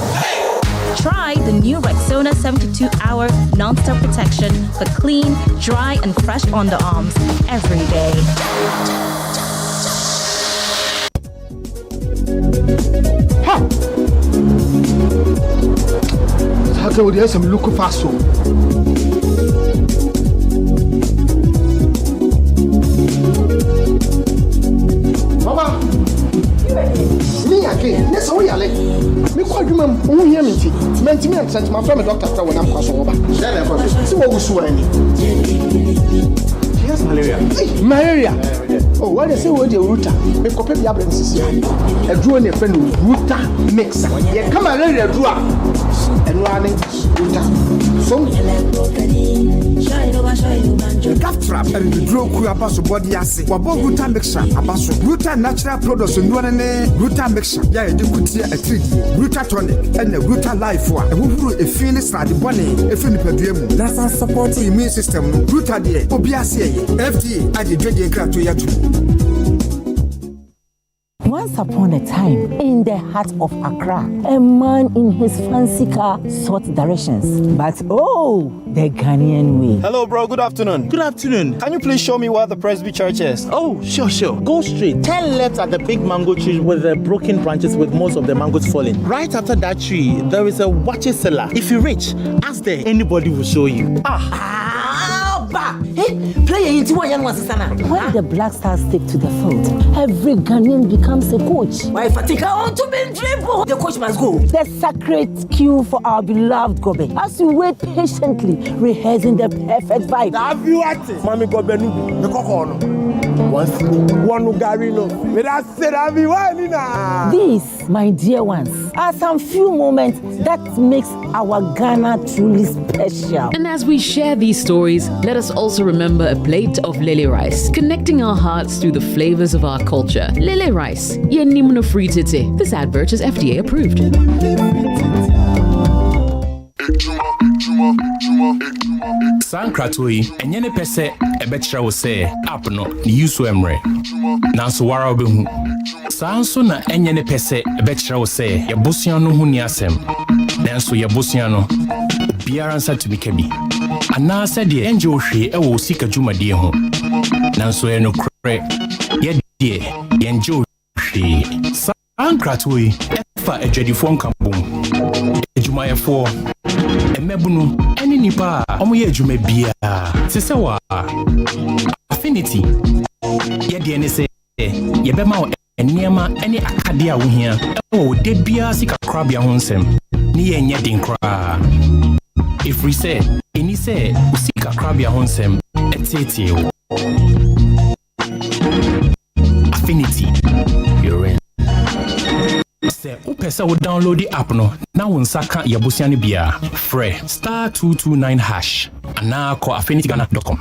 Try the new Rexona 72-hour non-stop protection for clean, dry, and fresh underarms every day. How can we some look fast so? Mama, me again. Yes, we are late. Me call you, ma'am. Who hear me? Me and sent my friend doctor when I'm crossing over. See what we saw any. Yes, malaria. Malaria. Oh, what is it with the router? Me copy the absence here. A draw in a friend router mixer. Yeah, come on, let draw. And running router. So, Gap trap and the draw crew abaso body assay. Wabo router mixer abaso. Router natural products and one router mixer. Yeah, you could see a treat. Router tonic and the router life one. And who a feeling like the bunny, a feeling per diem. Let's support the immune system. Router there, Obiasia, FDA, I did dread crap to you. Once upon a time, in the heart of Accra, a man in his fancy car sought directions. But oh, the Ghanaian way. Hello, bro. Good afternoon. Good afternoon. Can you please show me where the Presby Church is? Oh, sure. Go straight. 10 left at the big mango tree with the broken branches with most of the mangoes falling. Right after that tree, there is a watcher cellar. If you reach, ask there, anybody will show you. When the Black Stars take to the field, every Ghanaian becomes a coach. Why Fatika on to be dribble? The coach must go. The sacred cue for our beloved Gobe. As we wait patiently, rehearsing the perfect vibe. Have you acted? Mami Gobe Nubi, the Kokono. One Garino. These, my dear ones, are some few moments that makes our Ghana truly special. And as we share these stories, let us also remember a plate of lily rice, connecting our hearts through the flavors of our culture. Lily rice, ye nimno free tete. This advert is FDA approved. Sankratoi, and yene pese, a betra will say, apno, use emre. Nanso wara obehu. Sanso na enyene pese, a betra will say, ya bosiano huniasem. Nanso ya bosiano, biaransa to Mikebi. Ana said the angel she e wo sika juma die ho. Nanso e no kre, ye die, ye angel she. Sankratoi, efa edwedifo nkambom. Ejuma Emebunu, any nipa, omoye ejume bia. Sese wa affinity. Ye de ne se, ye bema eniema any akadia wo hia. O de bia sika krabia ho nsem. Ni ye nya din kra. If we say, any say, usika krabia ho nsem, etete o. Affinity. You're in. Se upe pesa wo download the app no na wo nsaka yabusia ne bia frɛ *229# ana ko afinitigana.com.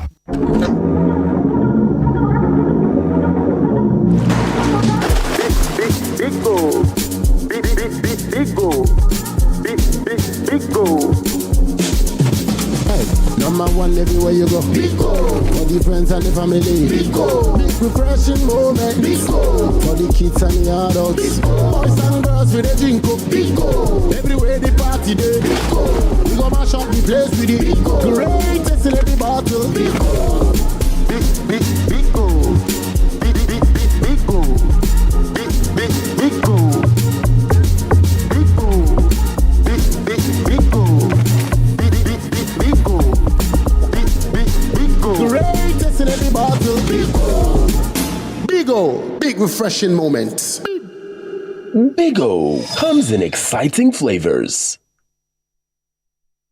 Number one everywhere you go. Bigo. For the friends and the family. Bigo. Big refreshing moment. Bigo. For the kids and the adults. Bigo. Boys and girls with a drink up. Bigo. Everywhere the party day. Bigo. We go mash up the place with it. Bigo. Greatest in every battle. Bigo. Bigo. Bigo. Bigo. Greatest in every battle. Bigo. Big refreshing moments. Bigo comes in exciting flavors.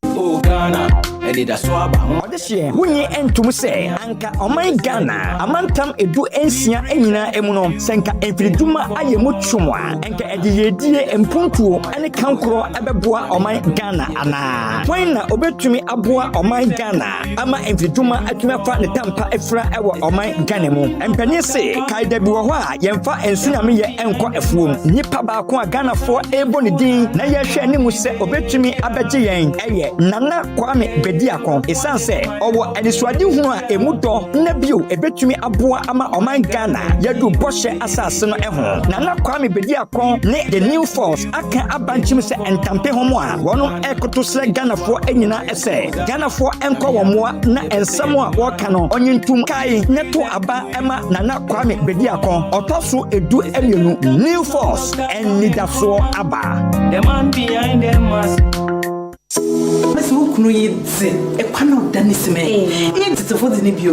Oh Ghana, Edida Swaba. Odeshe, wunye entum se anka omai Ghana. Amantam edu ensia enyina emuno senka enfriduma ayemu twumwa. Enka ediyedie empuntuo ene kankro ebeboa omai Ghana ana. Wan na obetumi aboa omai Ghana ama enfriduma atumi afa ne tampa efra ewo omai Ghana mu. Empani se kaida bi wo ho a yemfa ensunyame ye enko efuom. Nipa ba ko a Ghana fo ebo ne din na ye hwe ne mu se obetumi abeje yen eye Nana Kwame Bediakon esanse owo edisuade hu a emudo na bio ebetumi aboa ama oman Ghana yadu boshe asase no eho Nana Kwame Bediakon ne the new force aka abanchim se entampe homo a wono ekoto sele Ghana fo enyina ese Ghana fo enko womoa na ensamo a woka no onyintum kai neto aba ema Nana Kwame Bediakon otoso edu emienu new force and leadership aba the man behind them must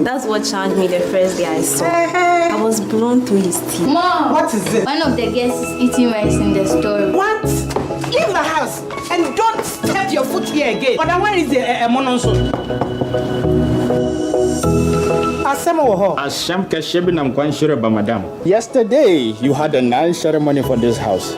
That's what charmed me the first day I saw. I was blown to his teeth. Mom! What is it? One of the guests is eating rice in the store. What? Leave my house and don't step your foot here again. But where is the mononso? Yesterday, you had a nice ceremony for this house.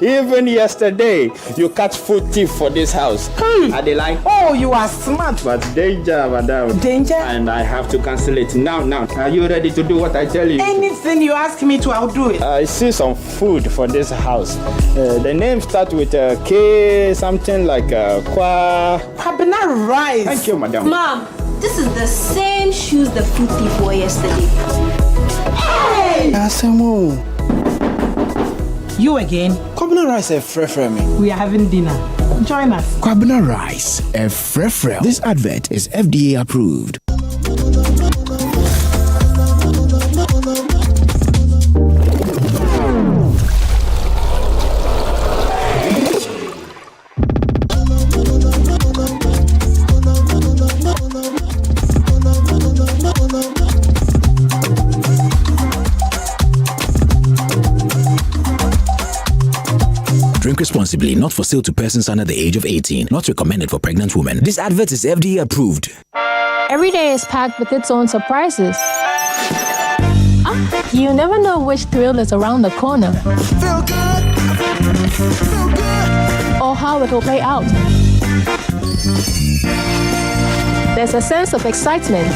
Even yesterday, you catch food thief for this house. Are they like? Oh, you are smart. But danger, madam. Danger? And I have to cancel it now. Are you ready to do what I tell you? Anything you ask me to, I'll do it. I see some food for this house. The name starts with K, something like Kwa. Kwabena rice. Thank you, madam. Mom, this is the same shoes the food thief wore yesterday. Hey! Asemo. You again? Kwabena rice a frefre me. We are having dinner. Join us. Kwabena rice a frefre. This advert is FDA approved. Drink responsibly, not for sale to persons under the age of 18. Not recommended for pregnant women. This advert is FDA approved. Every day is packed with its own surprises. You never know which thrill is around the corner. Feel good. Feel good. Or how it will play out. There's a sense of excitement.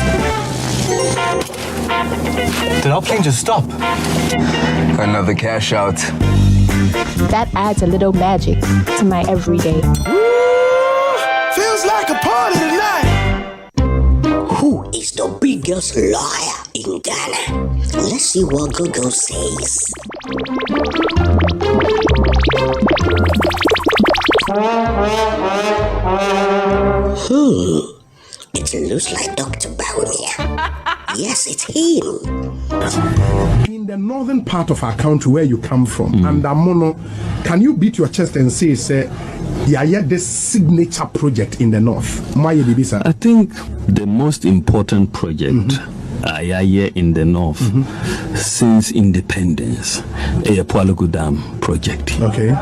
Did our plane just stop? Another cash out. That adds a little magic to my everyday. Feels like a party tonight. Who is the biggest liar in Ghana? Let's see what Google says. It looks like Dr. Bawumia. Yes, it's him. In the northern part of our country where you come from, and Amono, can you beat your chest and say, yeah, this signature project in the north? I think the most important project here in the north since independence, a Pualugu Dam project. Okay.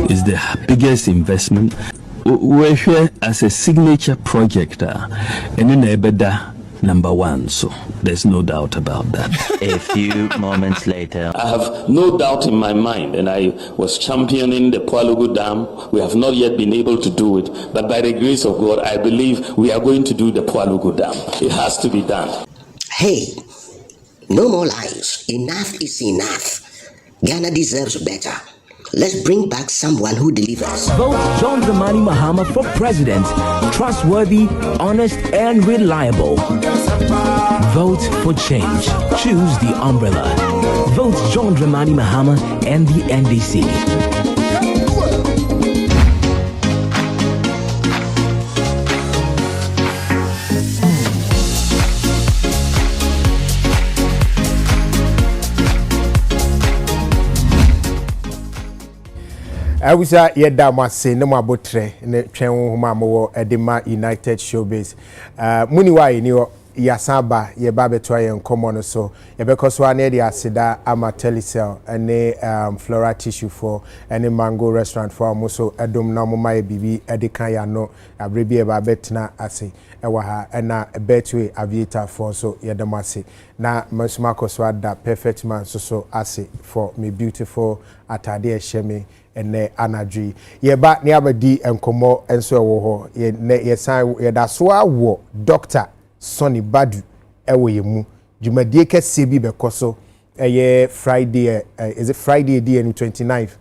Is the biggest investment. We're here as a signature project, and in Ebeda #1, so there's no doubt about that. A few moments later. I have no doubt in my mind, and I was championing the Poalugu Dam. We have not yet been able to do it, but by the grace of God, I believe we are going to do the Poalugu Dam. It has to be done. Hey, no more lies. Enough is enough. Ghana deserves better. Let's bring back someone who delivers. Vote John Dramani Mahama for president. Trustworthy, honest, and reliable. Vote for change. Choose the umbrella. Vote John Dramani Mahama and the NDC. I was at Yedamase, no more botre, and the train Mamo, Edema United Showbiz. Muniwai, New Yasaba, Yebabe Toy and Common, so Yabekos one area Sida, Ama Telecell, and a Flora Tissue for any mango restaurant for Moso, Edom Namumai Bibi, Edikaya no, a Bribi Babetna Ase, Ewaha, and a Betway Aviator for so Yedamase. Na Mosmako Swada, perfect man, so Ase for me beautiful Atade Shemi. And anadri ye ba ne abadi enkomo enso ewo ho ye san ye da so awo Dr. Sonny Badu ewo ye mu jumadie kese bi bekoso ye Friday is it Friday day 29th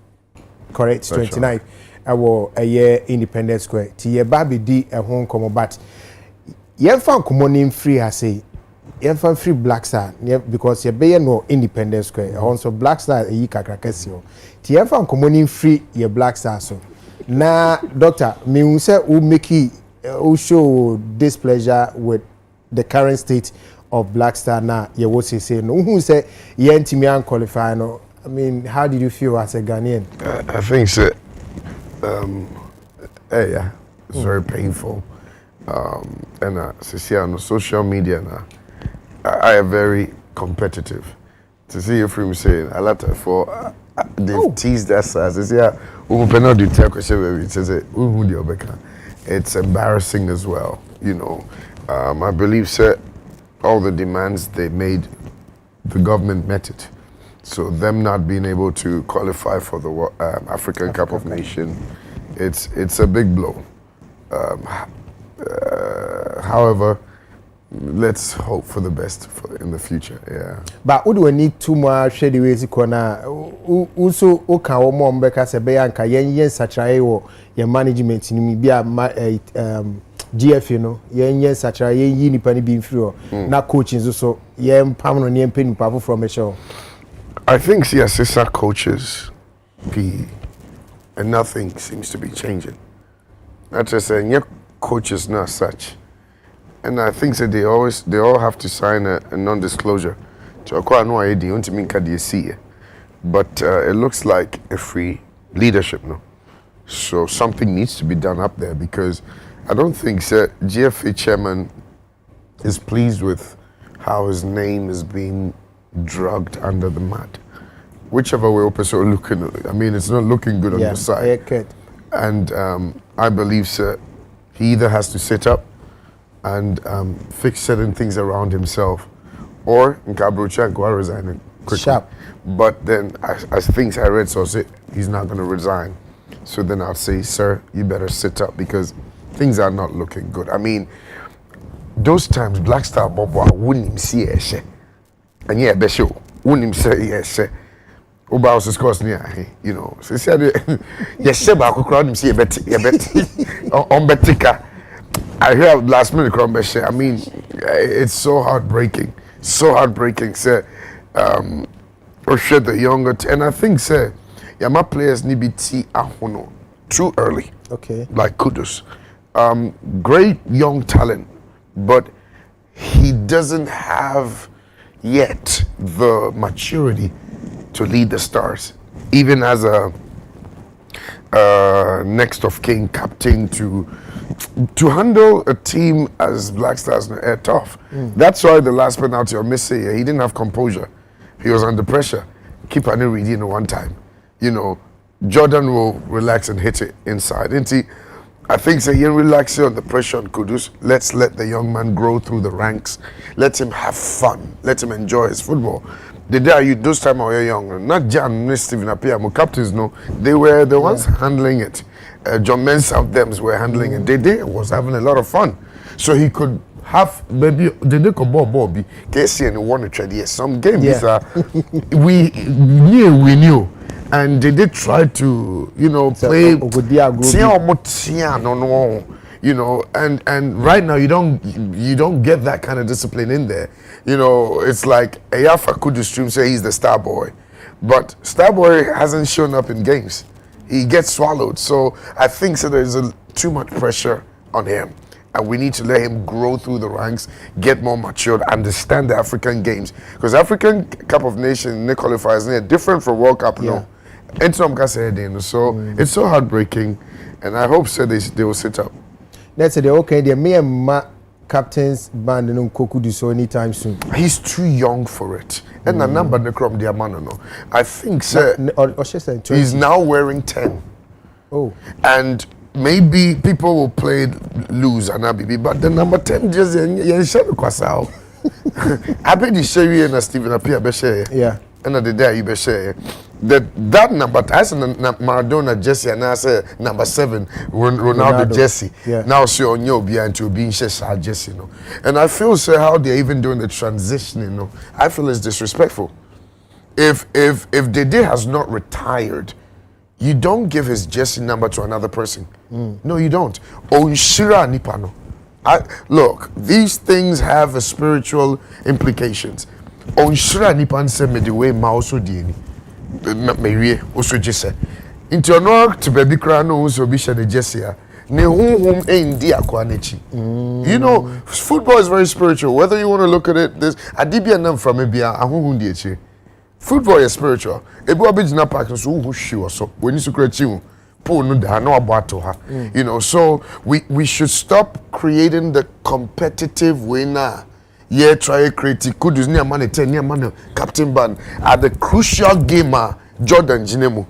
correct 29th ewo ye Independence Square ti ye ba be di ehon komo but ye fan komo nim free ha say ye fan free Black Star because ye be no Independence Square also Black Star yi kakrakasi o ti ye fan komo nim free ye Black Star so na doctor me hu say who make who show displeasure with the current state of Black Star na ye what say no who say ye ntimi an qualify no I mean how did you feel as a Ghanaian? I think so yeah it's very painful and on social media now I am very competitive. To see you from saying a lot for they've teased us as yeah, it's embarrassing as well, you know. I believe all the demands they made, the government met it. So them not being able to qualify for the African Cup of Nations, it's a big blow. However, let's hope for the best in the future. Yeah. But would we need two more shady ways corner? Also, okay, or more because a bayanka yen such a your management in be a GF, you know, yen such a yen penny being through. Now coaching so yen permanent yen penny powerful from a show. I think sister coaches P and nothing seems to be changing. That's just saying your coaches not such. And I think that they all have to sign a non-disclosure. But it looks like a free leadership now. So something needs to be done up there because I don't think GFA chairman is pleased with how his name is being dragged under the mud. Whichever way opposite looking, I mean, it's not looking good on the side. And I believe he either has to sit up and fix certain things around himself, or Nkabrucha resign quickly. But then, as things I read, he's not going to resign. So then I'll say, sir, you better sit up because things are not looking good. I mean, those times Black Star Bobo wouldn't see a shit, and yeah, Besho wouldn't say yes. Obaus is course near, you know. So he said, yes, Sheba could crowd him see a bet, on Betika. I hear last minute crumble. I mean, it's so heartbreaking, sir. Or shed the younger, and I think, sir, my players need be too early. Okay. Like Kudus, great young talent, but he doesn't have yet the maturity to lead the Stars, even as a next of kin captain to handle a team as Black Stars are tough. That's why the last penalty on Messi, he didn't have composure. He was under pressure. Keeper didn't read in one time. You know, Jordan will relax and hit it inside. I think so. You relax on the pressure on Kudus. Let's let the young man grow through the ranks. Let him have fun. Let him enjoy his football. The day you those time when you're young, not Jan, no Stephen Appiah, my captains, no, they were the ones handling it. John Mensah of them were handling it. They was having a lot of fun, so he could have maybe they could Bobby Casey and one to trade. Some games we knew. And they did try to, play. You know, and right now you don't get that kind of discipline in there. You know, it's like Ayafa Kudustream say he's the star boy, but star boy hasn't shown up in games. He gets swallowed. So I think there's too much pressure on him. And we need to let him grow through the ranks, get more matured, understand the African games. Because African Cup of Nations, they qualifiers, they're different from World Cup now. So it's so heartbreaking, and I hope they will sit up. Let's say okay, the me and my captain's band no Koku do so anytime soon. He's too young for it. And the number the crop the man no. I think he's now wearing 10. Oh. And maybe people will play loose and Abibi, but the number 10 just kwasao. I bet the Sherry and Stephen Appiah be share. Yeah. And the day you be share. That number, I said Maradona Jesse, and I say number 7, Ronaldo Jesse. Yeah. Now see on your behind to being Jesse, And I feel how they're even doing the transition, I feel it's disrespectful. If Dede has not retired, you don't give his Jesse number to another person. No, you don't. Onshira Nipano. Look, these things have a spiritual implications. Onshira Nipan se me the way Mauso Dini. Mary also just said. Into honor to baby crown also be the Jessia. Ne home in dia kwanechi. You know, football is very spiritual. Whether you want to look at it, this Adibia nam from Ebia, a football is spiritual. Ebu abijina park so who she was so when you secret you. No about to her. You know, so we should stop creating the competitive winner. Yeah, try creative. Could use near money 10 near money captain ban at the crucial gamer Jordan Jinemu.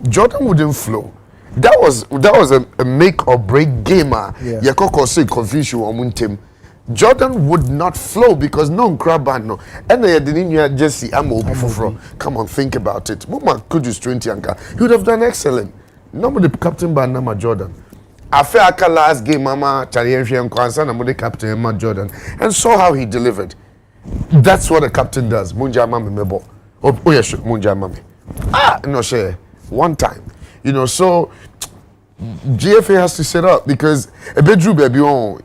Jordan wouldn't flow. That was a make or break gamer. Yeah, say confuse you on team. Jordan would not flow because no crab band no. And they didn't Jesse come on, think about it. Mama could use 20 anchor. He would have done excellent. Nobody captain ban number Jordan. After last game, Mama Charienfi and Kwanzaa, and captain Emma Jordan, and saw how he delivered. That's what a captain does. Munja Mami Mebo. Oh yes, Munja Mami. No share. One time. You know, so GFA has to set up because a bedroom baby on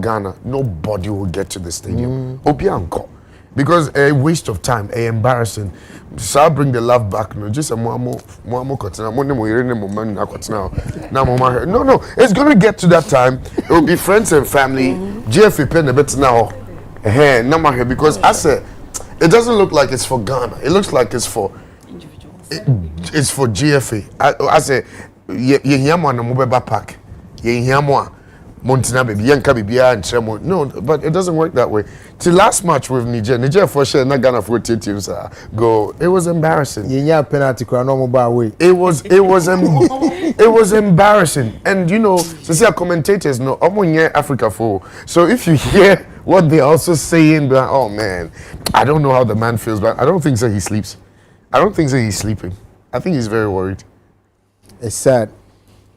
Ghana, nobody will get to the stadium. Obianko. Because a waste of time, embarrassing. So I'll bring the love back. No, just a more No, it's gonna get to that time. It will be friends and family. GFA pen a bit now. Because I said it doesn't look like it's for Ghana. It looks like it's for GFA. I say you hear more no mobile park. You hear more. Montina baby, Yanka baby, and Tremo. No, but it doesn't work that way. The last match with Niger for sure, not Ghana for 2 teams go. It was embarrassing. Yeah, penalty crowd no mobile way. It was embarrassing. And you know, so commentators know I'm on Africa for. So if you hear what they're also saying, oh man, I don't know how the man feels, but I don't think so he sleeps. I don't think so he's sleeping. I think he's very worried. It's sad.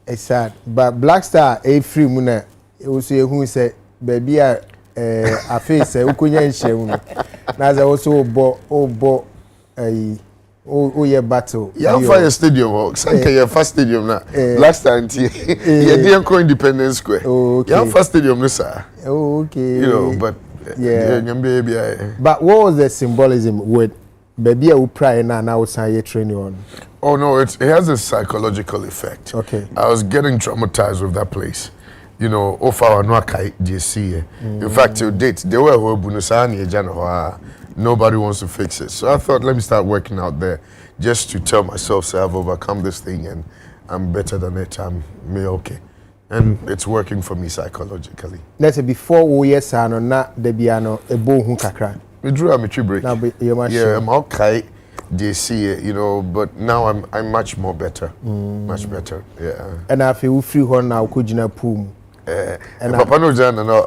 It's sad. But Black Star free muna. Also who say baby I face ukunya nhyem na za also bo ye battle ya fire stadium sanka ya first stadium na Black Star nti ye dey Independence Square ya first stadium no sir. Okay, you know, but yeah, but what was the symbolism with baby who pray na we say training on? Oh no, it has a psychological effect. Okay, I was getting traumatized with that place. You know, Ofa no kai JC. In fact, to date, they were nobody wants to fix it. So I thought, let me start working out there, just to tell myself, say I've overcome this thing and I'm better than it. I'm okay, and it's working for me psychologically. Let's say before we yes ano na debiano ebo hu kakra. We drew a mature break. Now, yeah, I'm okay. they see it, but now I'm much more better. Much better, yeah. And I feel free one now, could you not pool? And Papa no Jan no.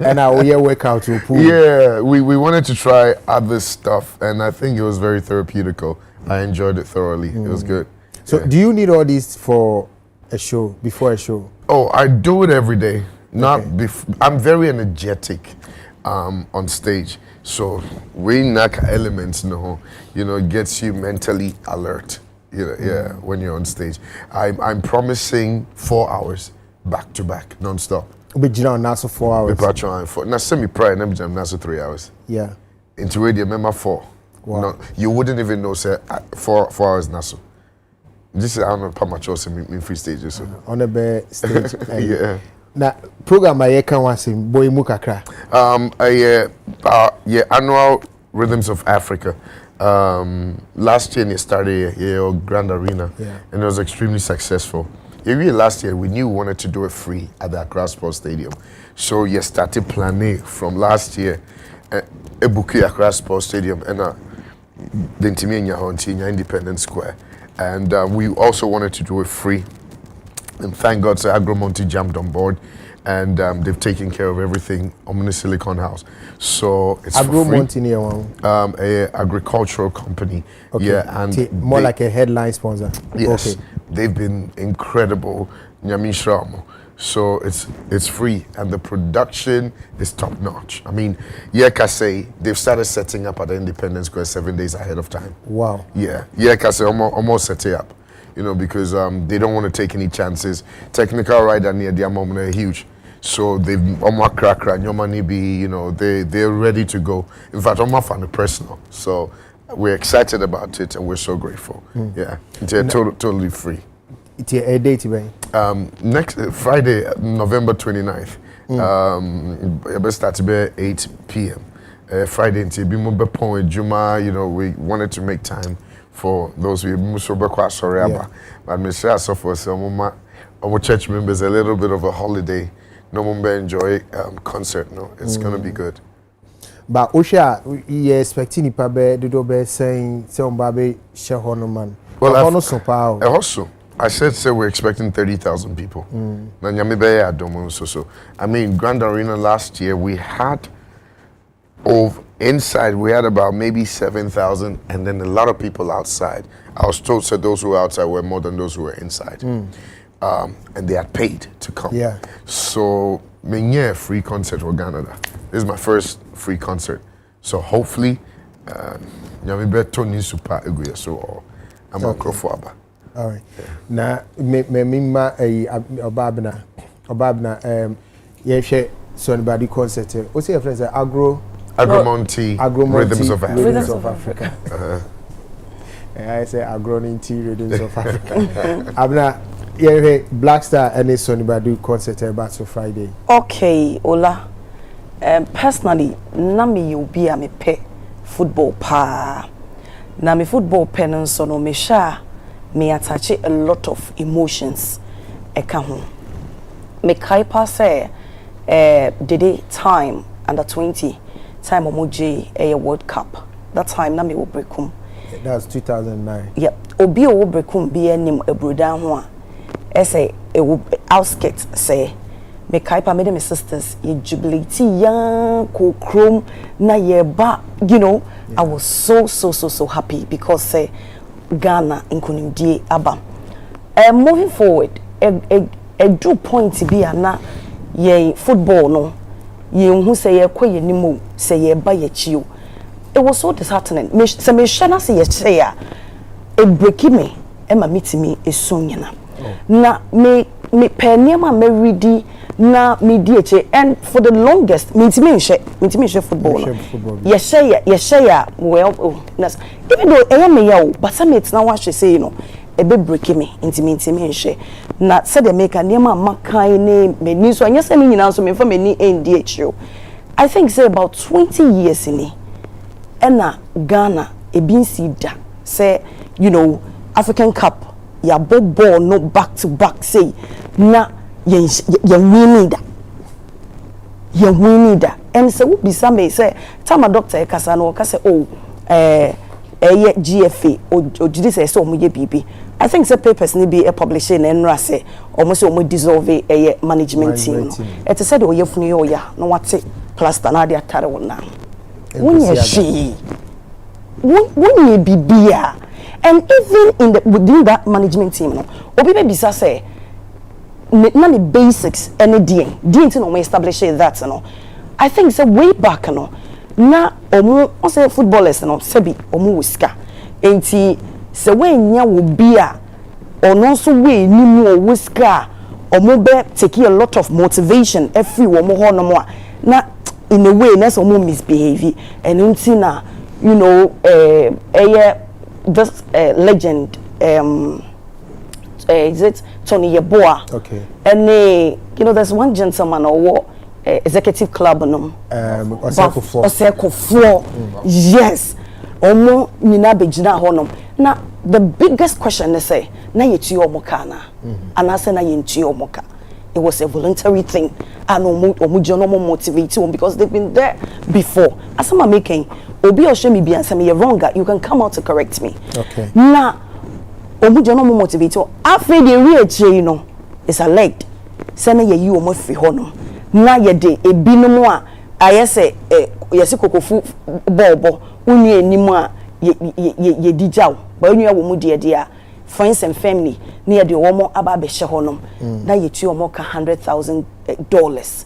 And I will work out to pool. Yeah, we wanted to try other stuff, and I think it was very therapeutical. I enjoyed it thoroughly. It was good. So, do you need all this for a show, before a show? Oh, I do it every day. I'm very energetic on stage. So, we knock elements, it gets you mentally alert. When you're on stage. I'm promising 4 hours back to back, non-stop. But you know, now so 4 hours. Now, semi-pride, now so 3 hours. Yeah. Into radio, remember 4. Wow. No, you wouldn't even know, say, 4 hours now so. This is, I don't know how much else in free stages. So. On the bed stage. Yeah. Now, program I can want to boy mukakra. Annual Rhythms of Africa. Last year, it started Grand Arena, and it was extremely successful. Last year, we knew we wanted to do it free at the Accra Sports Stadium. So, you started planning from last year. Ebuki Accra Sports Stadium and the Intimiya Independence Square, and we also wanted to do it free. And thank God, so Agromonti jumped on board, and they've taken care of everything. Omni Silicon House, so it's Agromonti near one. A agricultural company, and more like a headline sponsor. Yes, they've been incredible. So it's free, and the production is top notch. I mean, Kase, they've started setting up at the Independence Square 7 days ahead of time. Wow. Kase almost set it up, because they don't want to take any chances. Technical rider near their moment are huge, so they've almost crack your money be, they're ready to go. In fact, almost on the personal. So we're excited about it, and we're so grateful. Yeah, they're totally free. It's a date, next Friday, November 29th. It starts at 8 p.m. Friday, Juma, we wanted to make time for those who are sorry about. But Mr. for some our church members a little bit of a holiday. No one enjoy concert. No, it's gonna be good. But Osha, you expecting Pabe Dudobe saying some baby Shahonoman. Well, I also. I said we're expecting 30,000 people. I mean, Grand Arena last year, we had inside, we had about maybe 7,000, and then a lot of people outside. I was told that those who were outside were more than those who were inside. And they had paid to come. Yeah. So, free concert for Canada. This is my first free concert. So hopefully, I'm a super so I'm a crowd. All right. Now, me Obabna, somebody concert. What's your friends? Agromonti Rhythms of Africa. I say Agromonti Rhythms of Africa. Abna, Black Star and this somebody concert about so Friday. Okay, Ola. Personally, nami you be a me pay football pa. Na me football pen so no me sha. Me attach a lot of emotions. Me kaipa say, the time under 20 time omoji a World Cup. That time na me wo brekum. That was 2009. Yep. Obi wo brekum be enim ebruda ho a. Say e wo outskirts say me kaipa me them sisters ye jubilate yan ko krom na ye ba, I was so happy because say Ghana inkunimdie aba. Moving forward, a do point to be na ye football no. Ye who say ye kwe ye nimu say ye ba ye chiu. It was so disheartening. Me shana say ye say a breaki me ema meet me esunyana. Na me penema me ready na me DH, and for the longest me share football. Yes say well even though I am me but some it's now what she say a bit breaking me intimate share. Na said they make a nema makai name me so yes any now so me for me NDH. I think say about 20 years in it. And Ghana a bin see that say African Cup ya ball no back to back say na you winning that and so be some say time a doctor kasano say GFA or did say so muye BB. I think the papers need be a publishing and rase almost dissolve a management team. It said oh yefuni ya no what plus tanadia tare wona. When she when you be beer and even in the within that management team no obi be bisa say na the basics any didn't no establish that no. I think say way back no na omo say footballers no sebi omo wiska enti se we nya wo bia ono so we ni mu wiska omo be take a lot of motivation every omo ho no mo na in a way na so omo misbehave and enti na you know this legend is it Tony Yeboah? Okay. And you know there's one gentleman or executive club Oseko yes omo nyina begina honom na the biggest question is say na yetu omoka na and I say na yentu omoka. It was a voluntary thing and omo jono mo motivate them because they've been there before. As I'm making obi o show me be answer me you're wrong, you can come out to correct me. Okay. Na omo jono mo motivate after the reach you know is alleged say na ye you omo fi honom na ye de ebinom a ayese yesi kokofu bobo uni enimu a ye dijaw ba unu awo mu de a friends and family na ye de omo aba be hye honom na ye tu omo ka $100,000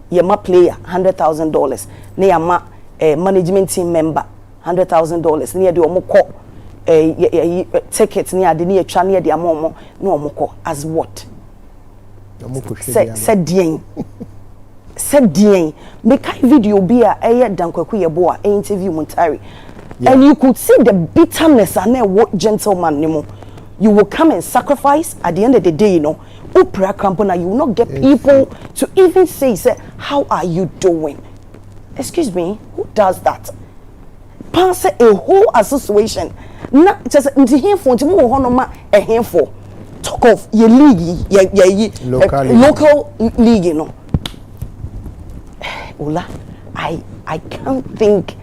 ye ma player $100,000 na ye ma management team member $100,000 na ye de omo ko tickets na ade na ye twa na ye de amomo na omo ko as what said dien said dien make video be a dankwaku yebo a interview Montari and you could see the bitterness and what gentleman nimo you will come and sacrifice at the end of the day you know opera company you will not get people to even say how are you doing, excuse me, who does that? Pass a whole association not just into here for a handful talk of your league local league you know. Ola, I can't think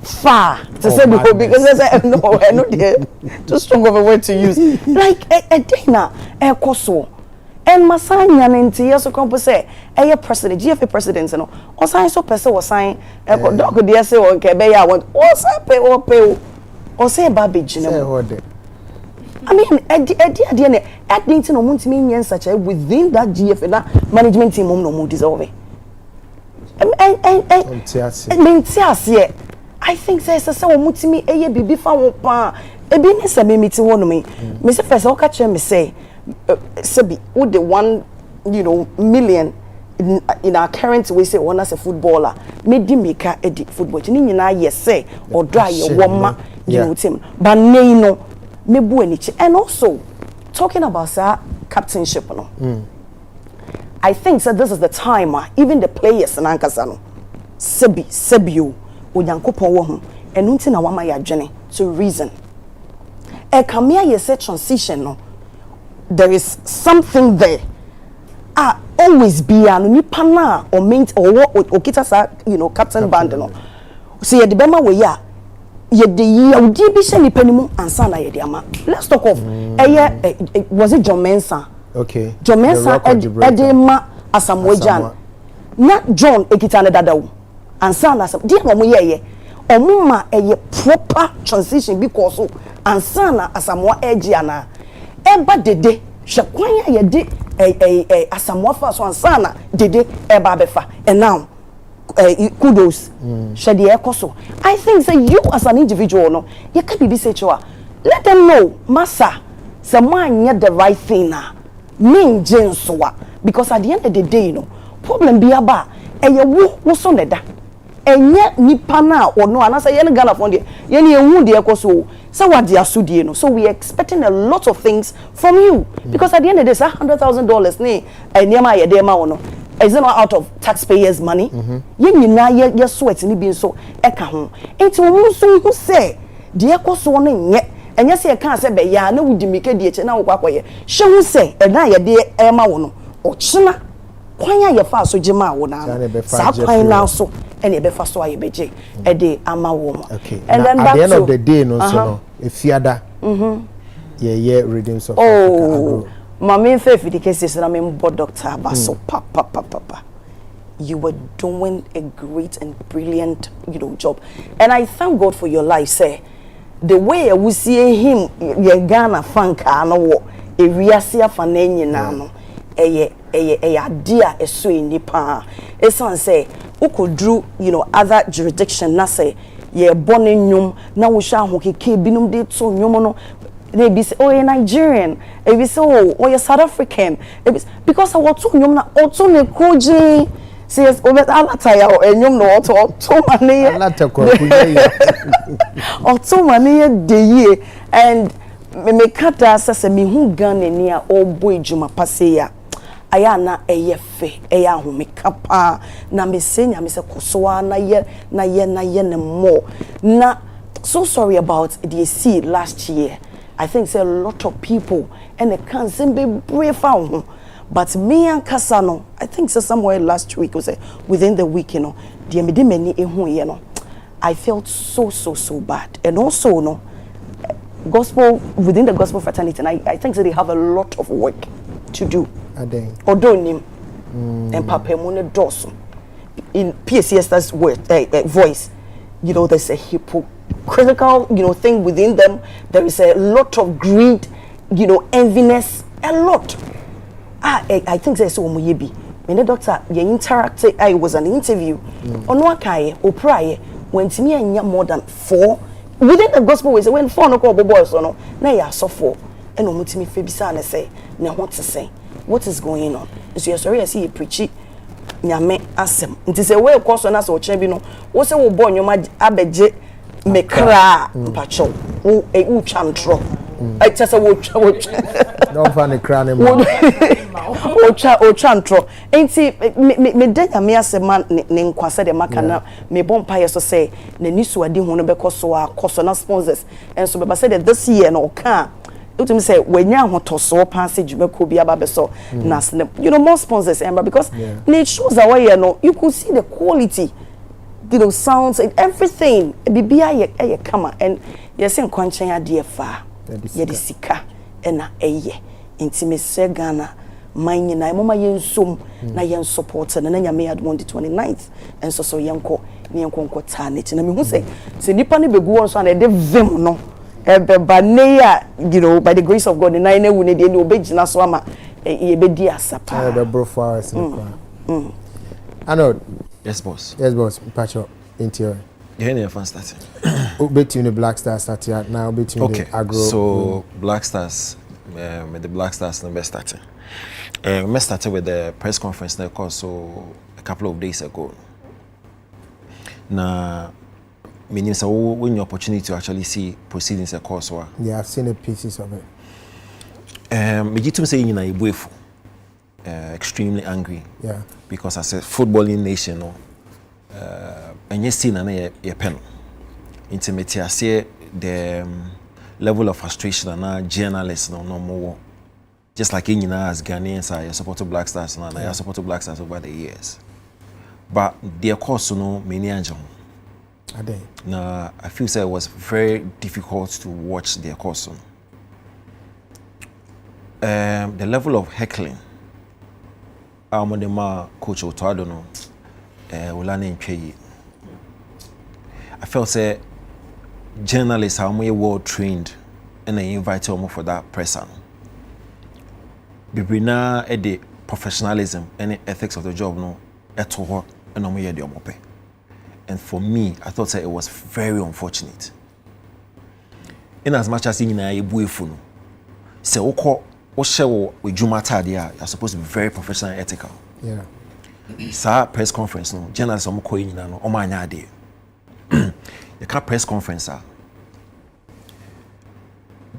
far to say before because I say no, I know there too strong of a word to use. Like a dina, a koso, and Masanya and Tia come say a president, GFA president, you know, or sign so person was sign a dog dear say or Kebeya want or pay or say babbage, you know. I mean, at Dinton or Montiminian such a within that GFA that management team no more dissolve. I think there's a so mutimi a bibi fa pa e bi ne se me meti wono me say first o ka che me say sebi with the 1 million in our current way say one as a footballer me di meka edi football ni nyina ye say or dry ye woma team but no me bu anichi. And also talking about captainship no I think so this is the time even the players in Ankasano Sebio Onyankopon wo ho enu nti na wama ya dwene to reason e kamia ye say transition no there is something there always be an nipa na or mint or okita sa captain band no so ye de bema we ya ye de ye odi bi hye nipa nimu ansa na ye de ama. Let's talk of was it John Mensah? Okay. John Mensah edema Asamoah na John ekitane dadawo ansa na asam dia mo ye omuma proper transition because ansa na Asamoah egiana eba dede hwekwan ye de Asamoah fa so ansa na dede eba befa and now kudos shede ekoso. I think say you as an individual no you can be say chewa let them know massa say man the right thing na mean jensoa because at the end of the day problem be aba wo so neda enye nipa na ono anasa ye Ghana fond ye ne ehu de ekoso so what they asudie so we are expecting a lot of things from you because at the end of the day $100,000 ne eniema ye de ma wono is it not out of taxpayers money ye nyina ye sweat ni bi so eka ho enti wo so hu say de ekoso no nye enye se kan se be ya na wudi mike de eche na wo kwakoye hwe hu say na ye de ema wo no ochina kwanya ye fa so gima wo na sa kwan na so and e be fa so aye beje e dey ama wo mo. Okay. And then at the end of the day no so no if yada yeah redeems of Africa. Mama faith the cases na me mbo doctor Abaso papa. You were doing a great and brilliant, job. And I thank God for your life, sir. The way we see him, ye Ghana fanka no wo, e wiase afanenyi na no. Eye adia eso nipa. Esan say, ukudru, other jurisdiction na say, ye born in nyum, na wo sha ho keke binum de to nyum no. They be say, oh, you're Nigerian. They be say, oh, you're South African. Because I want to nyum na oto ne koji. Says over alataya or enyum no auto money auto money de ye and me kata sase me hu Ghana ni a obo ejuma pase ya aya na eye fe eya hu me kapa na me senya me se kosoa na ye ne more na so sorry about the sea last year. I think say a lot of people and they can't seem be brave out. But me and Kasano, I think so somewhere last week was within the week, I felt so bad. And also, gospel within the gospel fraternity, and I think that they have a lot of work to do. Odonim and Papemone Dawson in PCS's word voice, there's a hypocritical, thing within them. There is a lot of greed, enviness, a lot. I think that's what we be. When the doctor interacted, I was an interview. On one kai or prior, when to me and more than 4 within the gospel ways, when 4 no call boys or no, now you are so 4. And no to me Febisana say, now what to say? What is going on? So you're sorry I see you preach it. Nyame asem. It is a way of course on us or chebino. What's a born your mad abeje me cra pacho. Oh, a chantro. I just a watch. Don't find a crown. Chantro. Ain't see me dead a mere man named Quasa de Macana, me bonfire so say, the Nisu adi who never cost so our cost sponsors. And so, I said that this year no car. You say, when you want to so passage, you could be about so more sponsors, Amber, because it shows our way, you could see the quality, sounds and everything. Be come and you're saying, Quanching idea far. Yedisika ena eye intimacy Ghana mine na mama yensum na yen support na nyame admon the 29th and so yenko ne yenko tarnet na me hu say se nipa ne begu won so na de vim no ebeba ne ya by the grace of God na ina wu ne de obegina so ama ye bedi asapa the bro for us Arnold. Yes boss Pacho interior. You hear fan starting. Between the Black Stars started now between the Agro. So Black Stars, with the Black Stars number starting. We started with the press conference that occurred so a couple of days ago. Now, meaning so when your opportunity to actually see proceedings occur so. Yeah, I've seen the pieces of it. Me jitum say you na extremely angry. Yeah. Because as a footballing nation, and you see na ye pen intimate ase the level of frustration and journalists no more just like in as Ghanaians I support Black Stars and I support Black Stars over the years but their course no many angel now I feel say it was very difficult to watch their course the level of heckling coach Otado no Ulane Ncheyi I felt say journalists are more well trained and I invited them for that person. Bibrina the professionalism and the ethics of the job no at all and no more the and for me I thought say it was very unfortunate. In as much as in a buifu no say oko o share with Juma Tadia you're supposed to be very professional and ethical. Yeah. Sa press conference no journalists omo koyi nyina no omo anya ade the car press conference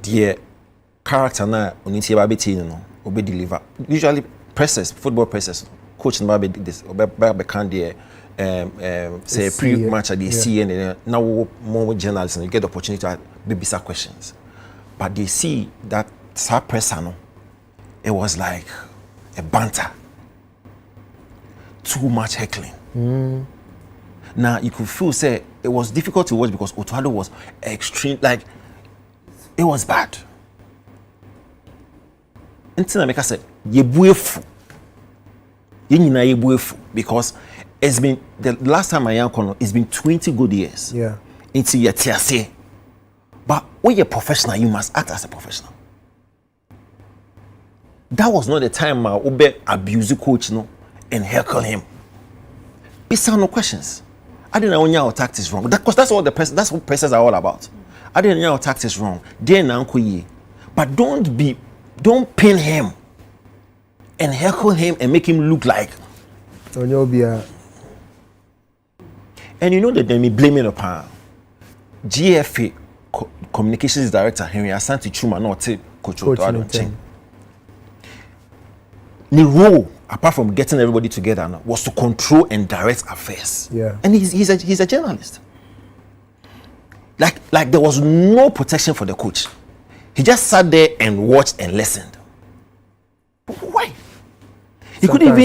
the character na oniti ba beti no obe deliver usually presses football presses coach na ba be this obe can there say pre-match at the see and now more journalists and you get the opportunity to be bisa questions but they see that sa presser no it was like a banter. Too much heckling. Now you could feel say it was difficult to watch because Otuado was extreme, like it was bad. Until America said, "Yebuefu, yenina yebuefu," because it's been the last time I am kono, it's been 20 good years. Yeah. Into your TSA, but when you're professional, you must act as a professional. That was not the time Obe abuse the coach, no, and heckle him. It's no questions. I didn't know when your tactics is wrong. Because that's what that's what presses are all about. I didn't know your tactics is wrong. But don't pin him and heckle him and make him look like. And you know that they may blame it upon GFA communications director Henry Asante Chuma, not Coach Otuado. The role, apart from getting everybody together, was to control and direct affairs. Yeah. And he's a journalist. Like there was no protection for the coach. He just sat there and watched and listened. Why? He couldn't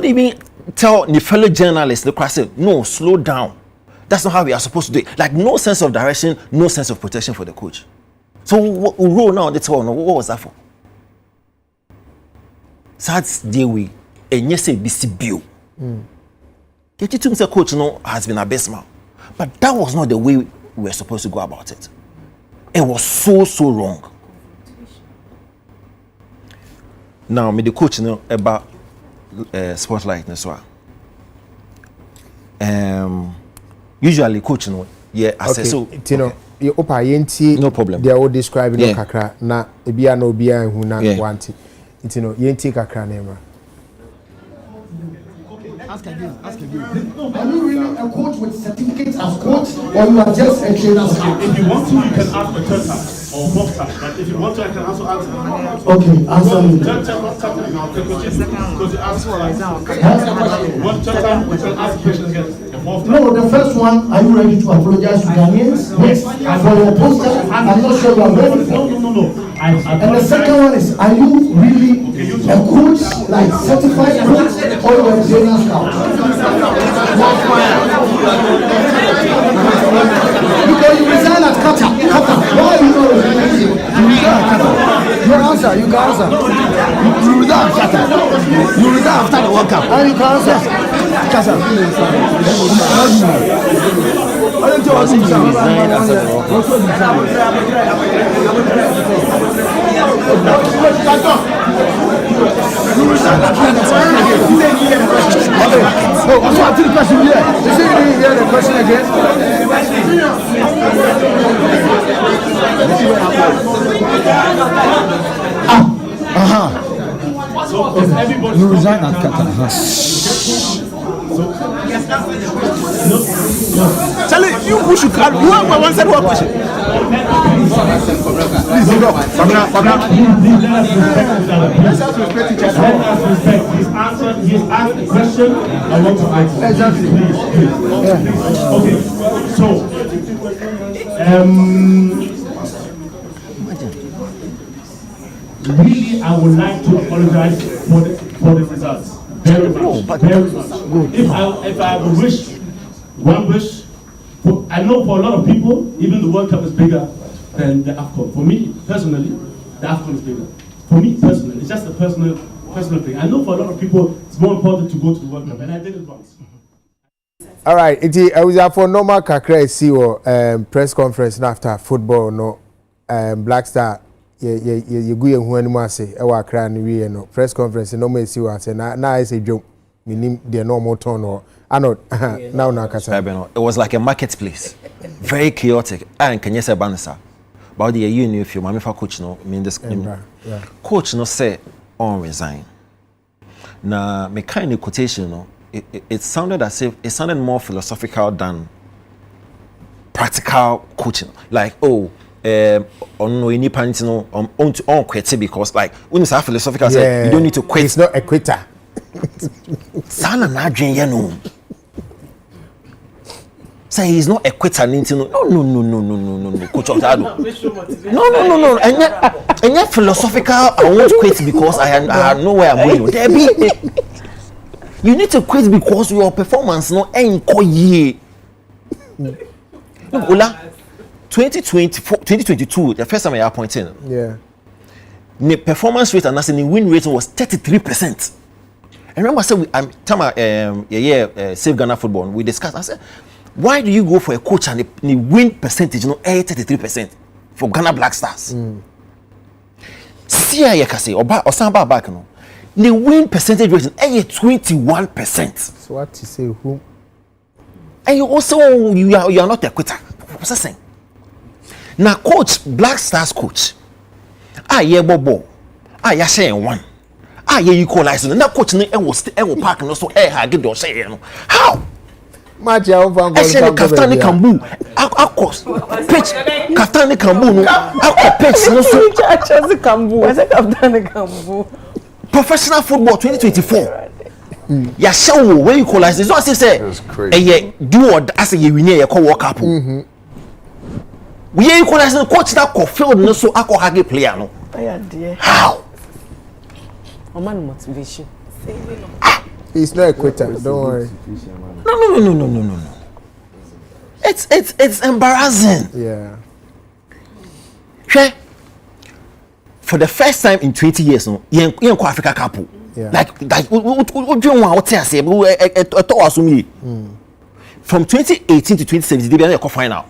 even tell the fellow journalists, the class said, no, slow down. That's not how we are supposed to do it. Like no sense of direction, no sense of protection for the coach. So role now they tell, what was that for? That's the way and yes, BC Bill. Get you to Mr. Coach has been abysmal. But that was not the way we were supposed to go about it. It was so wrong. Now, me the coach about spotlight as well. Usually coach yeah, I say so. No problem. They are all describing no kakra na ebia na obia hu na wanti. Yenti kakra nema. Ask again. Are you really a coach with certificates as coach, or you are just a trainer? If you want to, you can ask the third or fourth time. But if you want to, I can also answer. Okay, answer me. Third time, because you ask one third time, you can ask questions again. No, the first one, are you ready to apologize to Ghanaians? Yes. For your poster, I'm not sure you are ready. No. And the second one is, are you really a coach, like certified coach, or you are a trainer scout? Because you resign at Qatar. Why are you not resigning? You resign at Qatar. You can answer. You resign at Qatar. You resign after the World Cup. And you can answer. Qatar. I don't know what you resign after the World Cup. You resign at Qatar. Oh, I'm going to the question here. You see, you hear the question again? So you resign at Qatar. Charlie, you push you can. You have one side one question. Please go. Let's have to respect each other. He's asked the question. I want to answer. Exactly. Please. Okay. So, really, I would like to apologize for the results. Very much. If I wish one wish, I know for a lot of people, even the World Cup is bigger than the AFCON. For me personally, the AFCON is bigger. For me personally, it's just a personal thing. I know for a lot of people, it's more important to go to the World Cup, and I did it once. All right, I was for normal kakra see press conference after football no Black Star you go hu animu ase e wa kra no wie no press conference no ma see wa say na I say dwom minim the normal turn or anod now na kasa it was like a marketplace, very chaotic. And can you say banasa about the you if you mama coach no mean this coach no say on resign na me kind of quotation no it sounded as if it sounded more philosophical than practical coaching, like on no any point no on quit because like when it's philosophical say you don't need to quit, it's not a quitter sana na adwen ye no say he's not a quitter no coach Otuado no and yet philosophical I won't quit because I know where I'm going there be You need to quit because your performance no ain't ye. Ola 2022, the first time I appointed. Yeah. The performance rate and the win rate was 33%. And remember, I said Save Ghana Football. We discussed. I said, why do you go for a coach and the win percentage, 33% for Ghana Black Stars? See, I can say, or Samba back, no. The win percentage rate is 21%. So what to say who? And you also you are not a quitter. What's that saying? Now, coach, Black Stars coach. Bobo. Share one. You equalize. Now, coach, will park and also get your share. How? Match over. Kaftani Kambu. Akos. Pitch. Kaftani Kambu. Akos pitch. No so. Kambu. I said Kaftani Kambu. Professional football 2024. Ya show where you equalize. It's not say. Do or as a you win your co-work up. We equalize the coach that field no so ako hage player no. How? Man motivation. He's not a quitter. Don't worry. No. It's embarrassing. Yeah. Okay. For the first time in 20 years, no, you Africa couple. Yeah. Like what do you want to say? From 2018 to 2017, they were final.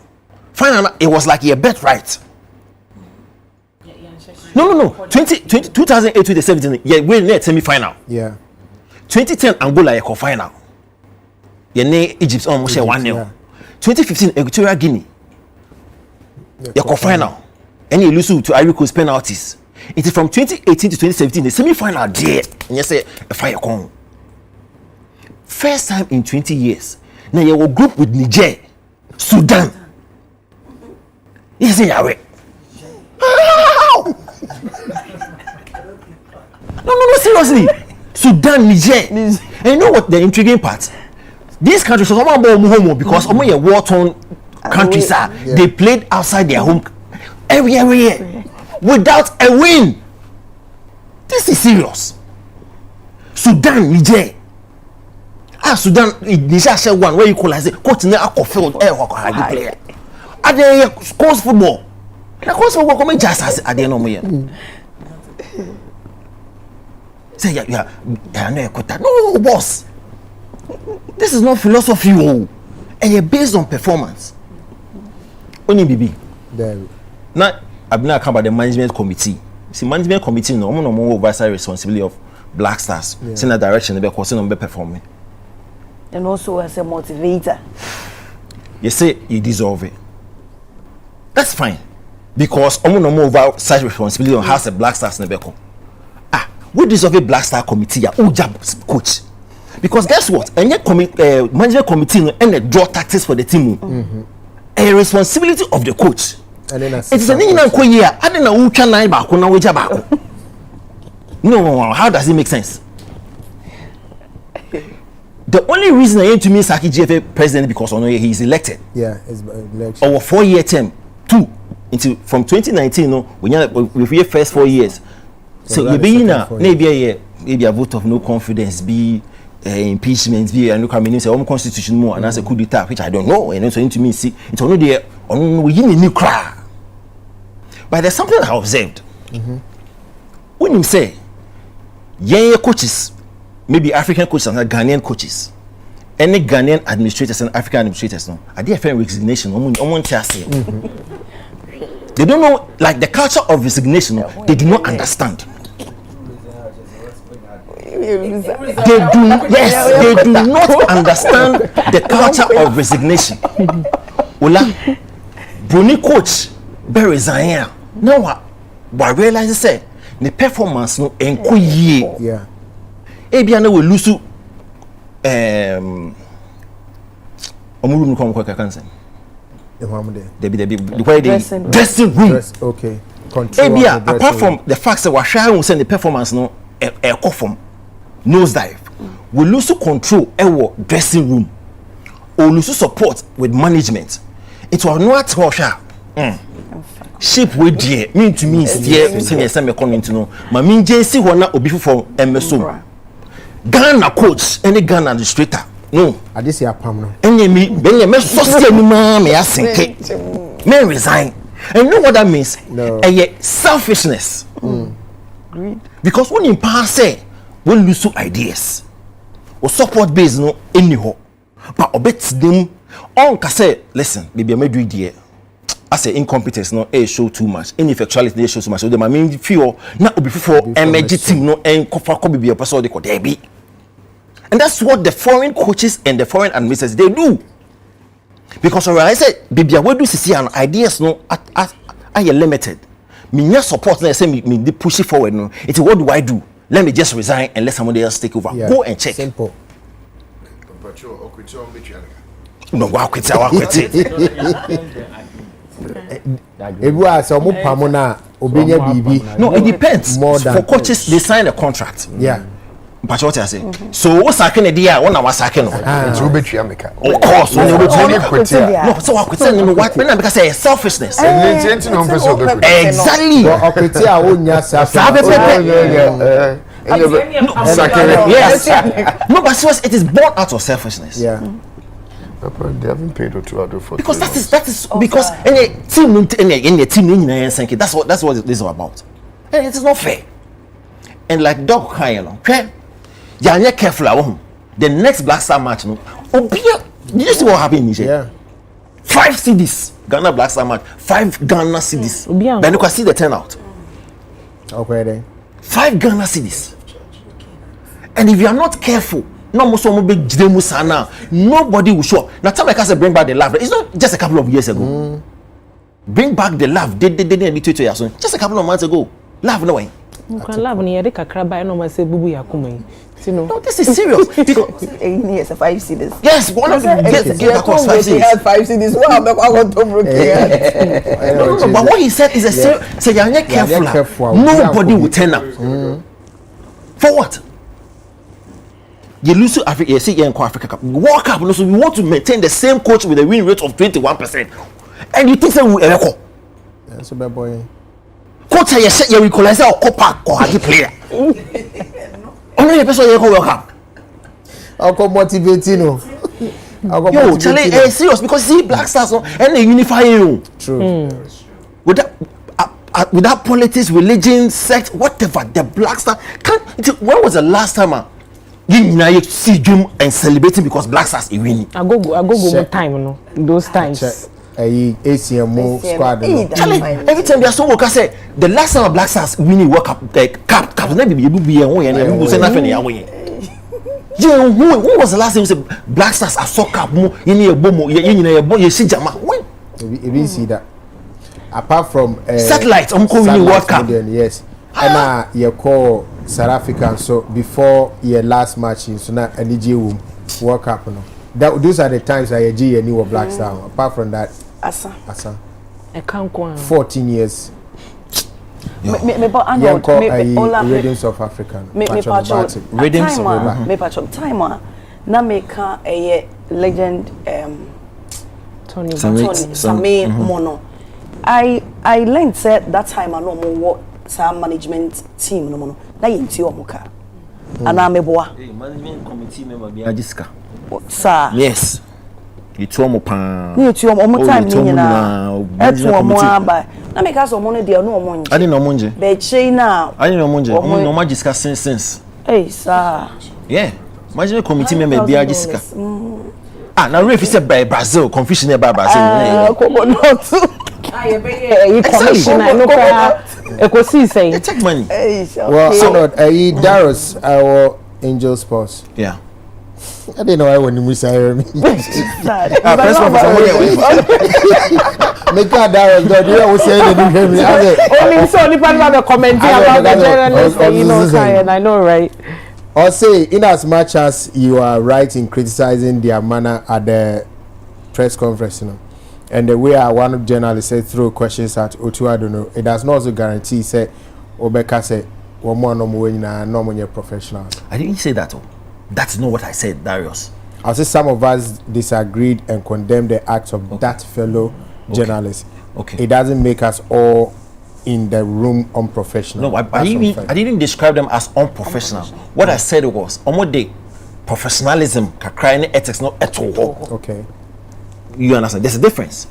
Final, it was like a bet right. No. 2008 to 2017, yeah, we net semi-final. Yeah. 2010 Angola a final. Yeah, Egypt almost 1-0. Yeah. 2015 Equatorial Guinea. Yeah, final. And you lose to Ivory Coast penalties. It is from 2018 to 2017 the semi-final there. And you say a fire con. First time in 20 years. Now you will group with Niger, Sudan. You say Yahweh. No, seriously. Sudan, Niger. And you know what the intriguing part? These countries are all because only a war-torn countries are. Yeah. They played outside their home every year without a win. This is serious. Sudan, Niger. Sudan, Niger share one where you call it. Coach never fulfilled player. Are they course football? The course football come just as at the end of the year. Say yeah, no, boss. This is not philosophy, and you're based on performance. Only BB. Now, I've now come by the management committee. See, management committee no more oversight responsibility of Black Stars. Send a direction they be causing them be performing. And also as a motivator. You say you deserve it. That's fine. Because no more oversight responsibility on how the Black Stars never come. We deserve a Black Star committee ya job coach. Because guess what? And management committee and the draw tactics for the team. A responsibility of the coach. It's an in year. I don't know who can I back on which back. No, how does it make sense? The only reason I am to me Saki GFA president because he is elected. Yeah, his election. Over 4-year term, from 2019, we first 4 years. So you be maybe a vote of no confidence, be impeachment, be a new cabinet, say constitution more, and that's a coup d'etat, which I don't know. And so into me see it's only there on we in a new cry. But there's something I observed. When you say young coaches, maybe African coaches and Ghanaian coaches, any Ghanaian administrators and African administrators, no, are they a resignation? They don't know, like the culture of resignation, they do not understand. They do not understand the culture of resignation. Ola, Bruni coach, be resign. Now, what realize say the performance no enkoye. Yeah. Ebiana will lose omuru come kwa kansen. The dressing room. Okay. Apart from the fact that we're sharing the performance no a form nosedive, we lose control our dressing room or lose support with management. It was not Russia. Shape with dear mean to me, dear, senior some coming to know. My mean JC one obi from MSO. Ghana coach, any Ghana administrator. No. I just see a palm now. Any me so see me man me asinke. Me resign. And you know what that means? No. Selfishness. Greed. Because when you pass say, we lose ideas. Or support base no any ho. But obet them on say, listen, baby, I may do it. I say incompetence no show too much. Ineffectuality they show too much. So the main feel na obi for emerging team no and could be a person they could be. And that's what the foreign coaches and the foreign administrators they do. Because I said, baby, I will do see and ideas no are limited. Me not support na say me push it forward no. It's what do I do? Let me just resign and let somebody else take over. Yeah. Go and check. Simple. No, walk it. No, it depends. For coaches, they sign a contract. Yeah. But what I say? So what's happening idea? One hour second. It's Ruby America. Of course, no. So I could say no. What? Because it's selfishness. Exactly. Yes. No, but it is born out of selfishness. Yeah. They haven't paid Otuado for because that is because any team that's what this is all about. And it is not fair. And like dog crying, okay? You're careful at home. The next Black Star match, no. Did you see what happened in Niger? Yeah. 5 CDs, Ghana Black Star match. 5 Ghana CDs. Then you can see the turnout. Okay then. 5 Ghana CDs. And if you are not careful, nobody will show up. Now, time like I said, bring back the laugh. It's not just a couple of years ago. Bring back the laugh. They didn't admit to you. Just a couple of months ago. Laugh no way. No, this is serious. Because 8 years, 5 CDs. Yes, one of them. Yes, 5 CDs. 5 CDs. Wow, but what he said is a serious. Say you're not careful. Nobody will turn up. For what? You lose to Africa. You see, you're in Africa Cup. Walk up. So we want to maintain the same coach with a win rate of 21%, and you think that we ever? That's a bad boy. Coach, you set your equalizer or copa or hockey player. Only the person you World Cup. I'll come motivating you. Yo, Charlie, serious because see Black Stars and they unify you. True. Without politics, religion, sex, whatever, the Black Star can't. When was the last time? You see June and celebrating because Black Stars is winning. I go more time, no. Those times. ACMO squad. Charlie, every time they are so work, I say the last time Black Stars winning World Cup, cap, never be able to be away and you say nothing away. Who was the last time you said Black Stars are so cap? You need a boom, you see Jama. When? You see that. Apart from satellite, winning World Cup. Yes. And you call South Africa. So before your last match in Suna and the World Cup, no. Those are the times I G and you Black Star. Apart from that, Asa. I can't go on. 14 years. Radiance of Africa. Radiance of Africa. Time na make a legend Tony Sami Mono. I learned said that time I no more some management team no more. Na yinti omuka. Ana meboa. Management committee member be Ajiska. Sir. Yes. You two more pan. You two more time ni na. Etu omo aba. Na make us omo no dey no omo nje. I didn't know monje. Be chei na. I didn't know monje. Omo no Ajiska since. Hey sir. Yeah. Management committee member be Ajiska. Now referee said by Brazil, confusion about Brazil. Take money. Well, so Darius, our Angel Sports. Yeah. I didn't know I want to miss her. Make a Darius, but you always say anything. Only so depending on the commenting about the journalist, you know, and I know, right? Or say, in as much as you are right in criticizing their manner at the press conference, you know, and the way one of journalists said throw questions at Otu, I don't know, it does not also guarantee, say, Obeka say, one more no professional. I didn't say that. That's not what I said, Darius. I say some of us disagreed and condemned the acts of that fellow journalist. Okay. It doesn't make us all in the room unprofessional. No, I didn't describe them as unprofessional. What I said was, almost professionalism, kakra ethics, not at all. Okay. You understand? There's a difference.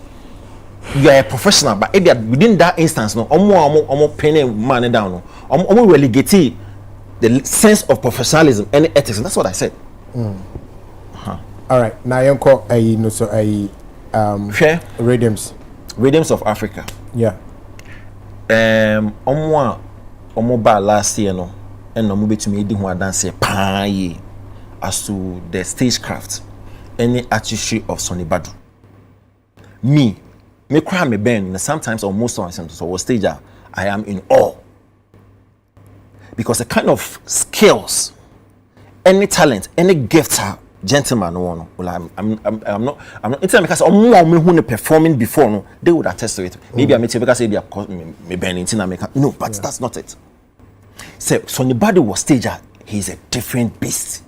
You are a professional, but within that instance, no, almost penning man down, no, almost relegate the sense of professionalism and ethics. And that's what I said. All right. Now you call Rhythms of Africa. Yeah. Omo last year no, and no to me ho dance as to the stagecraft, any artistry of Sonny Badu. Me cry me ben, and sometimes or most of the so stage I am in awe. Because the kind of skills, any talent, any gift gentleman no, well, I'm not it's because I'm performing before no, they would attest to it. Maybe I may say because maybe me ben no, but that's not it. So Sonny Badu was stager, he's a different beast.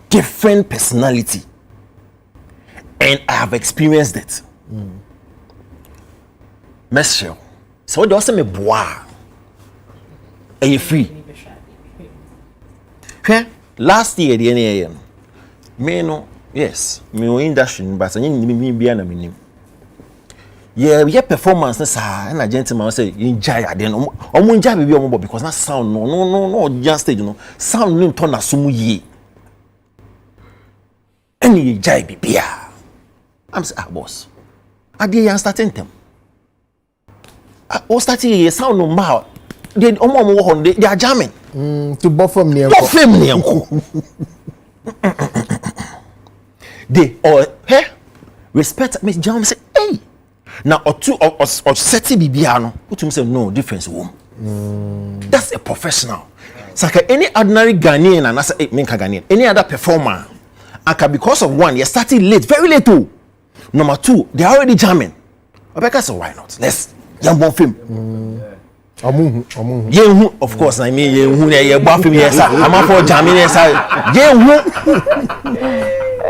Different personality. And I have experienced it. Monsieur. So what do you say me bois? Are you free? Okay? Last year the NAM. Me no, yes, me industry, but I me be na me. Yeah, performance na sa na gentleman say enjoy then omo enjoy be omo because na sound no just stage no. Sound no turn na sumu ye. Any enjoy be bia. I'm say boss. I dey starting them. O starting here sound no mal. They omo they are jamming. To buffer me they respect me jam say hey now or two or setting bibia no utum say no difference wom. That's a professional. So any ordinary Ghanaian and I say Ghanaian any other performer because of one you're starting late, very late too. Number two, they're already jamming. Obeka so why not? Let's jam film. Of course, I mean you film yes. I'm for jamming yes.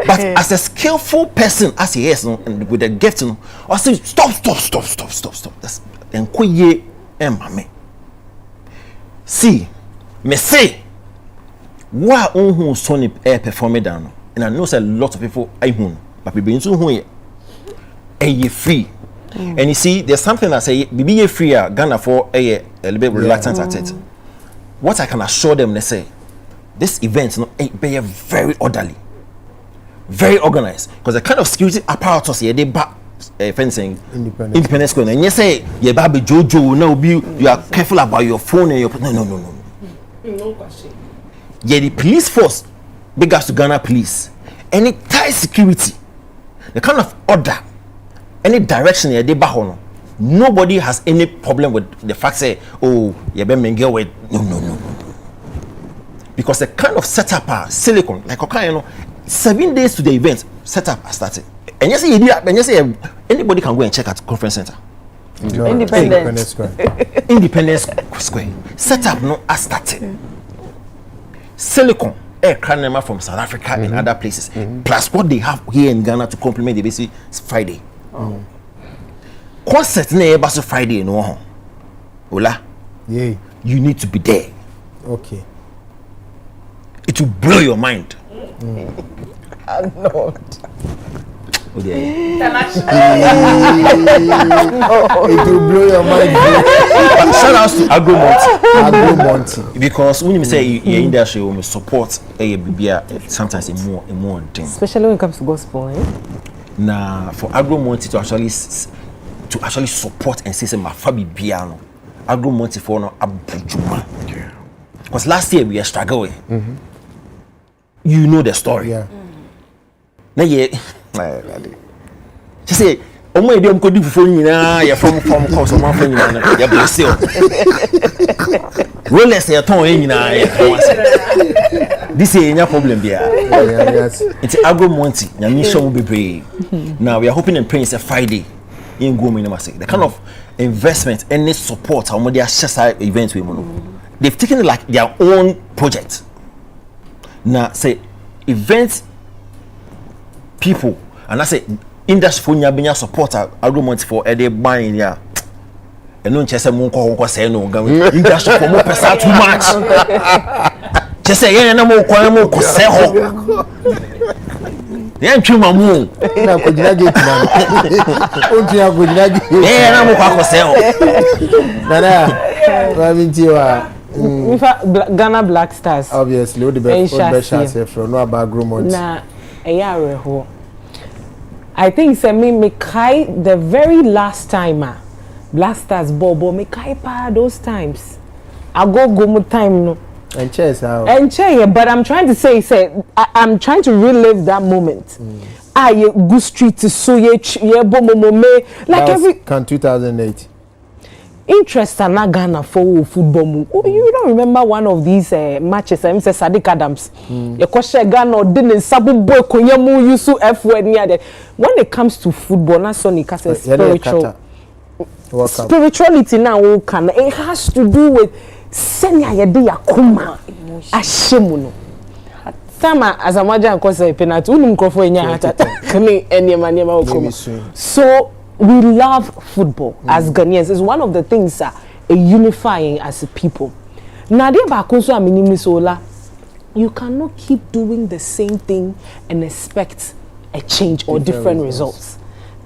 But as a skillful person, as he is with a gift, I say stop. That's then kuye mame. See, me say, why unhu Sonny air performing down, and I know a lot of people I hun, but people into who and you free. And you see, there's something that say be free Ghana for a little bit reluctant at it. What I can assure them, they say, this event be very orderly, very organized, because the kind of security apparatus here they back fencing independence school. And you say you baby Jojo now you are careful about your phone and your no question. Yeah, the police force big as to Ghana police, any tight security, the kind of order, any direction they back on. Nobody has any problem with the fact say oh you better mingle with no. Because the kind of setup silicon like okay 7 days to the event setup has started. And you say anybody can go and check at conference center. Independence Square. Setup no has started. Silicon aircraft from South Africa and other places. Plus what they have here in Ghana to complement the basic Friday. Concert na eba Friday no. Ola. Yeah. You need to be there. Okay. It will blow your mind. I'm not. Oh, yeah. It will blow your mind. Shout out to Agro-Monty. Because when you say your industry will support a BBA, sometimes it's more thing. Especially when it comes to gospel. Now for Agro-Monty to actually support and say my family piano, Agro-Monty for no abujuma. Because last year we were struggling. You know the story. Yeah. Now just say, "Oh my dear, I'm going to do for you now. You're from course, I'm from you now. You're blessed. Rollers, you're torn in now. This is no problem there. It's Agro-Monty. Your mission will be brave. Now we are hoping and praying it's a Friday. In the kind of investment, any support, how much they are share events with they've taken it like their own project. Now say events people and I say industry for nya support Agro-Monty for they buying yeah eno nchese mu nko say no ga industry for mo pesa too much chese yen na mo kwan mo ko say ho yen twima mu na ko gina gate na onti ya ko gina gate yen na mo ko say ho nana wa mintiwa Ghana Black Stars obviously what the best chance from no about Gromont na eyareho I think say me kai the very last time Black Stars bobo me kai pa those times I go mu time no and chess how but I'm trying to say I'm trying to relive that moment you go street to so ye bomo me like every can 2008 interest na Ghana for football mu. You don't remember one of these matches I'm say Sadiq Adams ye kwhye Ghana didn't sabu boy konyamu yusu F word near there when it comes to football na so ni kase spirituality now can it has to do with senya ye de yakuma ashemu no sama azamaja nkosa penalty unu mkrofo enya hata kani enema okoma so we love football as Ghanaians. It's one of the things unifying as a people. Nadia Bakunso aminimni sola. You cannot keep doing the same thing and expect a change or different results.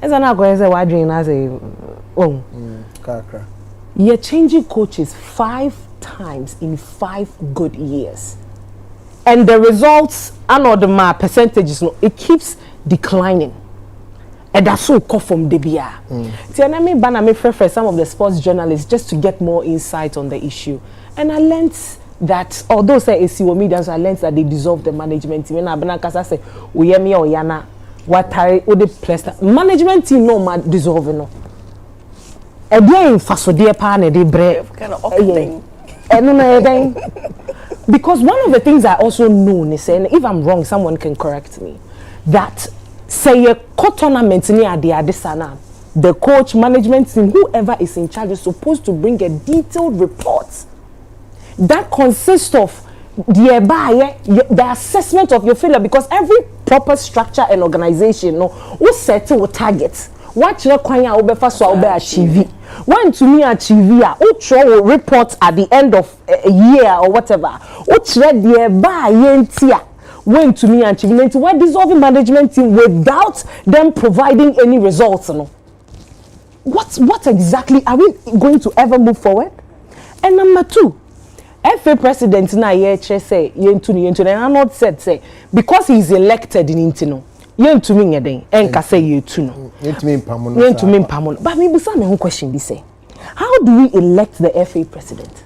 As an say why doing as a you're changing coaches 5 times in 5 good years. And the results and percentages it keeps declining. And that's so call from Debia. Me prefer some of the sports journalists just to get more insight on the issue. And I learned that although say ACO medians, I learned that they dissolve the management team. When I say Uyemi or Yana, what I would place management team no ma dissolve no. E dia in faso dia pa na de bre. Because one of the things I also know is saying if I'm wrong, someone can correct me. That say a tournament near the sana, the coach, management team, whoever is in charge is supposed to bring a detailed report that consists of the assessment of your failure, because every proper structure and organization will set a target. What you kwanya obefa so obe achieve. When to me achieve will report at the end of a year or whatever. Which read the ba yentia. Went to me and achievement why dissolving management team without them providing any results what exactly are we going to ever move forward? And number 2, FA president na say yentu and I'm not said say because he's elected in intino yentu me yeden enka say yetu no yentu me mpamono but me busa me question be say how do we elect the FA president?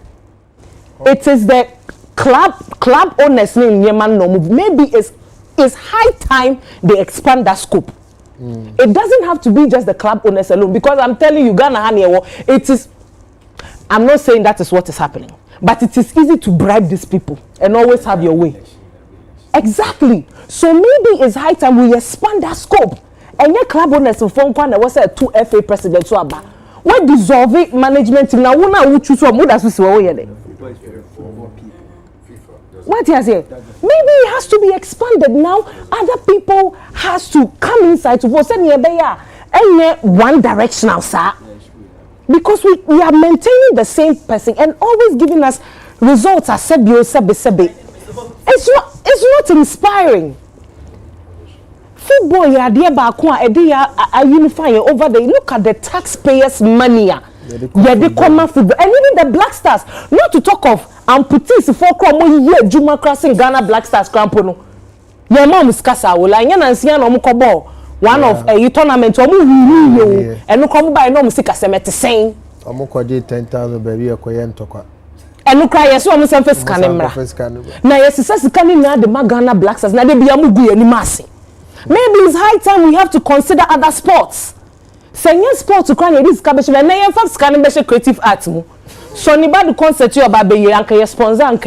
It is the club owners maybe it's high time they expand that scope. It doesn't have to be just the club owners alone, because I'm telling you Ghana it is, I'm not saying that is what is happening, but it is easy to bribe these people and always have your way. Exactly. So maybe it's high time we expand that scope. And your club owners in phone call was a 2 FA presidents so about what dissolve management team now who choose what what you say? Maybe it has to be expanded now. Other people has to come inside to send one directional, sir. Because we are maintaining the same person and always giving us results as sebe. It's not inspiring. Football ya dear bakwa are unifying over there. Look at the taxpayers' money. Yeah, they come football, and even the Black Stars. Not to talk of amputees for Kromo here, Juma crossing Ghana Black Stars Crampono. Your mom is Casa, will I and see an Omukobo, one of a tournament, and no come by no music as a saying. Omoko did 10,000 baby or Koyan Toka. And no cry, yes, almost some first canimra. Now, yes, it's a canning now the Ghana Black Stars, now they be a mugu and massy. Maybe it's high time we have to consider other sports. Senior sport to cry this cabbage and I am for scanning creative art. So anybody concert you about be and sponsor and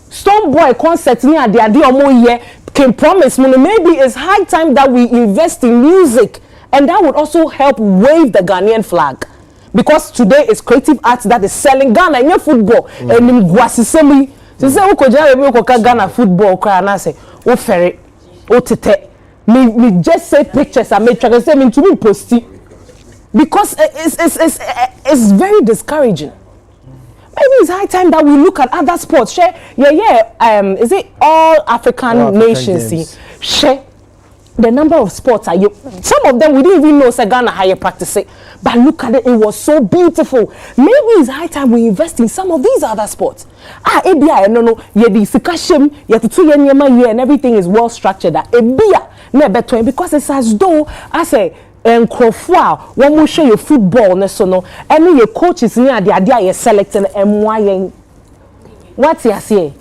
Stone Boy concert near the idea more year can promise me maybe it's high time that we invest in music, and that would also help wave the Ghanaian flag, because today is creative art that is selling Ghana in your football and in Guasisemi. To say we Ghana football cry and I say oh ferry oh tete. Me just say pictures and make sure say me to me posty, because it's very discouraging. Maybe it's high time that we look at other sports. Share, is it all African nations? Share the number of sports are you? Some of them we didn't even know Ghana how you practice it. But look at it, it was so beautiful. Maybe it's high time we invest in some of these other sports. ABI, no, yeah, the Sikashim, yeah, to 2 year and everything is well structured. ABI, because it's as though I say. And Crofwa, one will show you football, no, and your coaches near the idea you're selecting MY. What's your say?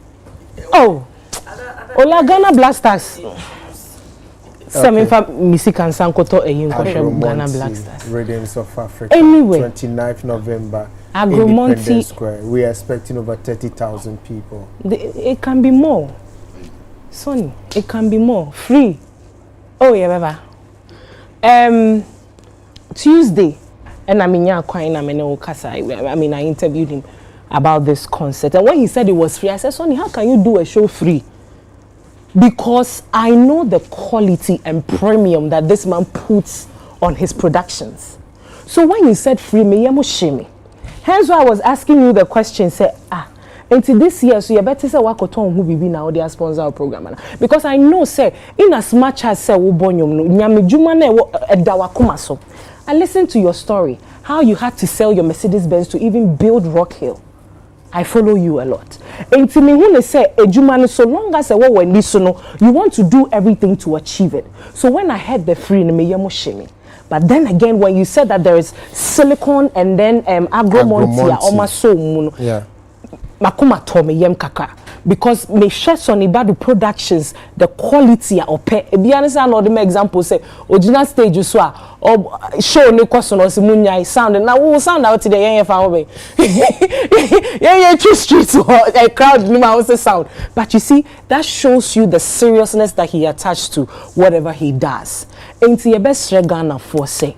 Oh, Ola Ghana Blasters. Some in fact, Missy and Sankoto Ghana Blasters. Radiance of Africa. Anyway, 29th November. Agromonti Square. We are expecting over 30,000 people. It can be more. Sonny, it can be more. Free. Oh, yeah, Baba. Tuesday, and I interviewed him about this concert, and when he said it was free, I said, Sonny, how can you do a show free? Because I know the quality and premium that this man puts on his productions. So when you said free, me shame. Hence why I was asking you the question, say, until this year, so you better say what who be now their sponsor program. Because I know, say, in as much as say I listened to your story, how you had to sell your Mercedes Benz to even build Rock Hill. I follow you a lot. Until me when they say so long as you want to do everything to achieve it. So when I heard the free, me shame. But then again, when you said that there is silicon and then agromontia, almost so yeah. Makuma tome yem kaka because me share Sonibadu Productions the quality of pay. Be honest, I know the example say original stage so or show ne question or simunya sound now we sound out today yeah family yeah two streets or a crowd no matter sound. But you see that shows you the seriousness that he attached to whatever he does. Into your best Ghana for say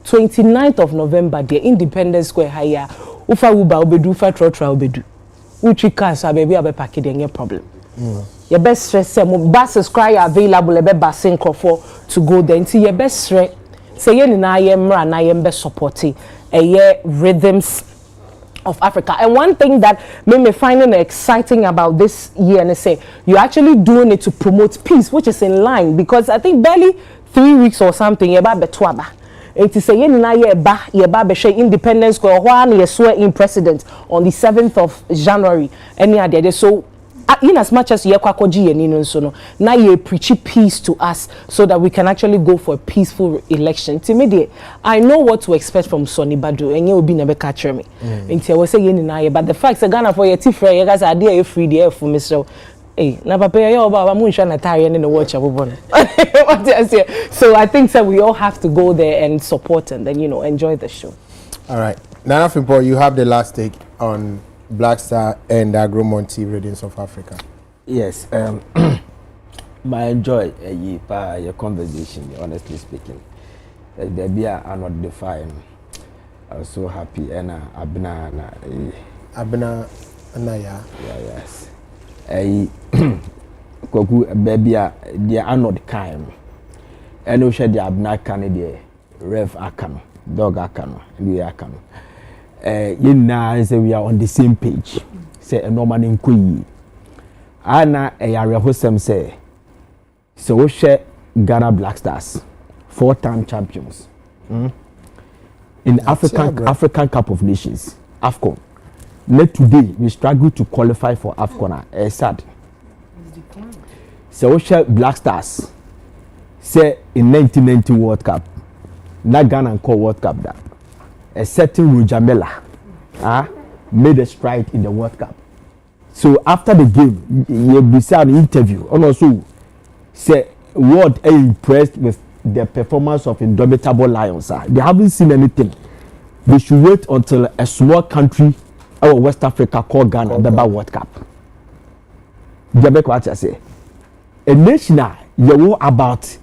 29th of November the Independence Square higher ufa uba obedu ufa trotra obedu uchi cancer baby abe pack any problem. Your best stress say mo buses cry available ebe basin for to go there until your best stress say ye na yemra na yembe supporting rhythms of Africa. And one thing that made me finding exciting about this year and say you're actually doing it to promote peace, which is in line because I think barely 3 weeks or something yeba betwaba. It is a yeba be Independence Square one ye swear in president on the 7th of January any other. So in as much as ye kwakoji and so no now ye preach peace to us so that we can actually go for a peaceful election. Timidity, I know what to expect from Sonny Badu and you will be never catch me. Until I was saying but the fact that Ghana for your tifra you guys are there free there for me so hey, na papa yo baba munsha na tire in the watch abobon. So I think that we all have to go there and support and then enjoy the show. All right. Nana Fimpo, you have the last take on Black Star and Agromonti Radiance of Africa. Yes, I enjoy your conversation, honestly speaking. The beer are not defined. I'm so happy and Abna Anaya. Yes. Koku baby they are not kind. And we share the Abna Canada, Rev Akano, Dog Akano, Louis Akano. You know, say we are on the same page. Say a Norman in Kui. Anna a Hosem say. So we share Ghana Black Stars, 4-time champions. In African Cup of Nations, AFCON. Let today we struggle to qualify for AFCON. Sad. So we share Black Stars. Say in 1990 World Cup, not Ghana and call World Cup that. A certain Rujamela made a stride in the World Cup. So after the game, you be an interview and also say world are impressed with the performance of Indomitable Lions. They haven't seen anything. They should wait until a small country or West Africa called Ghana the World Cup. What I say? A nation you about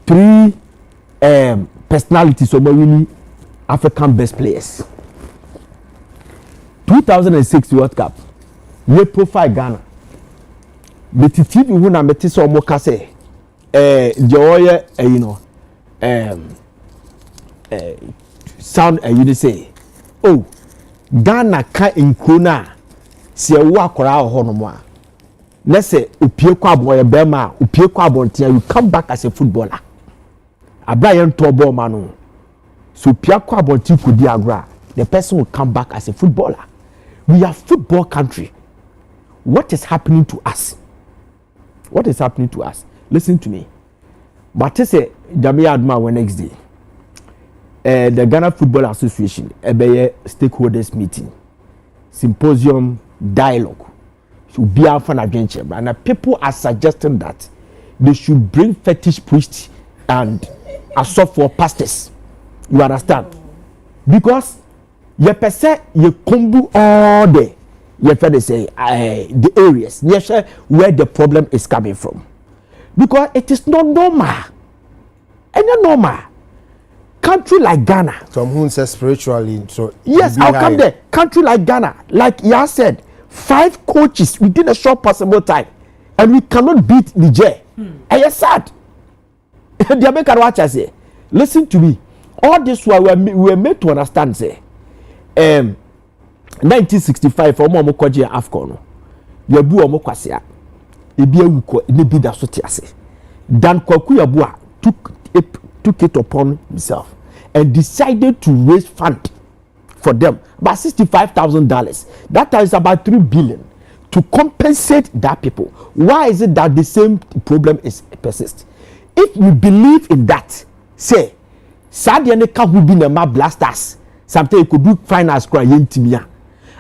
3 personalities of winning African best players. 2006 World Cup, we profile Ghana. But the TV who na meti so mo ka say sound you say oh Ghana ka nkuna se wo akora ho no mo a na se opie kwa aboy be ma opie kwa abontia you come back as a footballer abrayan to ball man so opie kwa abontia kodi agra the person will come back as a footballer. We are football country. What is happening to us? What is happening to us? Listen to me. But say Jamia Adma when next day. The Ghana Football Association a stakeholders meeting, symposium, dialogue should be a fun adventure. And people are suggesting that they should bring fetish priests and assault for pastors. You understand? Because you perceive you combo all day. You feel say the areas where the problem is coming from, because it is not normal. And not normal. Country like Ghana. Some who say spiritually. So yes, I'll come there. Country like Ghana, like Yah said, 5 coaches within a short possible time, and we cannot beat Niger. And you're sad. The American watchers say, listen to me. All this while we were made to understand. Say, 1965 for Momo Koji Afcon. You bu omo kwasia. Ebi ewuko ne bi da so tiase. Dan Kwaku Yabua took it upon himself and decided to raise fund for them about $65,000. That is about $3 billion to compensate that people. Why is it that the same problem is persists? If we believe in that, say, Sadia can be the map blasters. Something you could do finance cry intimia.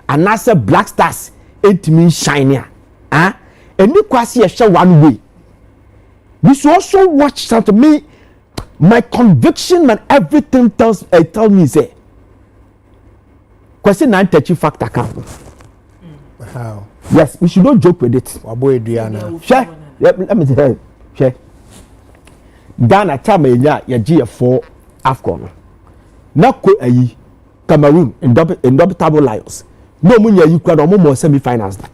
And I said Black Stars intimate shinier. And you can see a show one way. We should also watch something. Me, my conviction and everything tell me say. Question 930 factor count. How? Yes, we should not joke with it. Share. Let me tell you. Share. Ghana time ya GF4 Afcon. Na ko ayi Cameroon indomitable Lions. No munya yi kwa no mo semi-finals da.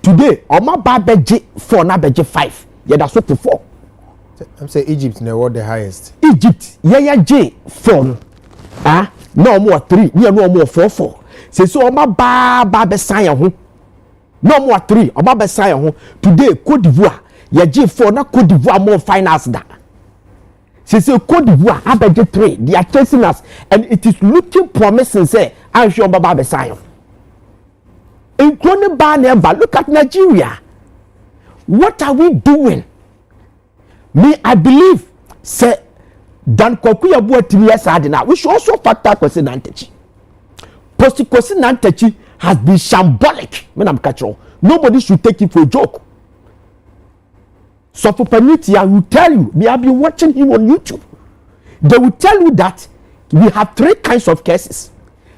Today, Oma ba beje 4 na beje 5. Yeah, that's what 4. I'm saying Egypt na what the highest. Egypt, yeah J4. Ah, no more 3. We are no more 4. Say so Oma ba be sign ho. No more 3. Oma be sign ho. Today, Côte d'Ivoire, yeah J4 na Côte d'Ivoire more finals da. Say Côte d'Ivoire abeje 3. They are chasing us and it is looking promising say I'm sure Baba be sign. Including Baneba, look at Nigeria. What are we doing? Me, I believe, say, Dan Kokuya Buatimi, we should also factor Kosinantechi. Kosinantechi has been shambolic when I'm catching. Nobody should take it for a joke. So for Paniti, I will tell you, me, I've been watching him on YouTube. They will tell you that we have 3 kinds of cases.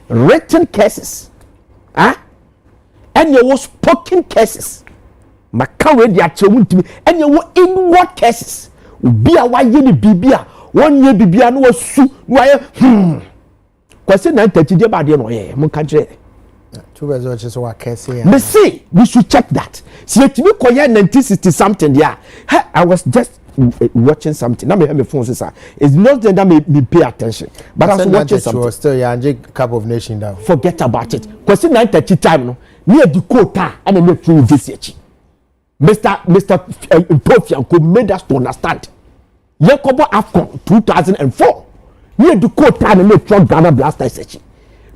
Written cases. And you was spoken cases. Makawe di achewuntimi. And you were inward cases. Ubia wa yeni bibia. 1 year bibia no su. Kwasi na ntachi de ba de no ye. Mo ka je. 2 years old so wa case. Me say we should check that. See etimi koye 1960 something there. I was just watching something. Now me have my phone sir. It's not that me pay attention. But I was watching something. Was still Yanje Cup of Nation down. Forget about it. Kwasi 9:30 time no. Near the quota and then through this Mr. Profianko made us to understand. Yakobo Afcon 2004. Near the quota and then through Ghana Blasters.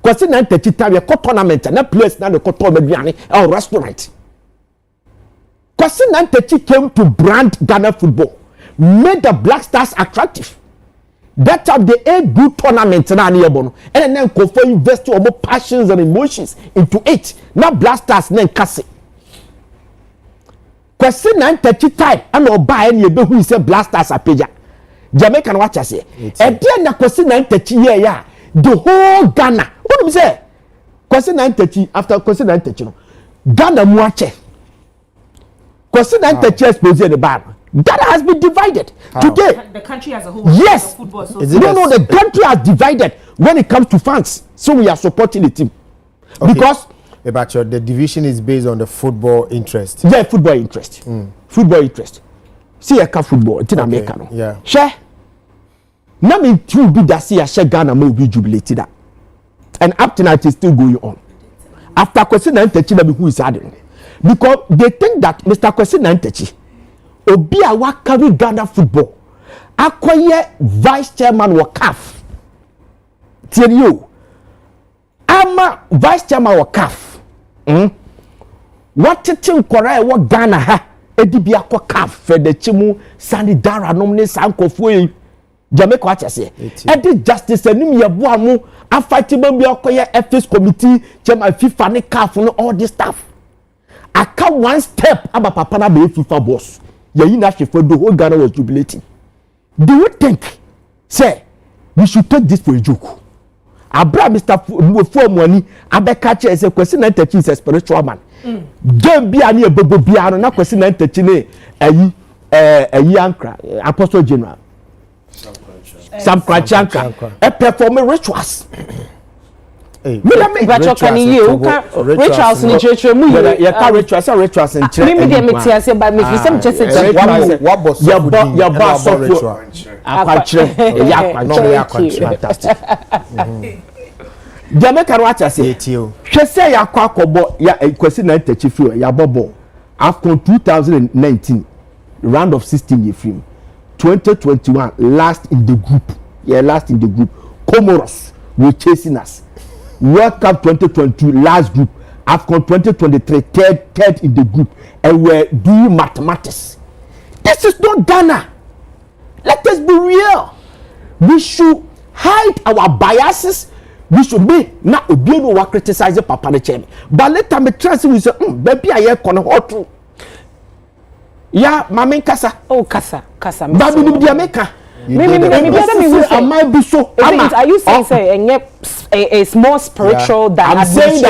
Because in 9:30 time, a tournament and a place now the Kotomebiani or restaurant. Because in 9:30 came to brand Ghana football, made the Black Stars attractive. That time they a good tournament and then go for invest more passions and emotions into it. Now blasters then case. Question 9:30 time and no buy any be who say blasters apeja. Jamaican watch I say. E dey na question 9:30 yeah. The whole Ghana. What do say? Question 9:30 after question 9:30 no. Ghana muache. Question 9:30 expose the bar. Ghana has been divided. How? Today. The country as a whole. Yes. Football, so No, the country has divided when it comes to fans. So we are supporting the team. Okay. Because but the division is based on the football interest. Yeah, football interest. Football interest. See a football. It's in America. No? Yeah. Share. Now me too be that see a share Ghana may be jubilated. and up to now it is still going on. After Kwesi Nantechie, who is adding, because they think that Mr. Kwesi Nantechie, Obi awa carry Ghana football, acquire vice chairman wa CAF. Tell you, I'm a vice chairman wa CAF. What teaching Korea wa Ghana ha? Edibi akwa CAF for the chimu Sandy Dara nomne sanko fue. Jamaica what you say? Edi justice enim yebo amu afatiba bi akoye ethics committee chairman FIFA ne CAF no all this stuff. Aka one step aba papa na be FIFA boss. Yeyi na hwefo do whole Ghana was jubilating. Do you think say we should take this for a joke? Abra Mr. Money abeka che say Kwesi Nantechie is a spiritual man. Game bi ani ebobo bia no na Kwesi Nantechie ne ayi ankra apostle general Sam Krachankra perform rituals. Me but can you rituals in church mu you can rituals in church. Me dey metia say but me some just say what boss your boss ritual akwachire ya akwachire fantastic. Jamaica what I say she say ya kwa kobo ya Kwesi Nantechie fi ya bobo after 2019 round of 16 year film 2021 last in the group Comoros were chasing us. World Cup 2022 last group. AFCON 2023 third in the group, and we're doing mathematics. This is not Ghana. Let us be real. We should hide our biases. We should be not obeying or criticizing Papa Nechemi. But let me try to say, baby, I hear hot. Yeah, mami kasa. Oh, kasa. Baby, ni Jamaica. Am I be so? Are you saying it's more spiritual than I'm saying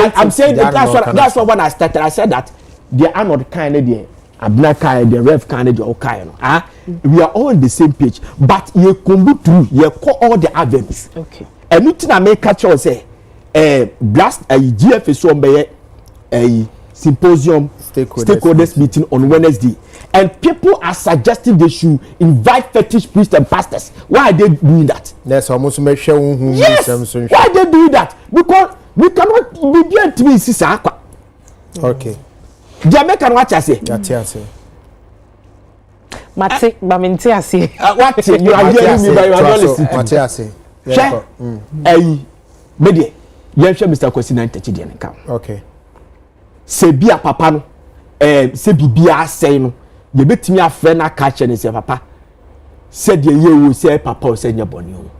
that that's what when I started. I said that they are not kind of the Abna kind, the Rev kind of the kind. We are all on the same page, but you can go through, you call all the avenues. Okay. And you think I make catch or say, blast a GFS a symposium stakeholders meeting on Wednesday. And people are suggesting they should invite fetish priests and pastors. Why are they doing that? Yes, almost make sure. Yes. Why are they doing that? Because we cannot be doing to me. Okay. Jamaican what I say? Mate, baminti ase. What you are hearing me by your listening. Mate ase. Share. Media. You share Mr. Kwesi Nantechie dey nka. Okay. Sebia papa no se bibia say no ye betimi afre na ka che ne se papa said ye wo say papa o say nyaboni o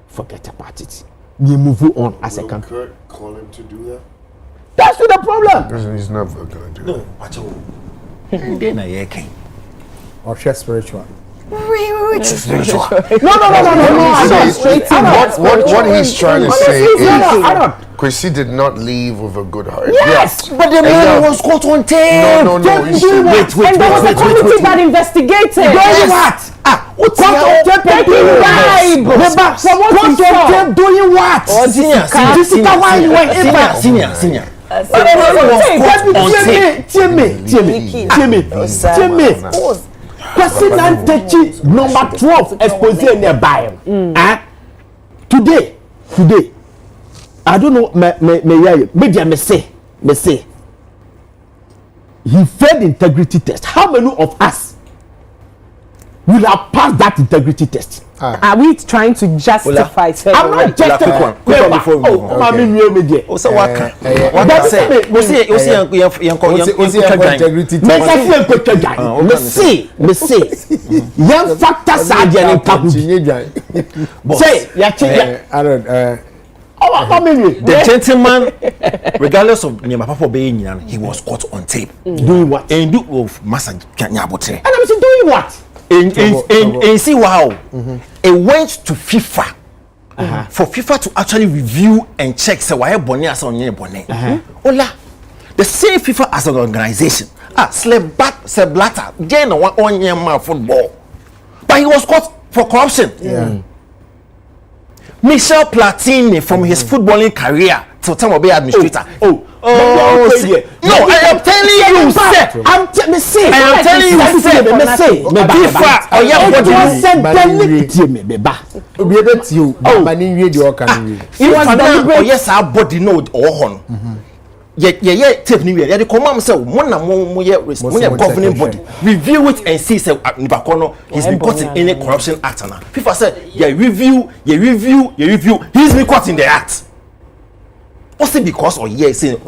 forget about it. We move on as a country. Call him to do that. That's the problem. He's never going to do that. No, but then I can. Or share spiritual. Spiritual. No. What he's trying to say is Kwesi did not leave with a good heart. Yes, but the man was caught on tape. No. And there was a committee that investigated. Doing what? Caught on tape taking bribe. Doing what? Senior. Kwesi Nantechie number 12 exposé nearby. Today, I don't know, me say, he failed integrity test. How many of us will have passed that integrity test? Are we trying to justify? I'm not justifying. The gentleman, regardless of he was caught on tape. Doing what? And do of Master Kanyabote. And I was doing what? And see wow, it went to FIFA for FIFA to actually review and check say why Bonnie as on Bonnie. Ola, the same FIFA as an organization. Seb Blatter, Jane on year football, but he was caught for corruption. Yeah. Michel Platini from his footballing career, to tell me administrator. No, I am telling you, sir. I'm telling you, sir. Yes, our body node or hon. Yeah, tape new year. The command say one governing body review it and see say Nibakono he's been caught in any corruption act now. FIFA said review. He's been caught in the act. What's it because or saying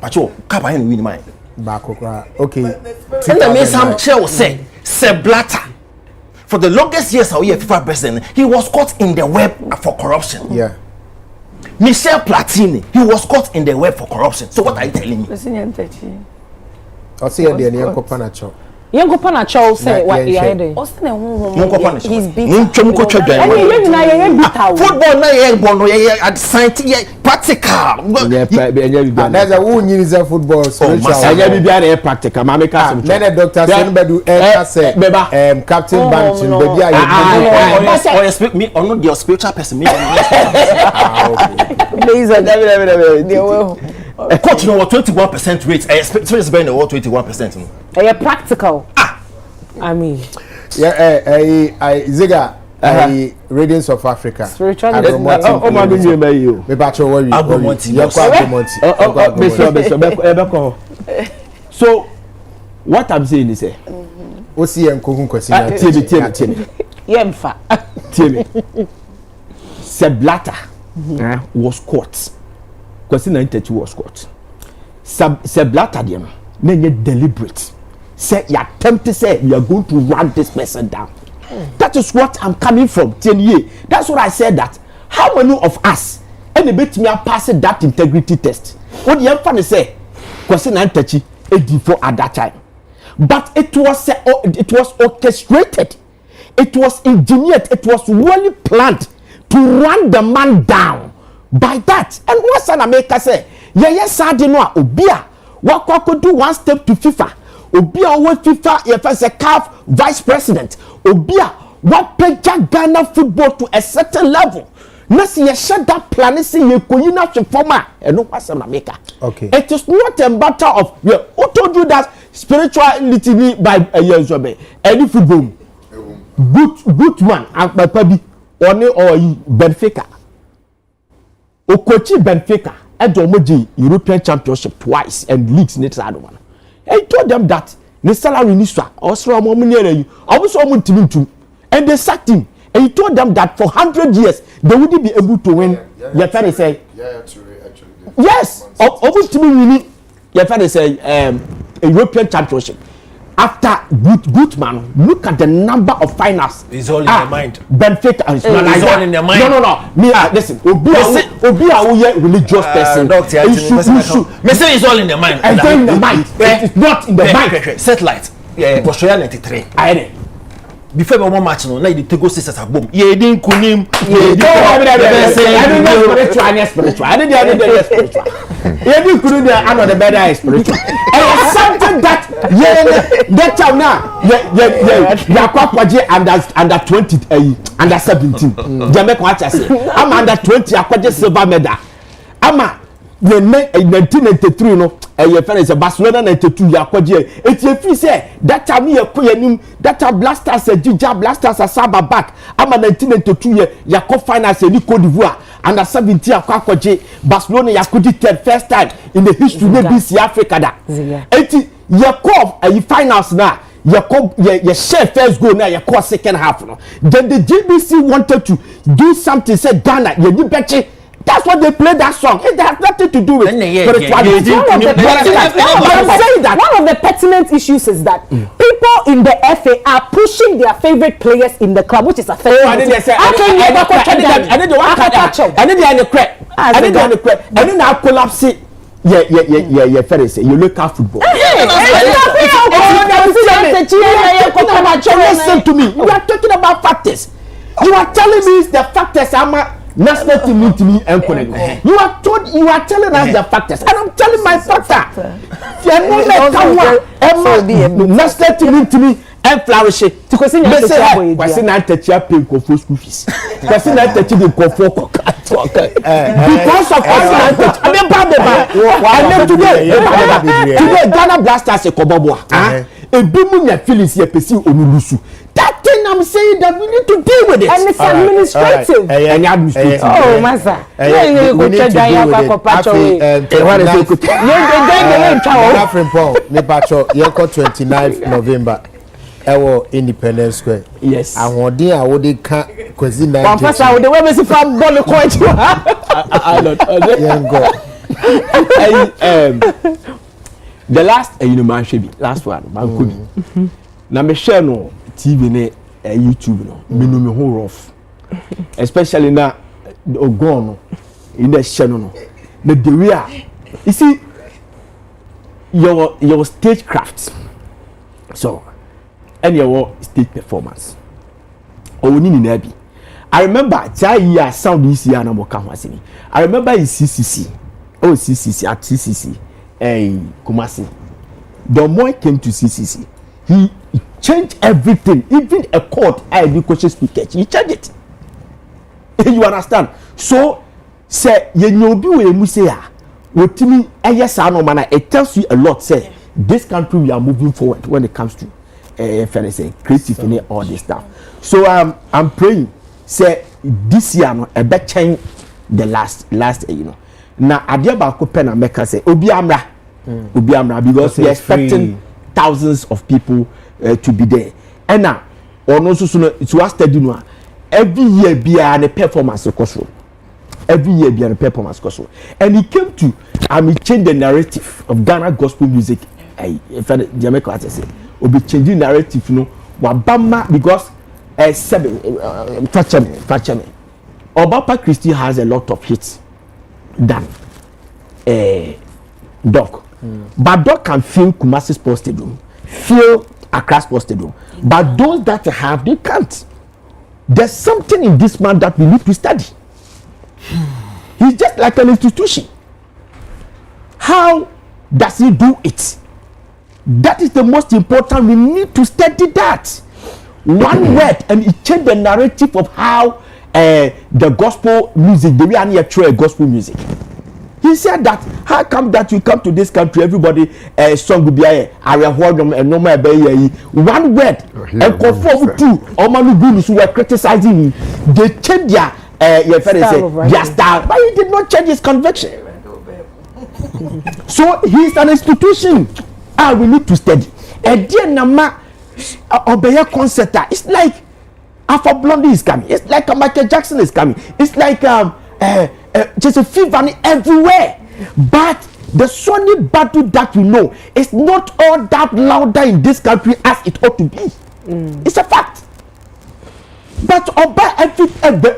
Pacho Kaba and win mine. Okay. And the mean some chair say Blatter. For the longest years our FIFA president, he was caught in the web for corruption. Yeah. Michel Platini, he was caught in the web for corruption. So what are you telling me? I'll see you there. Yanko Panacho. Yanko Panacho say what you are doing. He's beaten. Football na at science practical. There's a who needs a football spiritual. I practical. Mama can say doctor say Captain Banton baby or expect me or not your spiritual person. Coach no 21% rate. I expect to be no 21%. Yeah, practical. I mean, Ziga, Radiance of Africa. Spiritual. So, what I'm saying is, what's the Nkokun question? Yemfa. Seblatter was caught. Question 92 was caught. Seblatter them, nay deliberate. Say you attempt to say you are going to run this person down. That is what I'm coming from. 10 years. That's what I said. That how many of us any bit me are passing that integrity test? What the emphasis say? Question 90 before at that time, but it was orchestrated, it was engineered, it was really planned to run the man down by that. And what's an America say? Yes, I didn't know. Obia, what could do one step to FIFA? Obia, what FIFA, if as a CAF vice president, Obia, what pledged Ghana football to a certain level. Nasi ye shut that plan see ye koyina former and no what's an America. Okay. It is not a matter of who told you that spirituality by a year any football. Good man and my baby or Benfica. Okochi Benfica at the European Championship twice and leagues next other one. I told them that the salary minister also a moment I was almost to and they sacked him. And he told them that for 100 years they wouldn't be able to win. Your father say, yes, almost to me winning. Your father say a European Championship. After Gutman, look at the number of finals. It's all in their mind. Benfica is all in their mind. No. Me, listen. Obi a religious person. Me say it's all in their mind. It's all in the mind. It's not in the mind. Satellite. Yeah, Australia 93. I before we one match no na you take go sisters at boom ye din kunim ye din spiritual I didn't spiritual ye din kunim there and the better spiritual and something that that time now ya kwakwaje under 20 under 17 they make what I say I'm under 20 akwaje silver medal ama the 1993 no your friend is a Barcelona 92 yakwaje it you feel say that time you koyanim that time blasters Jija blasters Asaba back ama 1992 yakwa finals ni Cote d'Ivoire under 17 akwaje Barcelona yakudi third first time in the history of BC Africa da it yakwa finals na your share first goal now your second half no then the GBC wanted to do something said Ghana you need better. That's what they play that song. It has nothing to do with spirituality. One of the pertinent issues is that people in the FA are pushing their favorite players in the club, which is affecting. I didn't collapse it. Yeah, fair say you look at football. Listen to me. You are talking about factors. You are telling me the factors are national to me and connect. You are telling us the factors, and I'm telling my factor. National to me and flourish. Because I touch your pay for school fees. Because I touch the because of today Ghana Blasters a koboboa. Ebimu nya feelings ye pesi onulusu. That thing I'm saying that we need to deal with it. And it's administrative. And administrative. Oh, master. We need to deal with it. 29th November. Ewo Independence Square. Yes. Ahodi awodi ka kwezi na. Professor, the way we see from ball coach. I don't. The last man should be last one man could na me share no TV ne YouTube no me no me ho rough especially na ogon no in the channel no the way you see your stage craft so and your stage performance or ni na bi I remember year sound this year na mo ka ho asemi I remember in CCC at CCC Kumasi. The boy came to CCC. He changed everything, even a court. I do coaches speaker. He changed it. You understand? So, say you know be we musea. What me yes no man. It tells you a lot. Say this country we are moving forward when it comes to creative and all this stuff. So I'm praying. Say this year no a better change the last Now, Adia Bako Pena Meka say, Obi Amra, because we are expecting thousands of people to be there. And now, also it was study every year be a performance course. Every year be a performance course. And he came to, he changed the narrative of Ghana gospel music. Jamaica say, Obi changing narrative, Wabama because Fachame. Obapa Christie has a lot of hits. Than Doc. But Doc can feel Kumasi Sports Stadium, feel Accra Sports Stadium. But those that have, they can't. There's something in this man that we need to study. He's just like an institution. How does he do it? That is the most important. We need to study that. One word, and it changed the narrative of how the gospel music, the way I need to gospel music. He said that how come that you come to this country, everybody song will be a and no more one word and conform to Omanu Gurus who were criticizing him. They changed their style, but he did not change his conviction. So he's an institution. We need to study. And dear Nama Obeya concert, it's like Alpha Blondie is coming. It's like Michael Jackson is coming. It's like just a fever everywhere. But the Sony battle that we know is not all that louder in this country as it ought to be. It's a fact. But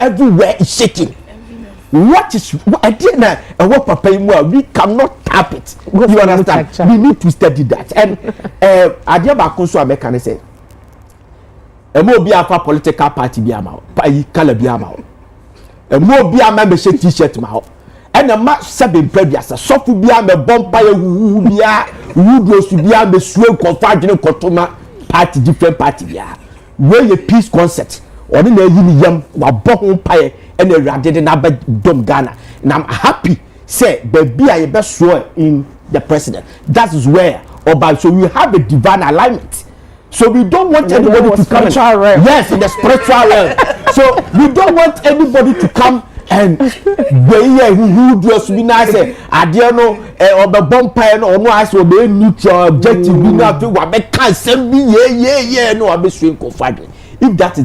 everywhere is shaking. What is I didn't what papa we cannot tap it. You understand? We need to study that. And Adiaba Konso American say mo bi afa political party bi ama pa yi kala bi ama mo bi ama me she t-shirt ma ho ena ma sebe mpadiasa sofu bi ama bompa ye wu bia wu su bi ama suo kofa adwene kotoma party different party bia we ye peace concert oni na yi ni yam wa bo ho paye ena awurade de na ba dom Ghana and I'm happy say baby I be so in the president. That is where so we have a divine alignment. So we don't want anybody to come in. Yes, in the spiritual realm. So we don't want anybody to come and who just be nice. I don't know or the bumpire or no I so they meet your objective. We not to what can send me no I be swing confiding. If that is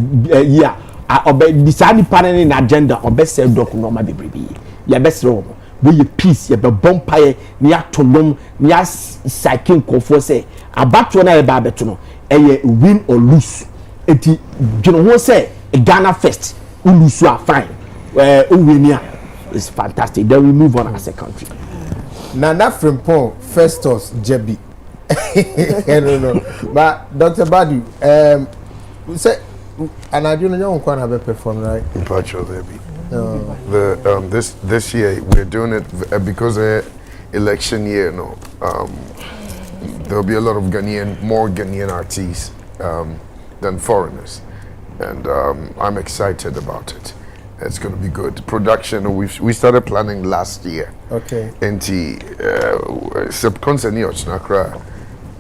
or deciding panel in agenda or best sell doc no my baby. Your best room. We peace, you be bumpire near to them near psychic comfort say about one no. Win or lose. You know what say? Ghana first. Lose are fine. Win is fantastic. Then we move on as a country. Nana Frimpong, Festus, Jebi. I don't know. But Dr. Badu, say, and I don't know how to perform, right? Impartial, baby. This year we're doing it because election year. There'll be a lot of more Ghanaian artists than foreigners, and I'm excited about it. It's going to be good. Production, we started planning last year. Okay. And subconsciously,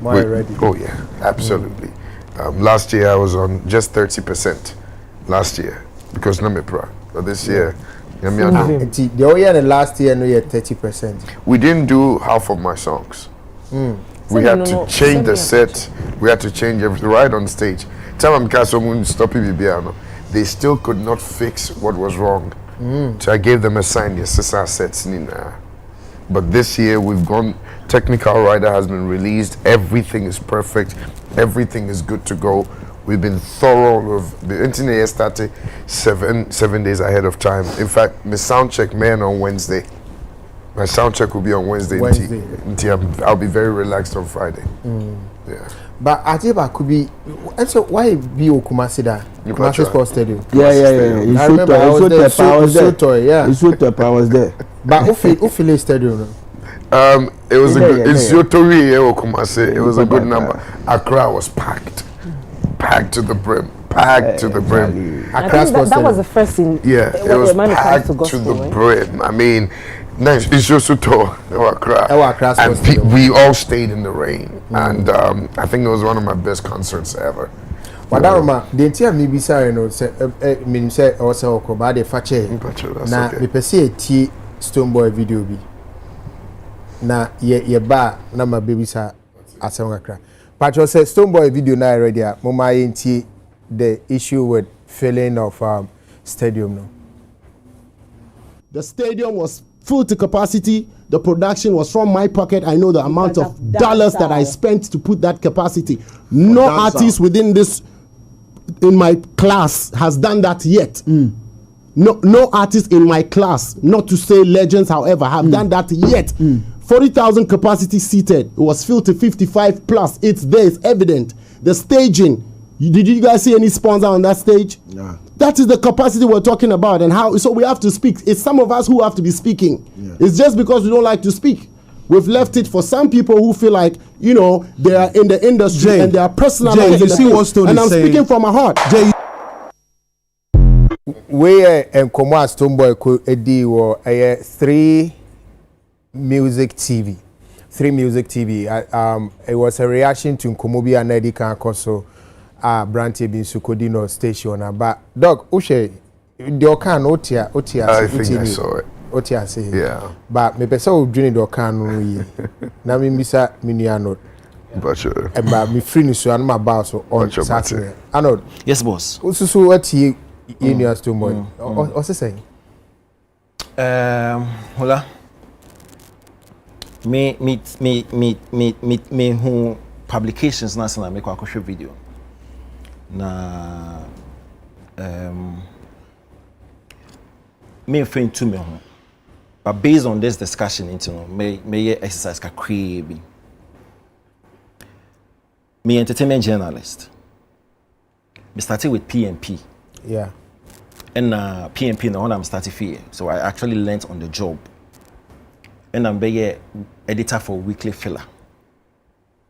ready? Oh yeah, absolutely. Last year I was on just 30%. Last year because no me pra. But this year, the last year no 30%. We didn't do half of my songs. We had to change the set. We had to change everything right on stage. They still could not fix what was wrong. So I gave them a sign, yes, sets Nina. But this year we've gone, technical rider has been released, everything is perfect, everything is good to go. We've been thorough of the internet started 7 days ahead of time. In fact, my sound check man on Wednesday. My sound check will be on Wednesday. I'll be very relaxed on Friday. Yeah. But Atiba could be, and so why be Kumasi da? Kumasi Sports Stadium. Yeah. I remember I was there. I was there. But Ufile Stadium. It was a good. It's Yotori Kumasi. It was a good number. Accra was packed to the brim. Packed to the brim. I think that was the first in. Yeah, it was packed to the brim. I mean. Nice. It's just and we all stayed in the rain, and I think it was one of my best concerts ever. But the entire maybe say mean say also ba de fache na me pese ti Stone Boy video bi na ye ba na ma baby sa asem kakra. Pacho say Stone Boy video na already mama enti the issue with filling of stadium no. The stadium was full to capacity. The production was from my pocket. I know the amount of dollars that I spent to put that capacity. No artist within this in my class has done that yet. No artist in my class, not to say legends, however, have done that yet. 40,000 capacity seated. It was filled to 55 plus. It's there, it's evident. The staging. Did you guys see any sponsor on that stage? Yeah. That is the capacity we're talking about, and how. So we have to speak. It's some of us who have to be speaking. Yeah. It's just because we don't like to speak. We've left it for some people who feel like, they are in the industry and they are personalized. You see what Stone and is I'm saying. speaking from my heart. Where and Komwa Stone Boy Edi were 3 Music TV. 3 Music TV. It was a reaction to Nkomobi and Eddie Kankoso. Branty bin Sukodino station but dog Ushe the Okan Otia I think I saw it. Otia say yeah. But me pesa o dwene the Okan no yi na me bisa miniano but sure. But me free ni so an ma ba so on Saturday. Anod. Yes boss. Ususu ati in your Stone Boy. What's he saying? Hola. Me who publications na sana make a video. Na me friend to me but based on this discussion may exercise ka create me entertainment journalist me started with PMP yeah and PMP na when I'm starting here so I actually learned on the job and I'm be editor for Weekly Filler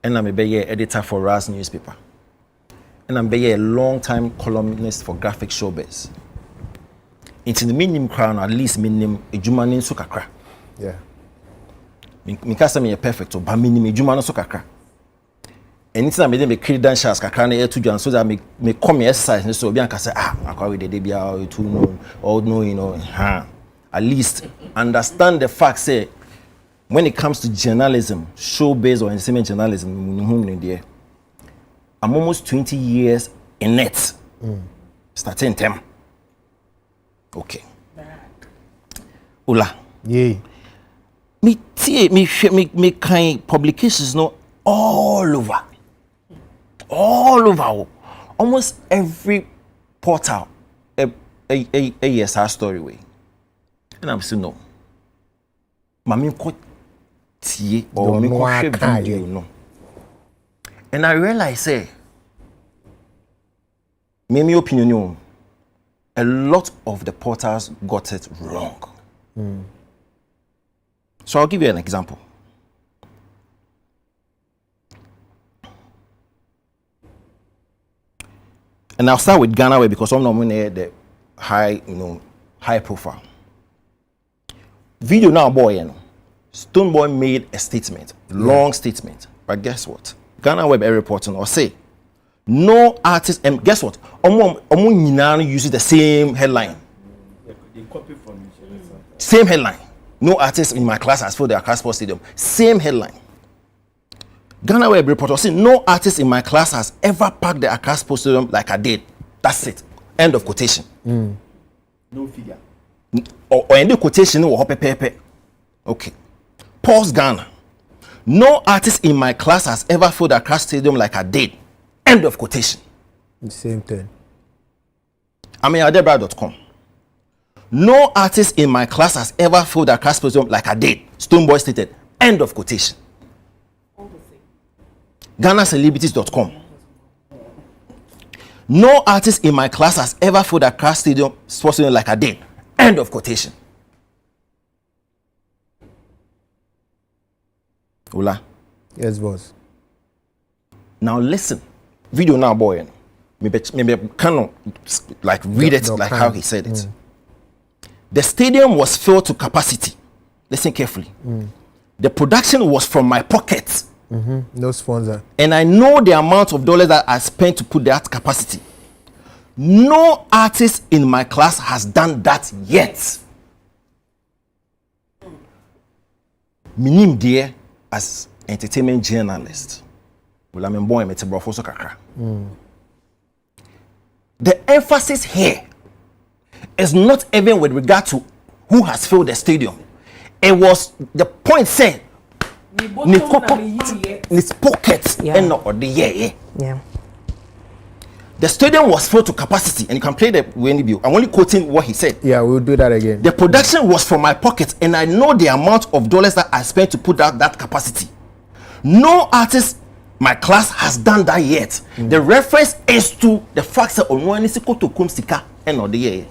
and I'm be editor for Raz newspaper. And I'm a long-time columnist for graphic Showbiz. It's in the minimum crown, at least minimum a Jumanin Sukakra. Yeah. Mikasa me perfect, but minimum Jumano Sukakra. Anything I made them a credentials, Kakana to John, so that me come exercise, so Bianca say, I call it the DBA, too known, all knowing, at least understand the fact, say, when it comes to journalism, Showbiz or entertainment journalism, I'm almost 20 years in it. Starting them. Okay. Ula. Yeah. Me kind publications no all over. Almost every portal a ESR story way. And I'm still no. Mami ko tie or me ko share video no. And I realize, say, my opinion, a lot of the portals got it wrong. So I'll give you an example. And I'll start with Ghana way because I'm not the high, high profile. Video now, boy, you know, Stoneboy made a statement, long statement. But guess what? Ghana Web Air reporting or say, no artist, and guess what? Omo uses the same headline. They copy from each other. Same headline. No artist in my class has filled the Accra Sports Stadium. Same headline. Ghana Web reporter saying no artist in my class has ever packed the Accra Sports Stadium like I did. That's it. End of quotation. No figure. Or end of quotation or pepe. Okay. Pause Ghana. No artist in my class has ever filled the Accra Stadium like I did. End of quotation. Same thing. AmiAdebra.com. No artist in my class has ever filled the Accra Sports Stadium like I did. Stoneboy stated. End of quotation. GhanaCelebrities.com. No artist in my class has ever filled a Accra Stadium Sports Stadium like I did. End of quotation. Ola. Yes, boss. Now listen. Video now, boy. Maybe kind of like read it like how he said it. The stadium was filled to capacity. Listen carefully. The production was from my pocket. No sponsor. And I know the amount of dollars that I spent to put that capacity. No artist in my class has done that yet. Minim dear as entertainment journalist. The emphasis here is not even with regard to who has filled the stadium. It was the point said his pockets and not the year. Yeah. The stadium was filled to capacity, and you can play the view. I'm only quoting what he said. Yeah, we'll do that again. The production was from my pocket, and I know the amount of dollars that I spent to put out that capacity. No artist my class has done that yet. The reference is to the fact that onwani siko to kum sika and not the year.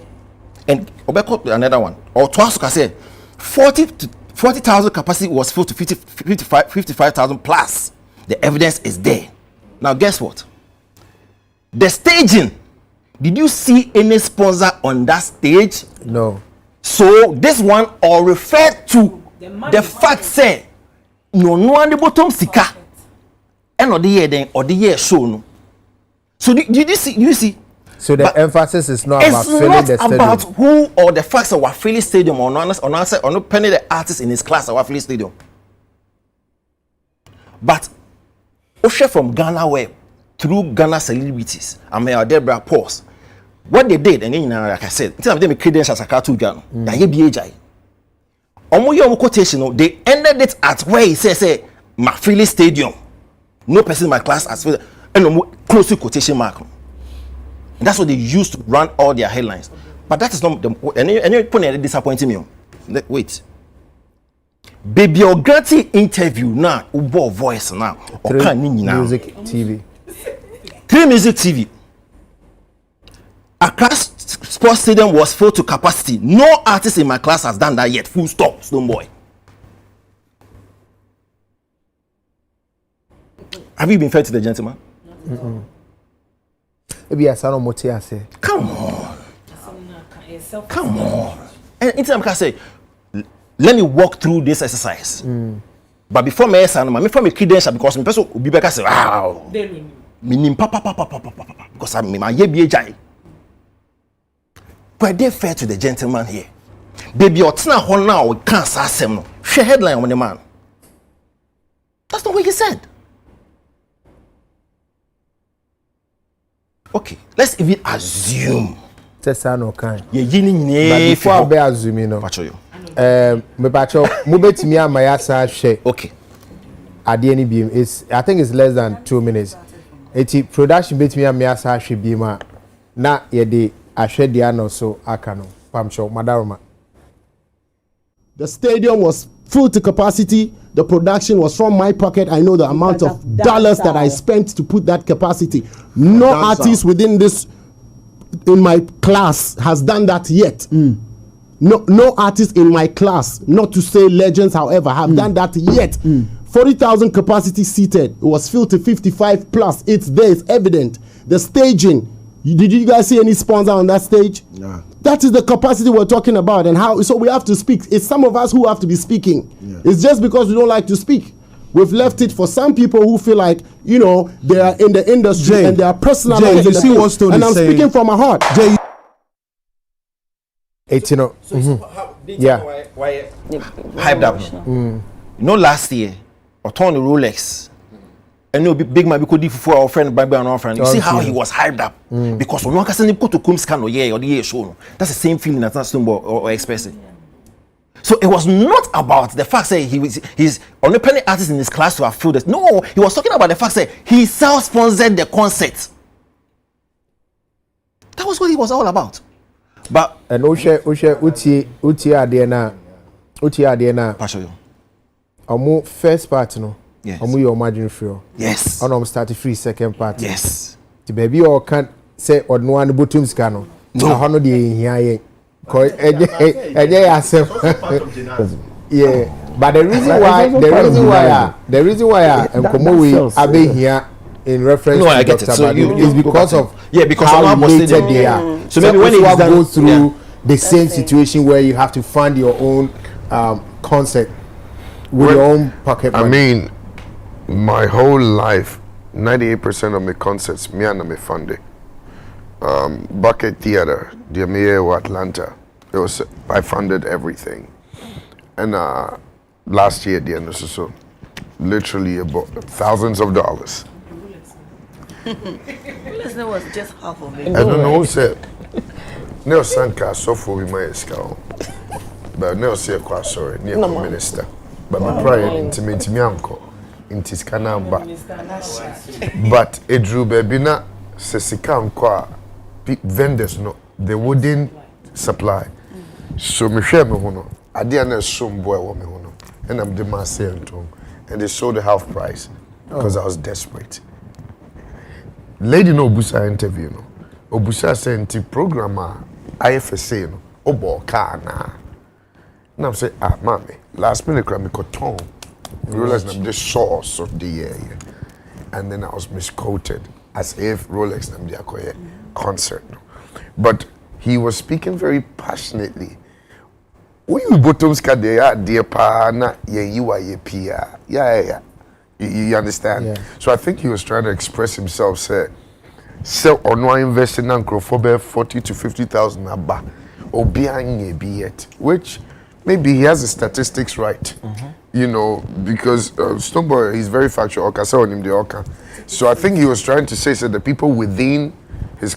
And obeko another one. Or twice I said 40,000 capacity was filled to 55,000 plus. The evidence is there. Now guess what? The staging. Did you see any sponsor on that stage? No. So this one all referred to the fact say no one the bottom sika and or the year then or the year show no. So did you see? So the emphasis is not about filling the stadium. It's not about who or the facts of what filling stadium or not penny the artist in his class or what filling stadium. But Osha from Ghana Web through Ghana Celebrities, AmiAdebra pause. What they did, and then like I said, instead of them credentials as a cartoon Ghana, quotation, they ended it at where he says, Mafili Stadium. No person in my class has filled, and close to quotation mark. And that's what they used to run all their headlines. But that is not the and you put it disappointing me. Wait. Baby Ogati interview now, Ubo voice now. Music TV. 3 Music TV. Accra Sports Stadium was full to capacity. No artist in my class has done that yet. Full stop, Stoneboy. Have you been fair to the gentleman? Maybe I saw no say. Come on. Come on. And anytime I can say, let me walk through this exercise. But before me say, before me credential, because me person will be back and say, wow. Meaning papa because I'm my ye but they fair to the gentleman here. Baby, otina hon now we can't say no. Share headline on the man. That's not what he said. Okay, let's even assume. No kind. But before I be assuming no. Me pacho mubetimi amayasa share. Okay. At the end beam is I think it's less than 2 minutes. Eti production betimi amayasa share bima na ye de ahwe dia no so akano. Pamcho madaroma. The stadium was full to capacity. The production was from my pocket. I know the amount of dollars that I spent to put that capacity. No artist within this in my class has done that yet. No artist in my class, not to say legends, however, have done that yet. 40,000 capacity seated. It was filled to 55 plus. It's there. It's evident. The staging. Did you guys see any sponsor on that stage? No. That is the capacity we're talking about, and how. So we have to speak. It's some of us who have to be speaking. Yeah. It's just because we don't like to speak. We've left it for some people who feel like, you know, they are in the industry and they are personalizing. You see what Stone and I'm is saying. speaking from my heart. Jay, yeah. Hyped up. You know, last year, or turn the Rolex. And no big man because for our friend Bible and our friend. You see how he was hyped up because when one can go to Kumskan or yeah or the year show. That's the same feeling that's not or expressing. So it was not about the fact that he's only penny artist in his class to have filled it. No, he was talking about the fact that he self-sponsored the concert. That was what he was all about. But and uti adena Pastor. Omo first part no. Yes. Omo your margin free. Yes. And start free second part. Yes. The baby or can say or no one bottom scan no. Hono de here. Yeah, but the reason why I be here in reference to Dr. Badu is because of how related they are. So maybe when you go through the same situation where you have to fund your own concert with your own pocket money. I mean, my whole life, 98% of my concerts, me and me funded. Bucket Theater, the Amir Atlanta. I funded everything. And last year, the end so literally about thousands of dollars. That was just half of it. I don't know who said. No Sanka so for we my skull. But no say quite sorry, near the minister. But my prayer intimate me uncle in Tiscanamba. But it drew babina sesika uncle. Vendors no, they wouldn't supply. So me share me hono. I didn't some boy wa me hono. And I'm the master and they sold the half price because I was desperate. Lady no Obusa interview no. Obusa sent programmer IFSA no. Obo car na. And I'm say mommy, last minute I me got realized I'm the source of the year. And then I was misquoted as if Rolex nam the akoye concert. But he was speaking very passionately. When you bottoms ka dear pa na you are ye pia. Yeah. You understand? Yeah. So I think he was trying to express himself, say on one investing in for 40 to 50,000 aba. Obianye be it. Which maybe he has the statistics right. You know, because Stoneboy is very factual. Oka on him the Oka. So I think he was trying to say the people within his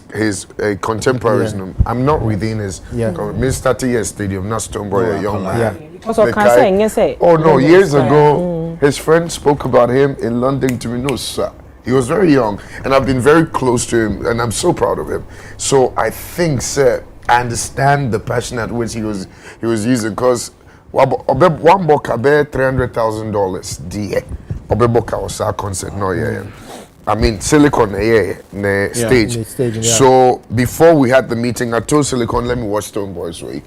contemporaries. Yeah. I'm not within his. Yeah. 30 years stadium, not Stoneboy, a young man. Yeah. Oh no! Years ago, his friend spoke about him in London to me. No, sir. He was very young, and I've been very close to him, and I'm so proud of him. So I think, sir, I understand the passion at which he was using, because one book about $300,000. Die, Obeboka was our concert. No, yeah. I mean, Silicon, stage. So before we had the meeting, I told Silicon, let me watch Stoneboy's Way,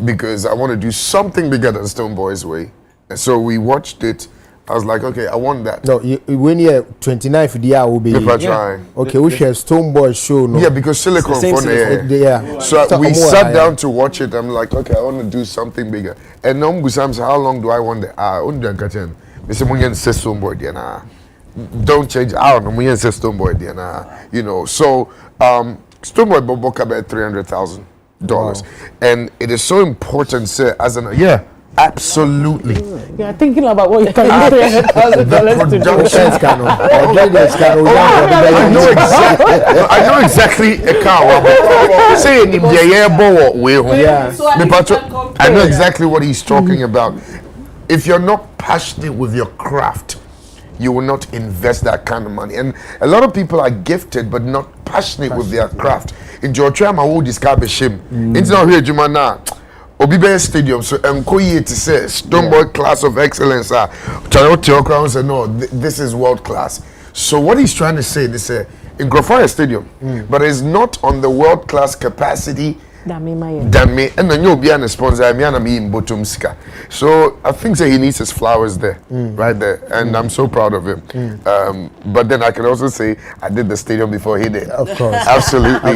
because I want to do something bigger than Stoneboy's Way. And so we watched it. I was like, okay, I want that. No, when you're 29 for the year, will be. Okay, we share Stoneboy show. No? Yeah, because Silicon yeah. So we sat down to watch it. I'm like, okay, I want to do something bigger. And Busam said, how long do I want the don't change. I don't know. We ain't say Stoneboy, you know. So Stoneboy Boboka about $300,000, and it is so important, sir. As an absolutely. Yeah, thinking about what you're talking about. The production I know exactly a car. Say I know exactly what he's talking about. If you're not passionate with your craft, you will not invest that kind of money. And a lot of people are gifted but not passionate with their craft. In Georgia, I will describe a shame. It's not here, Jumana. Obibe Stadium, so Nkoye to say Stoneboy class of excellence. Crown said, no, this is world class. So what he's trying to say, they say in Grofaya Stadium, but it's not on the world class capacity than me. And then you'll be a sponsor. Me and me in bottom sika. So I think that he needs his flowers there, right there, and I'm so proud of him. But then I can also say I did the stadium before he did. Of course, absolutely.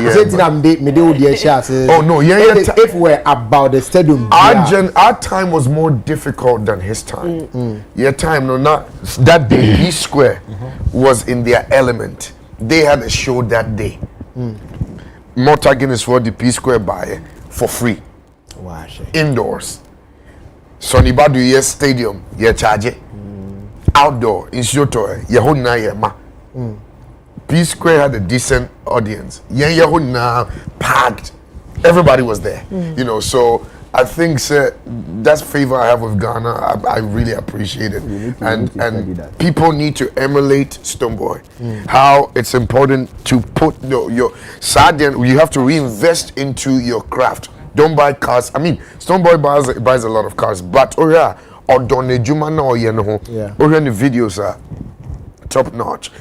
Oh no, if we're about the stadium, our time was more difficult than his time. Your time, no, not that day. P Square was in their element. They had a show that day. Mortar Guinness for the P Square buy for free. Wow. Indoors. Sonny Badu yes stadium, ye charge it. Outdoor, in Shoto, ye hold na ye ma. P Square had a decent audience. Ye hold na packed. Everybody was there. You know, so I think that's favor I have with Ghana. I really appreciate it. And people need to emulate Stoneboy. How it's important to put your Sadian, you have to reinvest into your craft. Don't buy cars. I mean, Stoneboy buys a lot of cars, but or Donne Juma no the videos are top notch.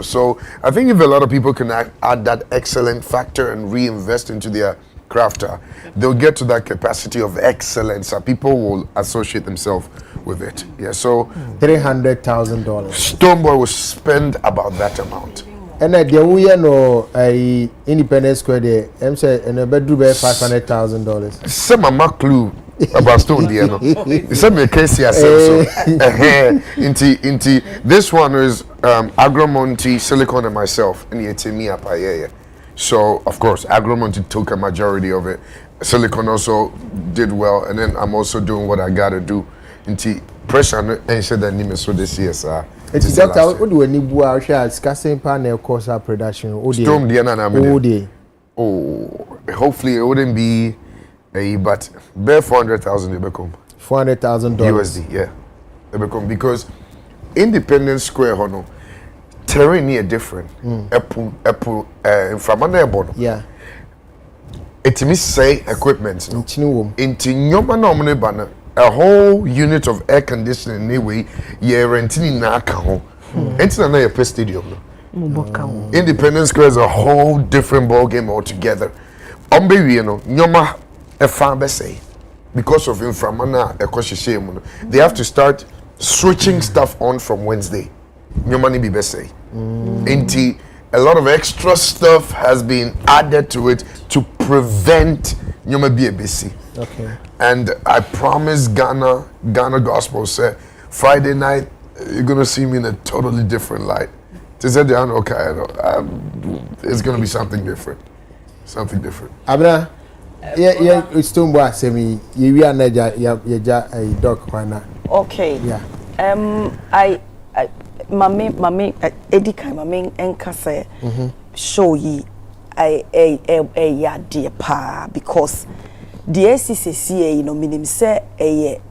So I think if a lot of people can add that excellent factor and reinvest into their crafter, they'll get to that capacity of excellence and people will associate themselves with it. Yeah, so $300,000. Stoneboy will spend about that amount. And we no Independence Square there. I'm saying in a bedroom $500,000. Some mama clue about Stone there. No, some me case here. So into this one is Agromonti, Silicon, and myself, and it's me up here. So of course, Agromonti took a majority of it. Silicon also did well, and then I'm also doing what I gotta do. Into pressure and said that name so this year, sir. It's doctor. What do we need? We are discussing panel course production. Storm the hopefully it wouldn't be but bare 400,000 they become. $400,000 USD, yeah. They become because Independence Square hono terrain here different. Yeah. It means say equipment. Into nyoma na omne bana a whole unit of air conditioning anyway, you're renting in Naka. It's not a stadium. Independence Square is a whole different ball game altogether. Nyoma a fan say because of inframana they have to start switching stuff on from Wednesday. Nyoma ni be say. A lot of extra stuff has been added to it to prevent Nyoma be a busy. Okay. And I promise Ghana Gospel said Friday night you're gonna see me in a totally different light. It's gonna be something different. Something different. Abra, yeah, it's Stoneboy semi. You are a dog corner. Okay. Yeah. Mami, Edika, mami, enkase show ye a dear pa because the SCCA, you know, meaning say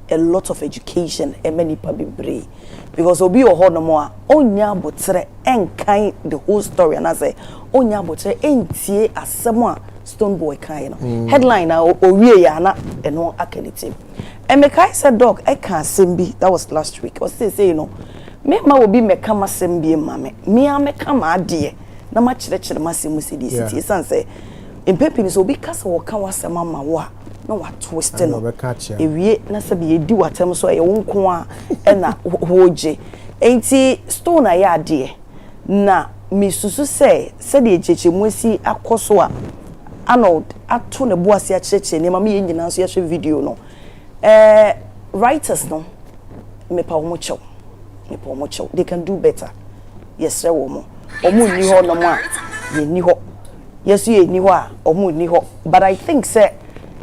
a lot of education and many public brave because obi oho no more onya botre enkan the whole story and I say onya botre entie asem a Stoneboy kan no headline na owie ya na eno akalite and me kai said dog I can sembi that was last week was say you know me ma obi me kama sembi ma me kama ade na ma kire ma semu city san say impepi so obi kasa wo kan wasema ma wo no wa twist no ewie na se be edi watem so e wonko a e na hoje enti stone na ya ade na misusu se de echechemu asi akoso a ano ato ne boase a cheche ne ma me nyina so ya hwe video no writers no me pa wo chew they can do better yes wo mo omu ni ho no mo a ye ni ho yes ye ni ho a omu ni ho but I think say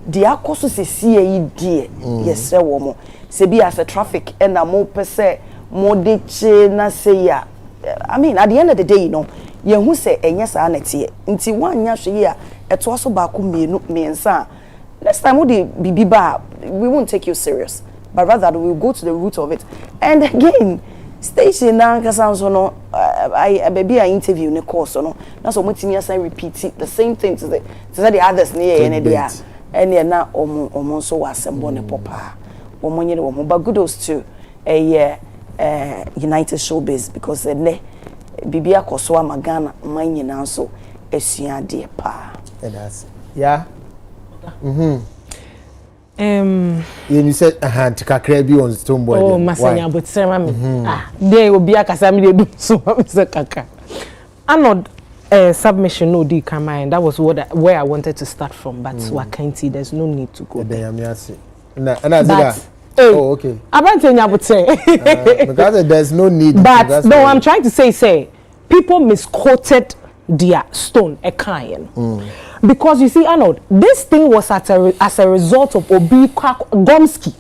the akoso se see die yes wo mo se bi as a traffic and na mo pese mo de che na say ya I mean at the end of the day you know ye hu se enye sa na tie nti wanya hwe ya eto so ba ko miensa next time we be ba we won't take you serious but rather we will go to the root of it and again station na kasa so no I baby I interview ne course no na so mutimi asan repeat the same thing to the others near and there and na omo so wasembo ne popa omo nyere omo but kudos to United Showbiz because ne bibia koso amagana man nyina so esua de pa and that's Yeah. You said kakra bi on Stone Boy. Oh, masanya but say mami. There will be a kasami dey do so Mr. Kaka. Anod submission no di come and that was where I wanted to start from, but wakanti there's no need to go there. Oh, okay. Because there's no need. But no, I'm trying to say people misquoted their Stone a kind. Because you see, Arnold, this thing was as a result of Obi Gomsky.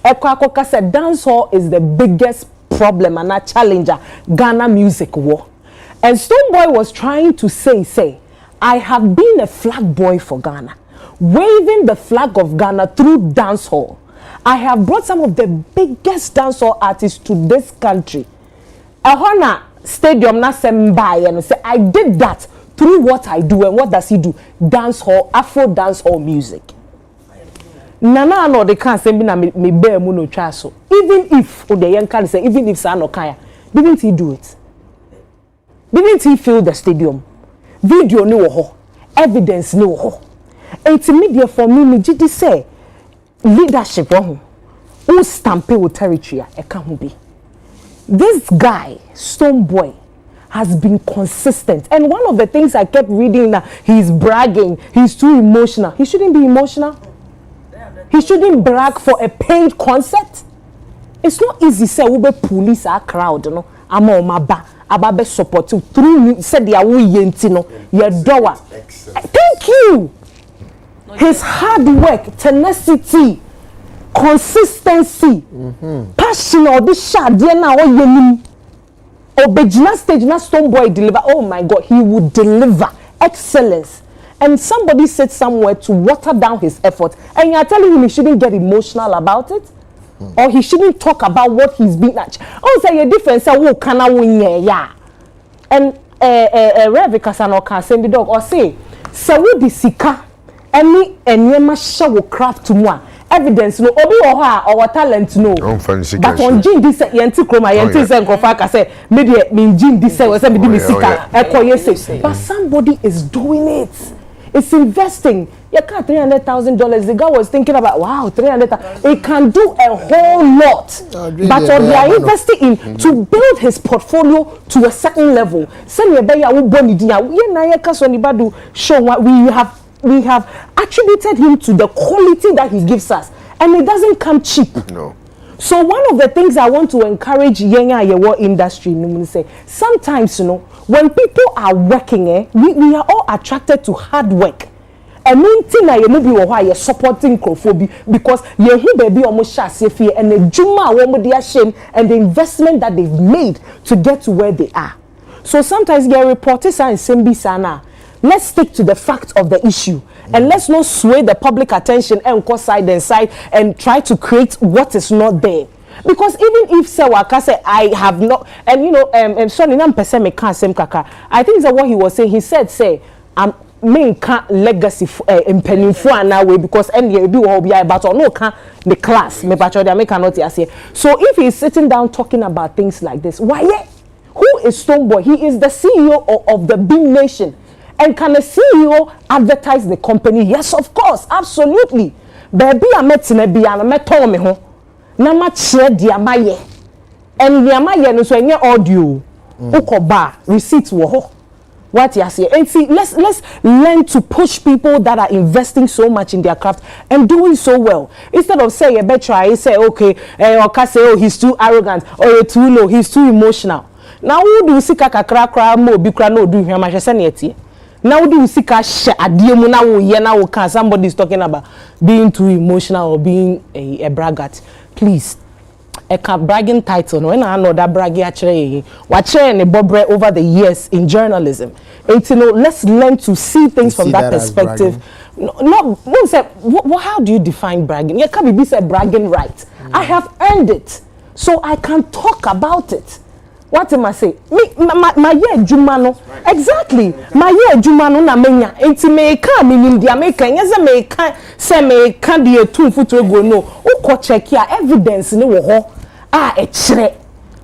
Ekwakoka said dancehall is the biggest problem and a challenger Ghana music war. And Stone Boy was trying to say, I have been a flag boy for Ghana, waving the flag of Ghana through dancehall. I have brought some of the biggest dancehall artists to this country. Ahona stadium na sembai and say I did that through what I do. And what does he do? Dancehall, Afro dancehall music. Nana no they can't say me na me bear muno chaso. Even if the young can say even if Sano Kaya, didn't he do it? Didn't he fill the stadium? Video no ho, evidence no ho. It's media for me jidi say leadership who stampe with territory e can be. This guy Stone Boy has been consistent, and one of the things I kept reading that he's bragging, he's too emotional. He shouldn't be emotional. He shouldn't brag for a paid concert. It's not easy say we be police our crowd no ama o maba ababe support through said dia wo yenti no your door. Thank you. His hard work, tenacity, consistency, passion or this shot there now Obejina stage na Stone Boy deliver. Oh my God, he would deliver excellence. And somebody said somewhere to water down his effort, and you're telling him he shouldn't get emotional about it, or he shouldn't talk about what he's been at. Oh, say a difference. Oh, can I win? Yeah. And Rebecca Sanoka send the dog or say, "Sawu di sika." Any enyema show craft to moi evidence no obi wo ha or talent no but on gin this yenti kroma yenti say nkofa ka say me de me gin this say we say me di sika ekoye say but somebody is doing it. It's investing. You can't $300,000. The guy was thinking about wow, 300,000. It can do a whole lot. But they are investing in to build his portfolio to a certain level. Send your baby who born idea. We have attributed him to the quality that he gives us, and it doesn't come cheap. No. So one of the things I want to encourage Yenya Yewo industry, say sometimes when people are working, we are all attracted to hard work. I mean, Tina, you maybe you're supporting Crophobia because you hear baby almost fear and the Juma shame and the investment that they've made to get to where they are. So sometimes your reporters are in Sembi Sana. Let's stick to the fact of the issue and let's not sway the public attention and go side and side and try to create what is not there. Because even if Sewaka say I have not, and sorry, I think that what he was saying, he said, I'm main legacy in Penifua now way because any do all be about or no can the class me pacho they make not say. So if he's sitting down talking about things like this, why? Who is Stone Boy? He is the CEO of the big nation. And can a CEO advertise the company? Yes, of course, absolutely. Baby, I met in a biana, I met me home. Na ma share diamaye. And diamaye no so any audio. Ukoba receipts wo ho. What you say? And see, let's learn to push people that are investing so much in their craft and doing so well. Instead of saying a better, you say okay, or can say oh he's too arrogant or you're too low, he's too emotional. Now who do you see kakra mo bikra no do him ma now do you see somebody is talking about being too emotional or being a braggart. Please, a bragging title. No, and I know that bragging actually. Watch and bobre over the years in journalism. And let's learn to see things from that perspective. No, how do you define bragging? You can't be said bragging right. I have earned it, so I can talk about it. What am I say? My year Jumano. Exactly. My year Jumano na menya. Enti me ka minim dia me kan. Yes me kan say me kan dia 2 foot go no. Uko check ya evidence ni wo ho. E kire.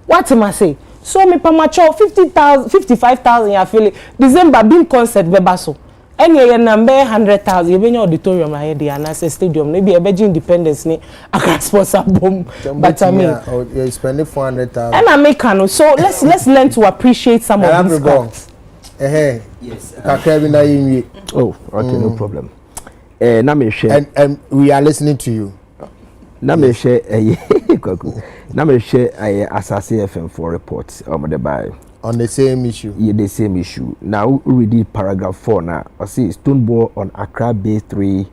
What am I say? So me pa macho 50,000 55,000 ya feel December bin concert beba so. Any number 100,000 even your auditorium I had and as a stadium maybe a Beijing Independence ni a sponsor boom but I mean you're spending 400,000 and I make so let's learn to appreciate some of these crafts. Yes. Oh, okay, no problem. Na me share and we are listening to you. Na me share na me share Asase FM for reports on the same issue. Yeah, the same issue. Now we read paragraph 4 now. I see Stoneball on Accra Bay 3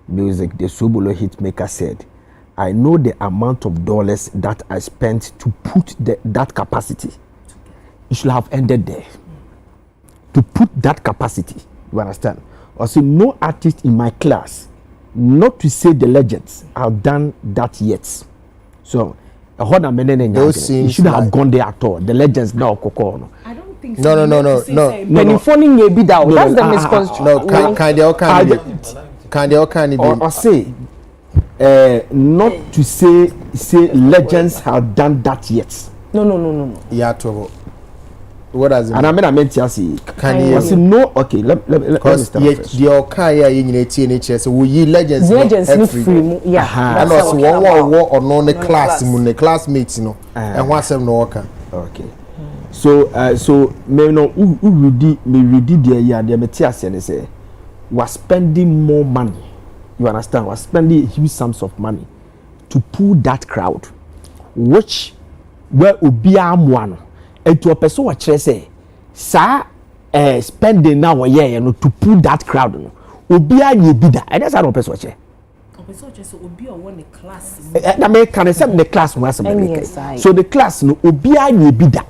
music. The Sobolo hitmaker said, "I know the amount of dollars that I spent to put that capacity. It should have ended there. To put that capacity, you understand? I see no artist in my class, not to say the legends, have done that yet. So." It should have gone there at all. The legends now Kokoro. I don't think so. No. That's the misconstruction. No, can or say not to say legends have done that yet. No. Yeah, trouble. What does it mean? And I meant to say, can you say no? Okay, let me start first. Your career in NHS, so we legends free. Yeah. And also one or no the class, the classmates, and what's them no worker. Okay. So me no who read the year the Matthias and say was spending more money. You understand? Was spending huge sums of money to pull that crowd, which where Ubia Mwano. And to a person what say, sir, spending now a year to pull that crowd. Ubia you bida, and that's how person watch. Ubia won the class. Can accept the class once a so the class no Ubia you bida.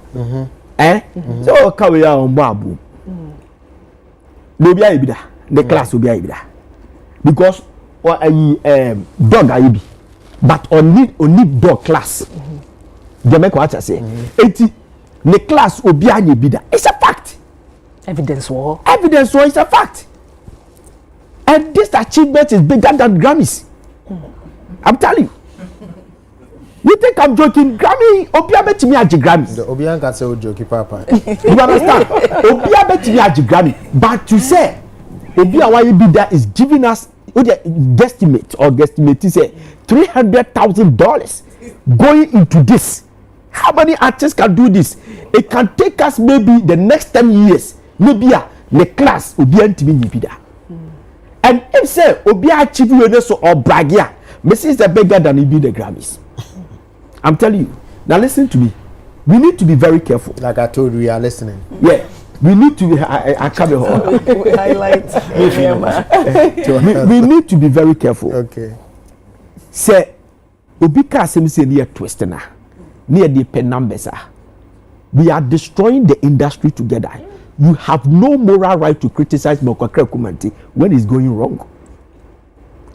So carry on babu. No Ubia you bida. The class Ubia you bida. Because what dog I be, but only dog class. Jamaica what I say. 80. The class obianye bida. It's a fact. Evidence war is a fact. And this achievement is bigger than Grammys. I'm telling you. You think I'm joking? Grammy, Obia bet me at Grammys. The Obia can say joking, Papa. You understand? Obia bet me at Grammy. But to say, Obia why bida is giving us guesstimate say $300,000 going into this. How many artists can do this? It can take us maybe the next 10 years. Maybe the class will be anti-bida. And if say Obia achieve or bragia, Messi is bigger than he be the Grammys. I'm telling you. Now listen to me. We need to be very careful. Like I told you, we are listening. Yeah. We need to highlight. We need to be very careful. Okay. Say Obika say near twisting. Near the pen numbers we are destroying the industry together. You have no moral right to criticize Mokokre Kumanti when it's going wrong.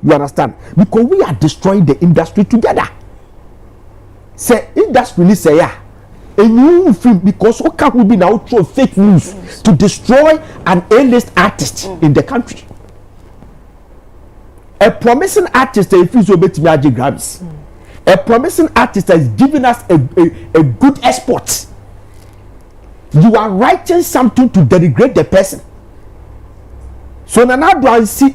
You understand? Because we are destroying the industry together. Say industry say a new film because what can we be now throw fake news to destroy an A-list artist in the country. A promising artist if you so bet me Grammys. A promising artist is giving us a good export. You are writing something to denigrate the person. So now do I see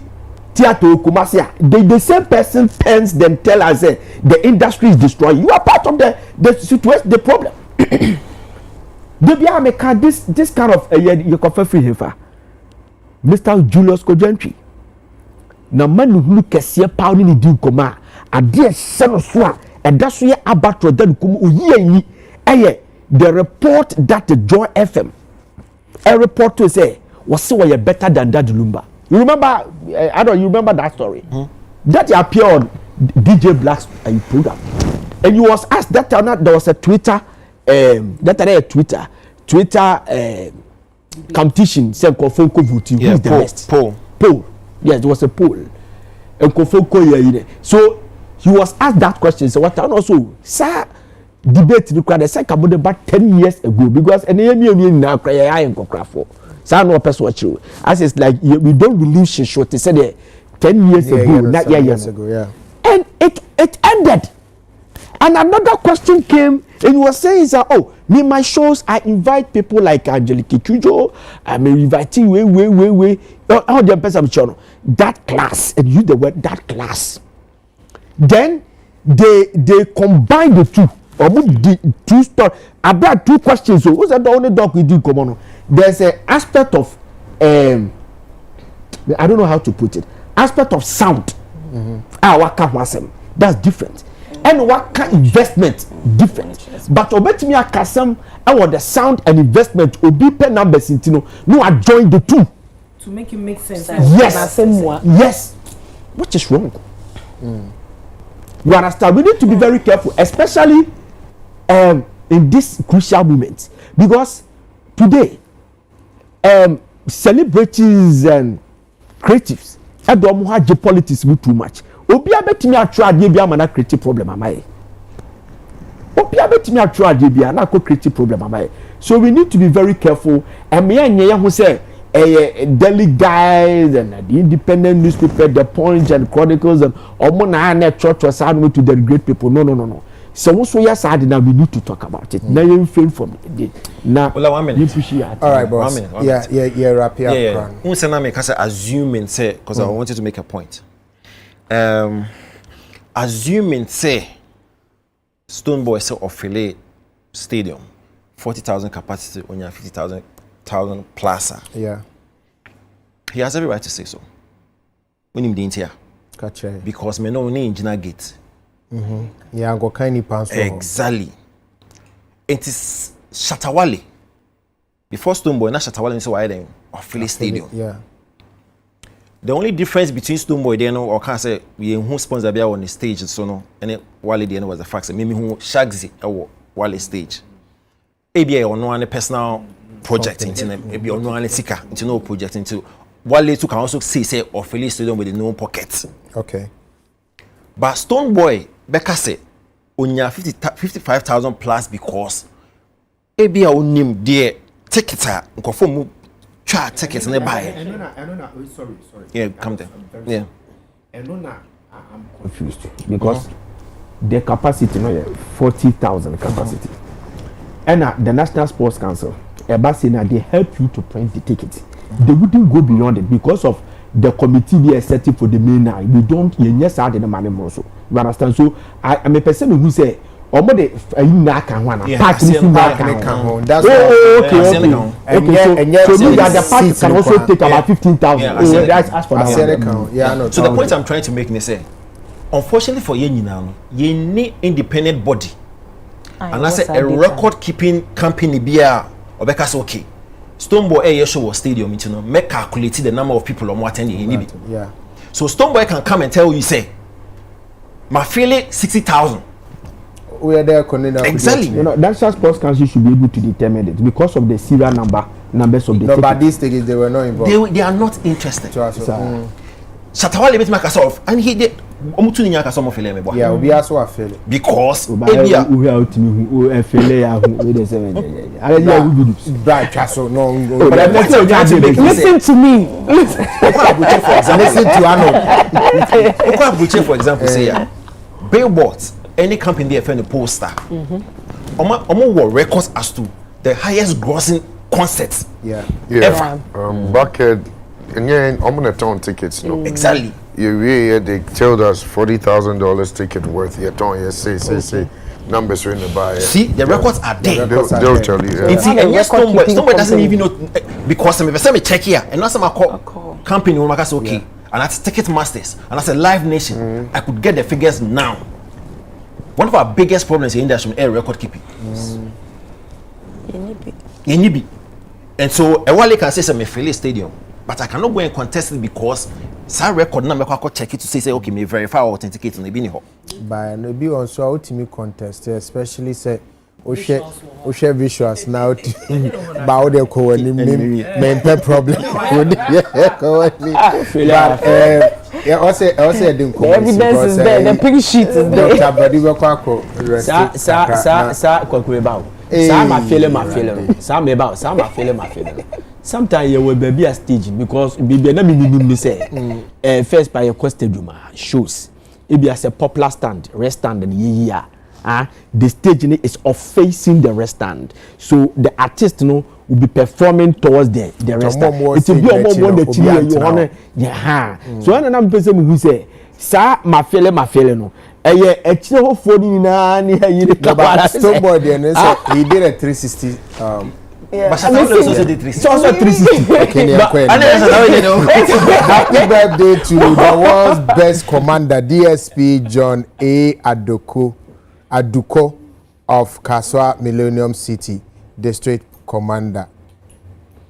theater Kumasia? The same person pens them tell us the industry is destroyed. You are part of the situation, the problem. This kind of you can free here. Mr. Julius Kojentry. Now man who kesiye power ni di koma. Adie seno so and that's where abatro dan kum oyi the report that the Joy FM a report to say was so better than that Lumba. You remember you remember that story? That appeared on DJ Black's program and you was asked that time there was a Twitter competition say Kofonko voting who's the best poll. Yes, there was a poll and Kofonko so he was asked that question. So what also, sir, debate required the second about 10 years ago because an now cry and for. So no person watch you. As it's like we don't believe she should say 10 years ago, not years ago, yeah. And it ended. And another question came, and he was saying, oh, me, my shows, I invite people like Angelique Kujo, I'm inviting all the person, that class, and use the word that class. Then they combine the two, or the two stories. I brought two questions. So, who's the only dog we do come on? There's an aspect of, I don't know how to put it, aspect of sound. That's different. And what kind of investment different. But obet me akasam and the sound and investment obi per numbers into no I join the two to make it make sense. Yes. Yes. Which is wrong. You understand? We need to be very careful, especially in this crucial moment, because today celebrities and creatives and don't have politics with too much. Obi abetimi atwa ade bia ma na create problem amaye. Obi abetimi atwa ade bia na ko create problem amaye. So we need to be very careful. And me anya who say Daily Guide and the Independent newspaper, the Punch and Chronicles and omo na na church was to the great people. No. So also yes, now we need to talk about it. Now you feel from it. Now, well, 1 minute. All right, boss. 1 minute. Yeah, wrap it up. Yeah. Unse na me kasa assuming say, because I wanted to make a point. Assuming say Stonebwoy say affiliate stadium 40,000 capacity on your 50,000 plaza. Yeah. He has every right to say so. When him didn't here. Gotcha. Because me no need engineer gate. Yeah, go kind of pass. Exactly. It is Shatawale. Before Stonebwoy, not Shatawale say why then affiliate stadium. Yeah. The only difference between Stonebwoy then or can say we who sponsor be on the stage so no and Wale then was the fact that me who Shagzy Wale stage. Maybe on one personal project into maybe on one sika into no project into Wale too can also say affiliate stadium with the no pocket. Okay. But Stonebwoy Becca say on your 55,000 plus because maybe on him there tickets are conform try tickets and they buy. Sorry. Yeah, come there. Yeah. I'm confused because the capacity, 40,000 capacity. And the National Sports Council, they help you to print the ticket. They wouldn't go beyond it because of the committee they are setting for the main night. We don't, yes, I didn't manage also. You understand? So I'm a person who say, that's okay. So maybe at the party can also take about 15,000. That's as for that. So the point I'm trying to make is say, unfortunately for you now, you need independent body, and I say a record keeping company be or because okay, Stonebwoy show stadium, you know, make calculate the number of people on attending. Yeah. So Stonebwoy can come and tell you say, my feeling 60,000. We are there exactly. National Sports Council should be able to determine it because of the serial numbers of the tickets. But these tickets they were not involved. They are not interested. Shatawale bet myself and he did yeah, we also are failing because listen to me. Listen to Arnold. For example, say billboards. Any company they find a poster. Omo records as to the highest grossing concerts. Yeah. Ever. Bucket and yeah, I'm gonna turn tickets. No. Exactly. Yeah, they told us $40,000 ticket worth. Yeah, say numbers are in the buy. See, the records are there. They'll tell you. And see, and yes, Stonebwoy doesn't even know because me check here and not some company will make us okay. And that's Ticket Masters and that's a Live Nation. I could get the figures now. One of our biggest problems in the industry is record keeping. And so Wale can say some affiliate stadium, but I cannot go and contest it because some record number I check it to say okay, me verify or authenticate and be no. But no be also ultimate contest, especially say share visuals now about the main problem. Yeah, also the evidence is there, the pink sheet is there. Sometimes you will be a stage because be na say first by your costume shows it be as a popular stand, rest stand and year the stage is of facing the restaurant. So the artist will be performing towards the restaurant. It will be a more the chili you honor. Yeah. So I'm person who say, "Sir, my fella no." Actually, hopefully, somebody he did a 360. Yeah. But it's also 360. Happy birthday to the world's best commander, DSP John A. Aduko of Kaswa Millennium City District Commander.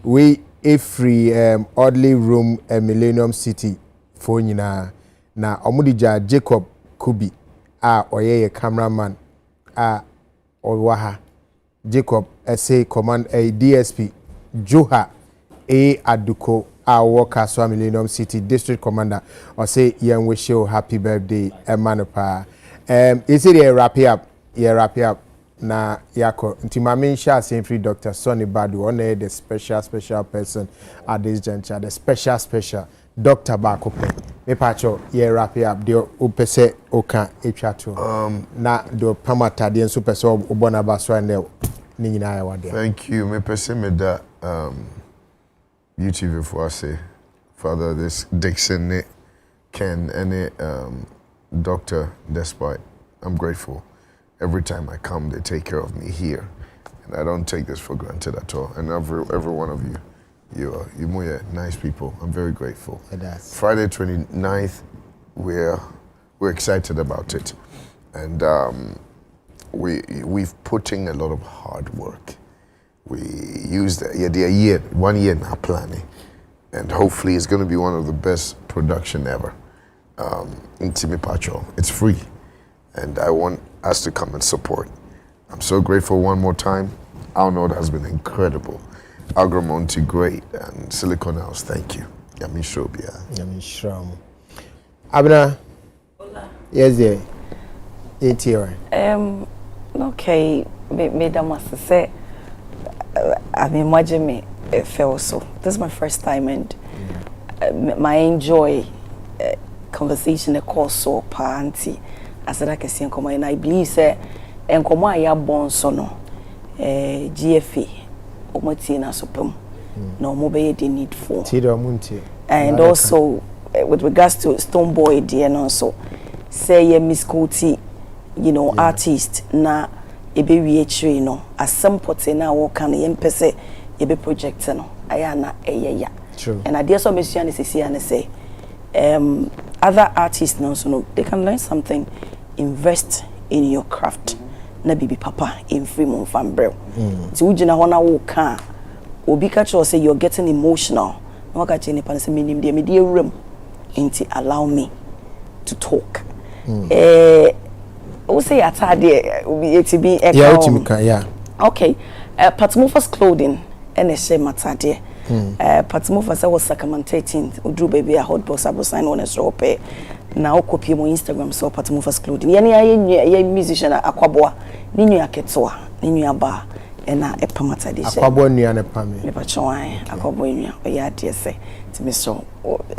We free oddly room Millennium City for na Omudija Jacob Kubi oye cameraman Owaha Jacob SA command a DSP Joha A Aduko Kaswa Millennium City District Commander or say young wish you happy birthday Emmanuel. Is it a wrap up na yako nti mama nsha same free Dr. Sonny Badu on the special person at this juncture, the special Dr. Bakope me pacho ye wrap up the opese oka etwato na do pamata de nso pese obona baso ande ni nyina ya wade. Thank you me pese me da YouTube for say Father this Dixon Ken any Dr. Despite I'm grateful. Every time I come, they take care of me here, and I don't take this for granted at all. And every one of you, you're nice people. I'm very grateful. Friday 29th, we're excited about it, and we've put in a lot of hard work. We used a 1 year now planning, and hopefully it's going to be one of the best production ever. In Timipacho, it's free. And I want us to come and support. I'm so grateful one more time. Our node has been incredible. Agromonti, great. And Silicon House, thank you. Yami Shobia. Yami Shram. Abna. Yes, yeah. Okay. Madam must say, I mean, imagine me, it felt so. This is my first time, and my enjoy conversation, a course so party. As I can see, and I believe say, and come I have born sono, GFA, Omotina Sopum, no mobile they need for. And also, with regards to Stone Boy, dear, and also, say, Miss Coty, artist, na a baby no, as some pots in our can empese, a be project, no, Ayana, yeah. True. And I dare so Miss Janice and say, other artists, no, so no, they can learn something. Invest in your craft. Na bibi papa in free mon fan bro. So ujina hona wo ka obi ka cho say you're getting emotional. Na waka che nipa say menim de me de awram. Nti allow me to talk. O say atade obi etibi e yeah, utimika, yeah. Okay. Patmofa's clothing ene she matade. Patmofa say was Sacramentating udru baby a hot box abo sign on a shop. Now copy my Instagram so Patmofa's clothing. Ye musician akwabwa ni nua ketwa ni nua ba na epamata de she akwabwa nua na pame me pachwan akwabwa nua oya de se ti me so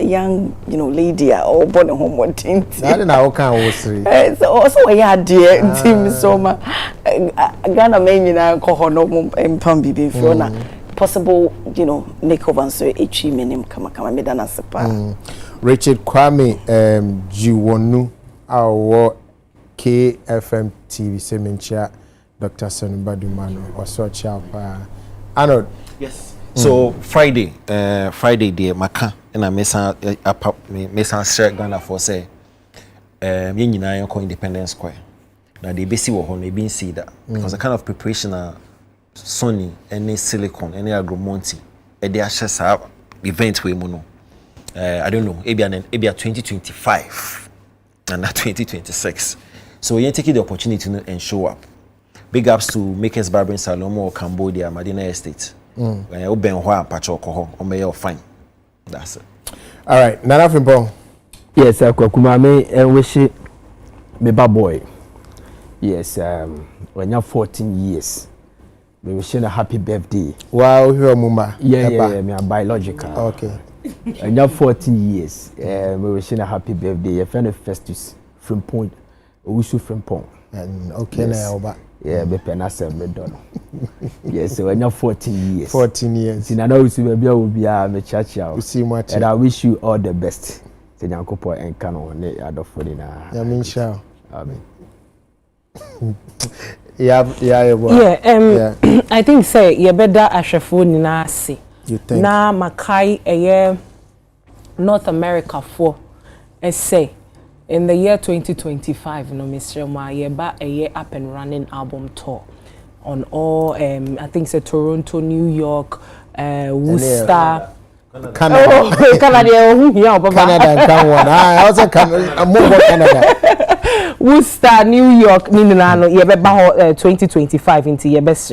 young lady or born home wanting that na o kan wo siri so also oya de ti me so ma Ghana men nyina ko no empam bibi fi na possible makeover so echi menim kama me dana sepa. Richard Kwame Jiwonu our KFM TV Semencha Dr. Sonny Badu Manu also chapa Arnold. Yes. So Friday day maka na mesa share Ghana for say me nyina yon Independence Square. Now they basi wo ho no be see that because the kind of preparation Sonny any Silicon any Agromonti e dey ahye sa event we mu no. I don't know, maybe 2025 and not 2026. So we're taking the opportunity and show up. Big ups to Makers Barbering Salon or Cambodia, Medina Estate. Fine. That's it. All right, Nana Fimpo. Yes, Kwakumame and wish it me boy. Yes, when you're 14 years. We wish you a happy birthday. Wow, you're Muma. Yeah, me a biological. Okay. And you're 14 years. We wish you a happy birthday. Your friend Festus from Point, Usu from Pong. And okay now, but yeah, be penasa me don. Yes, so when you're 14 years. 14 years. In another see baby will be a me church out. See much. And I wish you all the best. Say Nyankopo and Kano ne adofo na. I mean sure. Amen. Yeah. I think say you better ashefo nyina ase. You think? Na makai North America for say in the year 2025 no Mr. Ma yeba up and running album tour on all I think say Toronto, New York, Worcester, Canada. Oh, Canada Canada can one. I also can move Canada. Worcester, New York, Ninano, yeba 2025 into your best.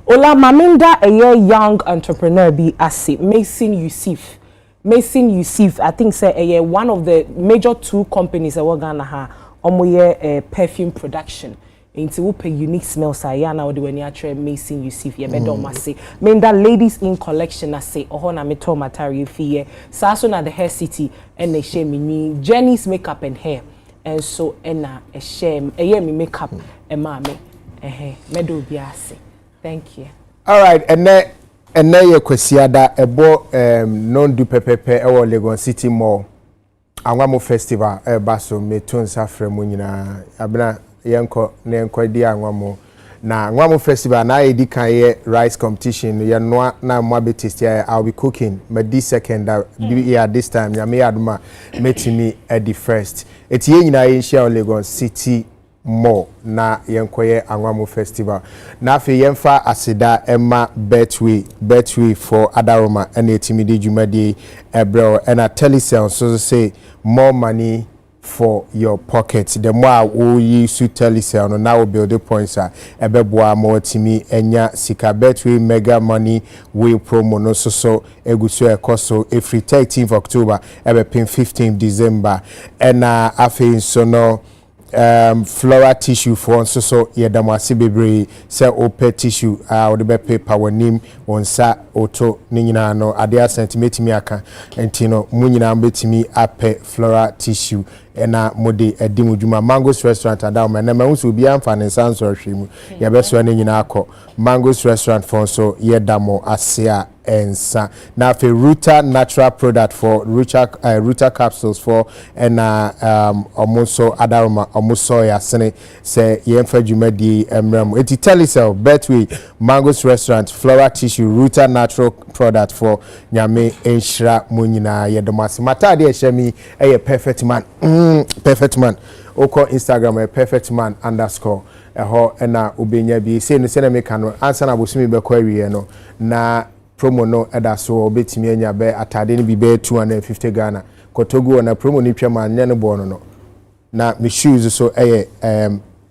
Ola Maminda a young entrepreneur be asi Mason Yusuf. I think say one of the major 2 companies that we Ghana ha omoye perfume production. Into we pay unique smells ayana odi when you try Mason Yusuf ye bedo mase. Menda ladies in collection I say ohona meto matari fie. Saso na the hair city and they share me Jenny's makeup and hair. And so ena a shame me makeup e mame medo biase. Thank you. All right, and then your kwesiada ebo non du pepepe ewo Legon City Mall. Anwamo festival baso metun safre mu nyina abena yenko ne enko di anwamo na anwamo festival na edi kan ye rice competition ye no na mo abetist I'll be cooking my second year this time ya me aduma metimi at the first eti ye nyina ye share Legon City more na yenkoye anwamo festival na afi yemfa asida emma betway for adaroma and etimidi jumadi ebro and a telecell so say more money for your pocket the more we use telecell no now build the points ebeboa more timi enya sika betway mega money we promo no so eguso ekoso every 13th October ebe pin 15th December and afi so no floral tissue for so yedamasi bebre se ope tissue or the paper wanim onsa oto ninyina no ade centimeter mi aka entino munyina betimi ape floral tissue ena mode edimu juma Mango's restaurant ada ma na mahunsu bi amfa ne sanso hwemu ye beso ne nyina akọ Mango's restaurant for so yedamo asea ensa na fe Ruta natural product for Ruta capsules for and omoso adaroma omoso ya sene se yemfa jumadi emram eti telecell betway Mango's restaurant floral tissue Ruta natural product for nyame enhira munyina yedomasi matade ehemi perfect man oko Instagram perfect man _ eho na obenya bi say no se na meka no ansa na bosumi be kwa wie no na promo no eda so obetimi anya be atade ni bi be 250 Ghana kotogu na promo ni twema anya no bo no na me shoes so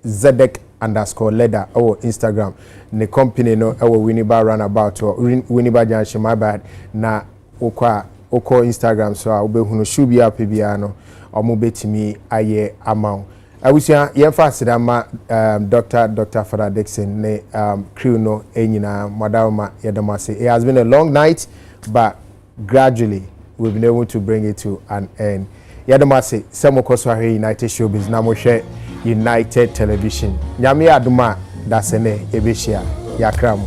Zedek _leather our Instagram ne company no our Winneba runabout or Winneba Junction my bad na oko Instagram so obehunu shoe bi apebia no omo betimi aye amount awusia yemfa sidama Dr. Father Dixon ne crew no enyina madama yedamase. It has been a long night but gradually we've been able to bring it to an end. Yedamase semokoso ahe United Showbiz na mo hwe United Television nyame aduma dasene ebeshia yakram.